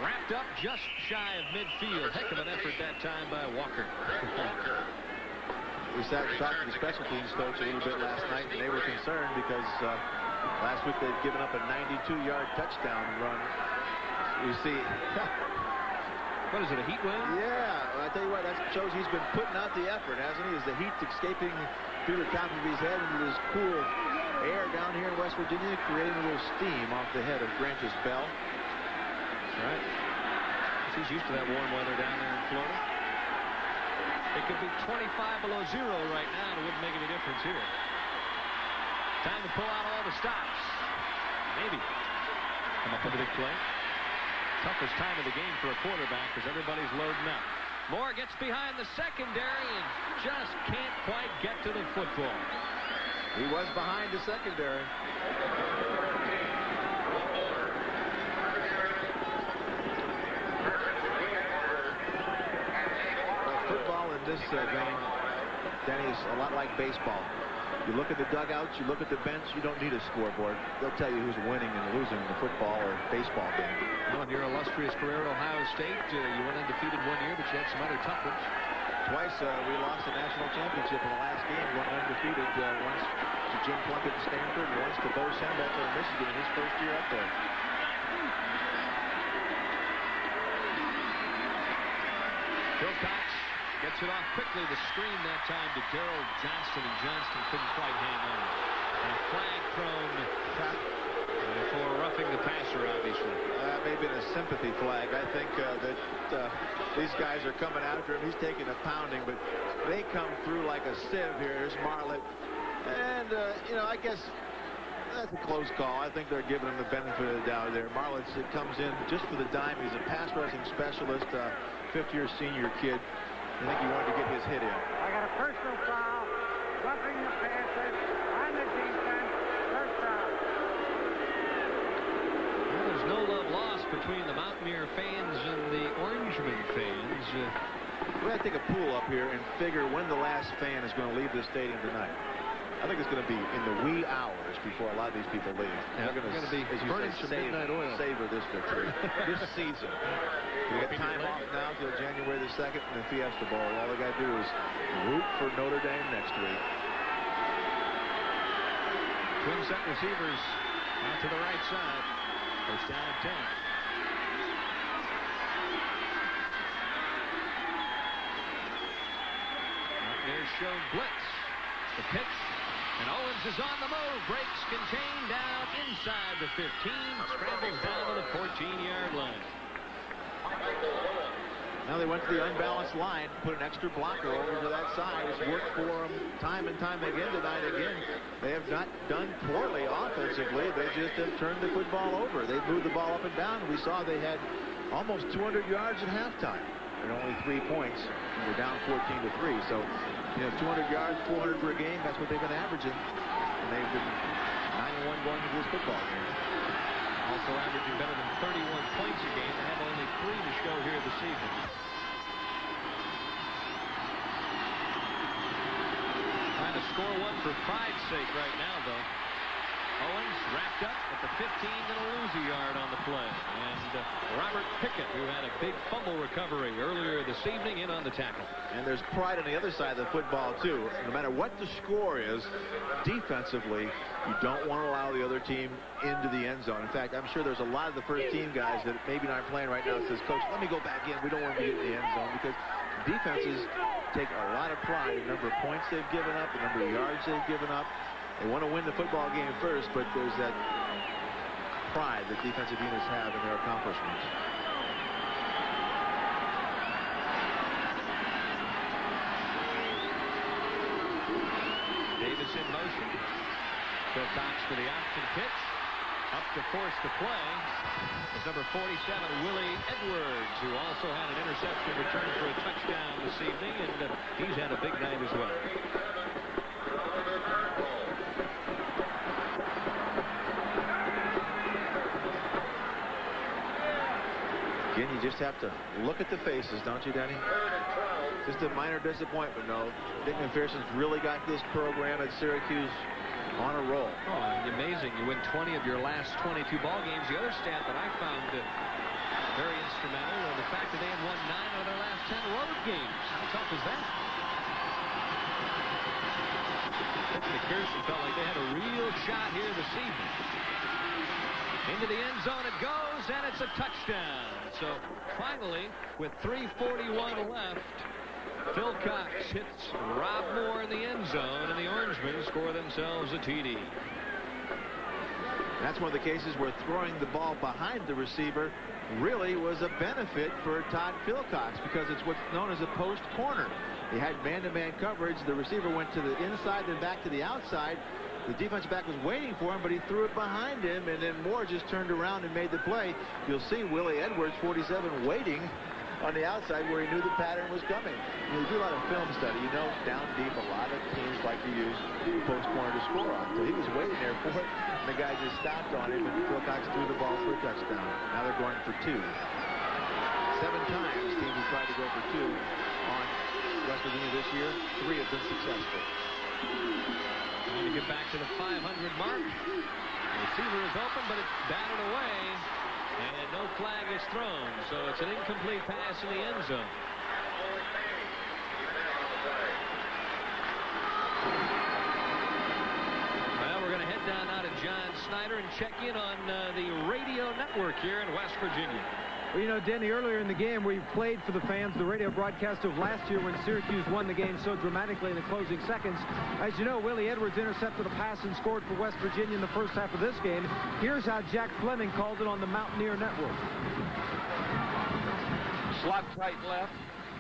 wrapped up just shy of midfield. Heck of an effort that time by Walker. we talked to the special teams coach a little bit last night, and they were concerned because last week they'd given up a 92-yard touchdown run. You see... What is it, a heat wave? Yeah, I tell you what, that shows he's been putting out the effort, hasn't he? As the heat escaping through the top of his head into this cool air down here in West Virginia, creating a little steam off the head of Grantis Bell. That's right. He's used to that warm weather down there in Florida. It could be 25 below zero right now, and it wouldn't make any difference here. Time to pull out all the stops. Maybe. Come up with a big play. Toughest time of the game for a quarterback because everybody's loading up. Moore gets behind the secondary and just can't quite get to the football. He was behind the secondary. Football in this vein, Danny, is a lot like baseball. You look at the dugouts, you look at the bench, you don't need a scoreboard. They'll tell you who's winning and losing in the football or baseball game. Well, in your illustrious career at Ohio State, you went undefeated one year, but you had some other tough ones. Twice we lost the national championship in the last game. We went undefeated once to Jim Plunkett at Stanford, and once to Bo Schembechler in Michigan in his first year up there. Wilcox gets it off quickly. The screen that time to Darrell Johnston, and Johnston couldn't quite hang on. And a flag thrown for roughing the passer, obviously. Maybe a sympathy flag. I think that these guys are coming after him. He's taking a pounding, but they come through like a sieve here. Here's Marlett. And, you know, I guess that's a close call. I think they're giving him the benefit of the doubt there. Marlett comes in just for the dime. He's a pass rushing specialist, fifth-year senior kid. I think he wanted to get his hit in. I got a personal foul, roughing the passer on the defense, first down. Well, there's no love lost between the Mountaineer fans and the Orangemen fans. We're going to take a pool up here and figure when the last fan is going to leave the stadium tonight. I think it's going to be in the wee hours before a lot of these people leave. Yeah, they're going to be burning some midnight oil. Savor this victory, this season. We got time off now till January the 2nd in the Fiesta Bowl. All they got to do is root for Notre Dame next week. Twin set receivers out to the right side. First down and 10. Mountaineers show blitz. The pitch. And Owens is on the move. Breaks contained down inside the 15. Scrambles down to the 14-yard line. Now they went to the unbalanced line, put an extra blocker over to that side. It's worked for them time and time again tonight. Again, they have not done poorly offensively. They just have turned the football over. They've moved the ball up and down. We saw they had almost 200 yards at halftime and only 3 points. And they're down 14-3. So, you know, 200 yards, 400 per game, that's what they've been averaging. And they've been 9-1 going into this football game. Also averaging better than 31 points a game. They have only 3 to show here this evening. Trying to score one for pride's sake right now, though. Owens wrapped up at the 15, going to lose a yard on the play. And Robert Pickett, who had a big fumble recovery earlier this evening, in on the tackle. And there's pride on the other side of the football, too. No matter what the score is, defensively, you don't want to allow the other team into the end zone. In fact, I'm sure there's a lot of the first-team guys that maybe aren't playing right now that says, Coach, let me go back in. We don't want to be in the end zone, because defenses take a lot of pride in the number of points they've given up, the number of yards they've given up. They want to win the football game first, but there's that pride that defensive units have in their accomplishments. Davis in motion. Wilcox for the option pitch. Up to force the play is number 47, Willie Edwards, who also had an interception return for a touchdown this evening, and he's had a big night as well. Again, you just have to look at the faces, don't you, Danny? Just a minor disappointment, no. Dick McPherson's really got this program at Syracuse on a roll. Oh, amazing. You win 20 of your last 22 ball games. The other stat that I found very instrumental was the fact that they have won 9 of their last 10 road games. How tough is that? McPherson felt like they had a real shot here this evening. Into the end zone it goes, and it's a touchdown. So finally, with 3:41 left, Phil Cox hits Rob Moore in the end zone, and the Orangemen score themselves a TD. That's one of the cases where throwing the ball behind the receiver really was a benefit for Todd Philcox, because it's what's known as a post corner. He had man-to-man coverage. The receiver went to the inside, then back to the outside. The defensive back was waiting for him, but he threw it behind him, and then Moore just turned around and made the play. You'll see Willie Edwards, 47, waiting on the outside where he knew the pattern was coming. You do a lot of film study. You know, down deep, a lot of teams like to use post corner to score on. So he was waiting there for it, and the guy just stopped on him, and Philcox threw the ball for a touchdown. Now they're going for 2. 7 times teams have tried to go for 2 on West Virginia this year. 3 have been successful. Trying to get back to the 500 mark. The receiver is open, but it's batted away, and no flag is thrown. So it's an incomplete pass in the end zone. Well, we're going to head down now to John Snyder and check in on the radio network here in West Virginia. Well, you know, Denny, earlier in the game we played for the fans the radio broadcast of last year when Syracuse won the game so dramatically in the closing seconds. As you know, Willie Edwards intercepted a pass and scored for West Virginia in the first half of this game. Here's how Jack Fleming called it on the Mountaineer Network. Slot tight left,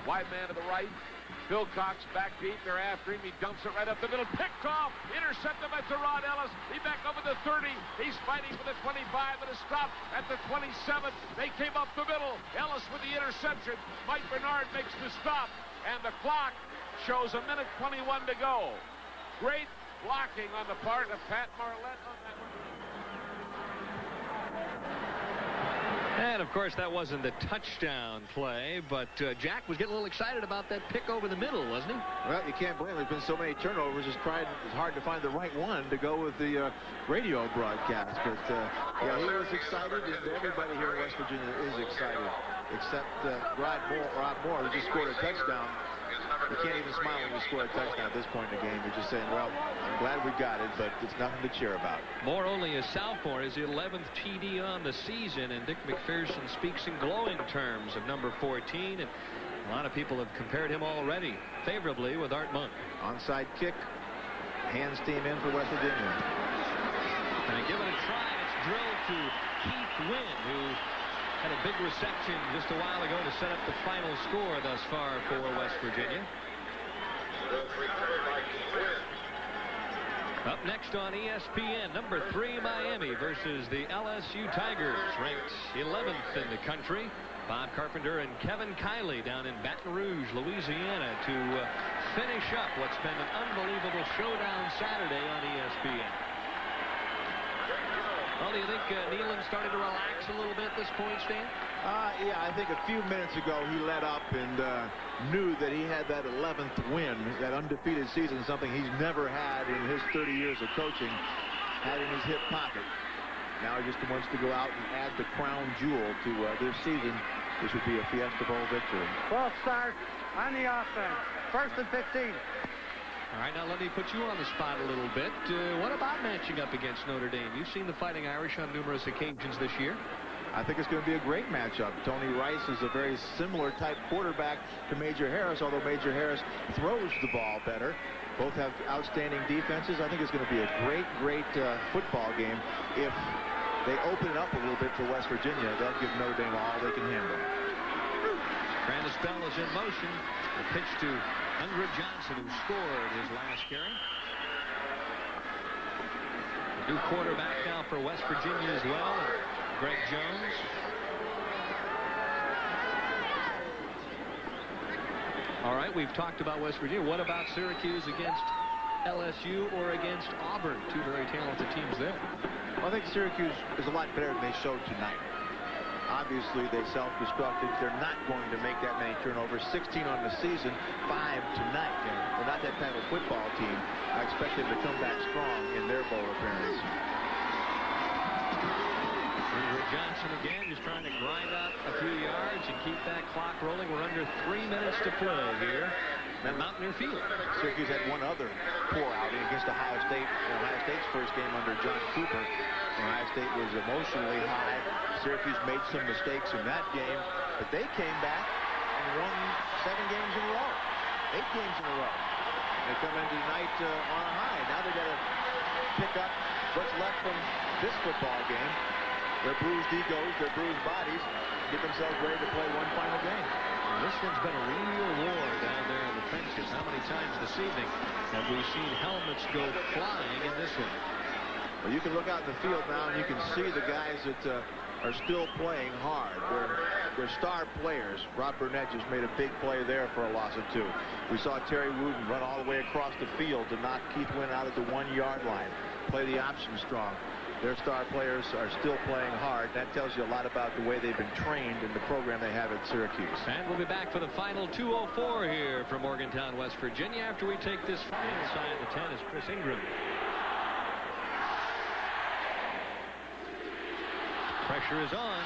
wide man to the right. Philcox back deep, they're after him. He dumps it right up the middle, picked off, intercepted by Terod Ellis. He back over the 30. He's fighting for the 25 and a stop at the 27. They came up the middle. Ellis with the interception. Mike Bernard makes the stop, and the clock shows 1:21 to go. Great blocking on the part of Pat Marlette on that one. And, of course, that wasn't the touchdown play, but Jack was getting a little excited about that pick over the middle, wasn't he? Well, you can't blame him. There's been so many turnovers. It's hard to find the right one to go with the radio broadcast. But, yeah, he was excited, and everybody here in West Virginia is excited, except Rob Moore, who just scored a touchdown. You can't even smile when you score a touchdown at this point in the game. You're just saying, well, I'm glad we got it, but it's nothing to cheer about. Moore, only a sophomore, is the 11th TD on the season, and Dick McPherson speaks in glowing terms of number 14, and a lot of people have compared him already favorably with Art Monk. Onside kick, hands team in for West Virginia. And give it a try. It's drilled to Keith Wynn, who had a big reception just a while ago to set up the final score thus far for West Virginia. Up next on ESPN, number 3 Miami versus the LSU Tigers, ranked 11th in the country. Bob Carpenter and Kevin Kiley down in Baton Rouge, Louisiana, to finish up what's been an unbelievable showdown Saturday on ESPN. Well, do you think Nealon started to relax a little bit at this point, Stan? Yeah, I think a few minutes ago he let up and knew that he had that 11th win, that undefeated season, something he's never had in his 30 years of coaching, had in his hip pocket. Now he just wants to go out and add the crown jewel to this season, which would be a Fiesta Bowl victory. 12 start on the offense. 1st and 15. All right, now let me put you on the spot a little bit. What about matching up against Notre Dame? You've seen the Fighting Irish on numerous occasions this year. I think it's going to be a great matchup. Tony Rice is a very similar type quarterback to Major Harris, although Major Harris throws the ball better. Both have outstanding defenses. I think it's going to be a great football game. If they open it up a little bit for West Virginia, they'll give Notre Dame all they can handle. Brandon Bell is in motion. A pitch to Andrew Johnson, who scored his last carry. The new quarterback now for West Virginia as well, Greg Jones. All right, we've talked about West Virginia. What about Syracuse against LSU or against Auburn? Two very talented teams there. Well, I think Syracuse is a lot better than they showed tonight. Obviously, they self-destructed. They're not going to make that many turnovers. 16 on the season, 5 tonight. They're not that kind of football team. I expect them to come back strong in their bowl appearance. Johnson again, just trying to grind out a few yards and keep that clock rolling. We're under 3 minutes to play here at Mountaineer Field. Syracuse had one other poor outing against Ohio State, Ohio State's first game under John Cooper. Ohio State was emotionally high. Syracuse made some mistakes in that game, but they came back and won 7 games in a row, 8 games in a row. They come into tonight on a high. Now they got to pick up what's left from this football game. Their bruised egos, their bruised bodies, get themselves ready to play one final game. Well, this one's been a real war down there in the trenches. How many times this evening have we seen helmets go flying in this one? Well, you can look out in the field now and you can see the guys that are still playing hard. They're star players. Rob Burnett just made a big play there for a loss of 2. We saw Terry Wooten run all the way across the field to knock Keith Wynn out at the 1-yard line. Play the option strong. Their star players are still playing hard. That tells you a lot about the way they've been trained in the program they have at Syracuse. And we'll be back for the final 2:04 here from Morgantown, West Virginia, after we take this. Inside the 10 is Chris Ingram. Pressure is on.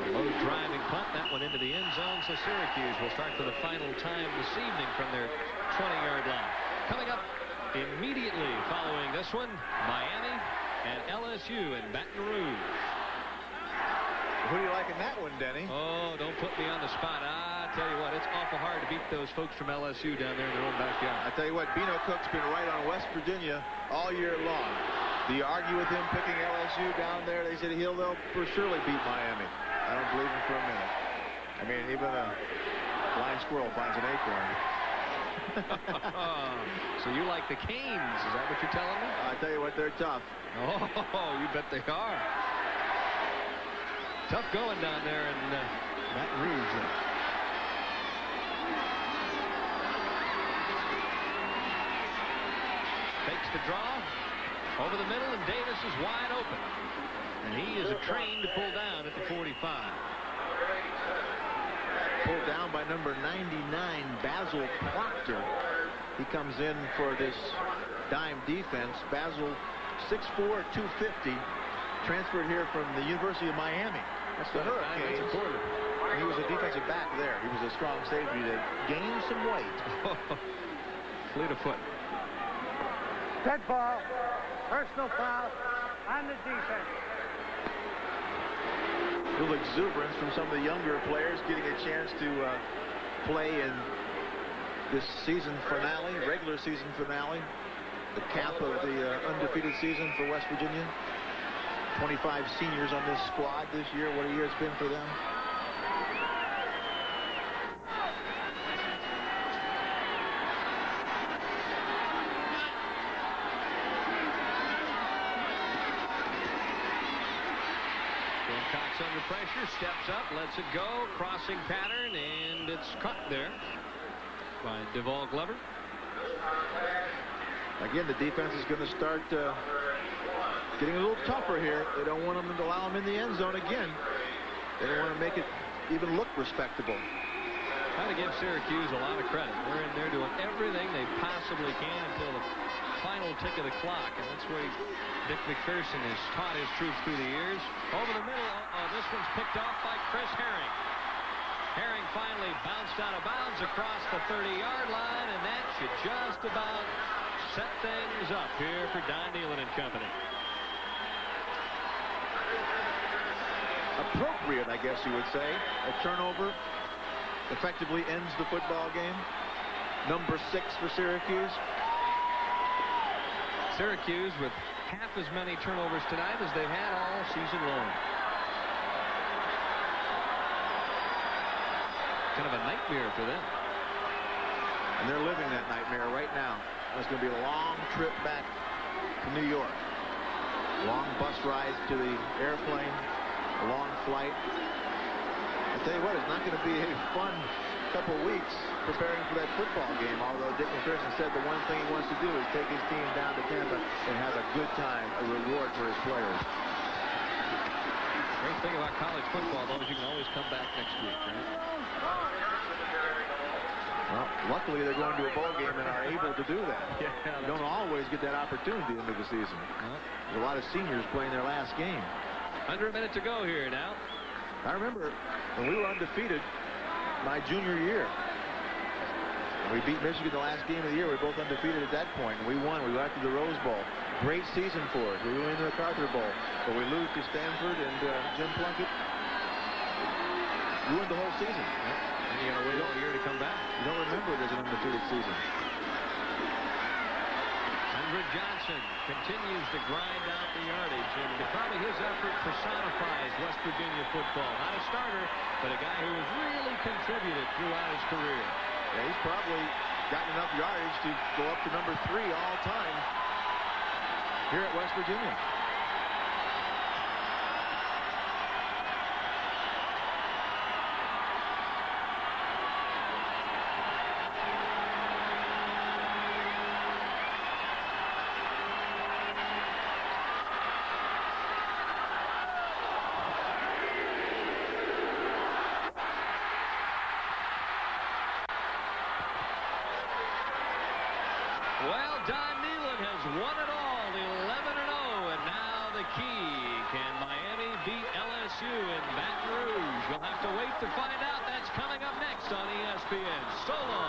Low driving punt, that one into the end zone, so Syracuse will start for the final time this evening from their 20-yard line. Coming up immediately following this one, Miami and LSU in Baton Rouge. Who do you like in that one, Denny? Oh, don't put me on the spot. I tell you what, it's awful hard to beat those folks from LSU down there in their own backyard. I tell you what, Bino Cook's been right on West Virginia all year long. Do you argue with him picking LSU down there? They said they'll for surely beat Miami. I don't believe him for a minute. I mean, even a blind squirrel finds an acorn. So you like the Canes, is that what you're telling me? I tell you what, they're tough. Oh, you bet they are. Tough going down there in Baton Rouge. Takes the draw over the middle, and Davis is wide open. And he is a train to pull down at the 45. Pulled down by number 99, Basil Proctor. He comes in for this dime defense. Basil, 6'4", 250, transferred here from the University of Miami. That's the Hurricanes. That's a quarter. He was a defensive back there. He was a strong safety that gained some weight. Fleet of foot. Dead ball. Personal foul on the defense. A little exuberance from some of the younger players getting a chance to play in this season finale, regular season finale, the cap of the undefeated season for West Virginia. 25 seniors on this squad this year. What a year it's been for them. Under pressure, steps up, lets it go, crossing pattern, and it's caught there by Devall Glover. Again, the defense is going to start getting a little tougher here. They don't want them to allow them in the end zone again. They don't want to make it even look respectable. Got to give Syracuse a lot of credit. They're in there doing everything they possibly can until the final tick of the clock, and that's where Dick McPherson has taught his troops through the years. Over the middle, this one's picked off by Chris Herring. Herring finally bounced out of bounds across the 30-yard line, and that should just about set things up here for Don Nealon and company. Appropriate, I guess you would say. A turnover effectively ends the football game. Number 6 for Syracuse. Syracuse with half as many turnovers tonight as they've had all season long. Kind of a nightmare for them. And they're living that nightmare right now. It's going to be a long trip back to New York. Long bus ride to the airplane. A long flight. I tell you what, it's not going to be a fun couple weeks preparing for that football game, although Dick McPherson said the one thing he wants to do is take his team down to Tempe and have a good time, a reward for his players. Great thing about college football, though, is you can always come back next week, right? Well, luckily they're going to a bowl game and are able to do that. Yeah, you don't always get that opportunity into the season. There's a lot of seniors playing their last game. Under a minute to go here now. I remember when we were undefeated my junior year. We beat Michigan the last game of the year. We were both undefeated at that point, and we won. We got to the Rose Bowl. Great season for us. We win the MacArthur Bowl, but we lose to Stanford, and Jim Plunkett ruined the whole season. And you got to wait all year to come back. You don't remember it as an undefeated season. Johnson continues to grind out the yardage, and probably his effort personifies West Virginia football. Not a starter, but a guy who has really contributed throughout his career. Yeah, he's probably gotten enough yardage to go up to number 3 all time here at West Virginia. Well, Don Nehlen has won it all, 11-0, and now the key. Can Miami beat LSU in Baton Rouge? You'll have to wait to find out. That's coming up next on ESPN. So long.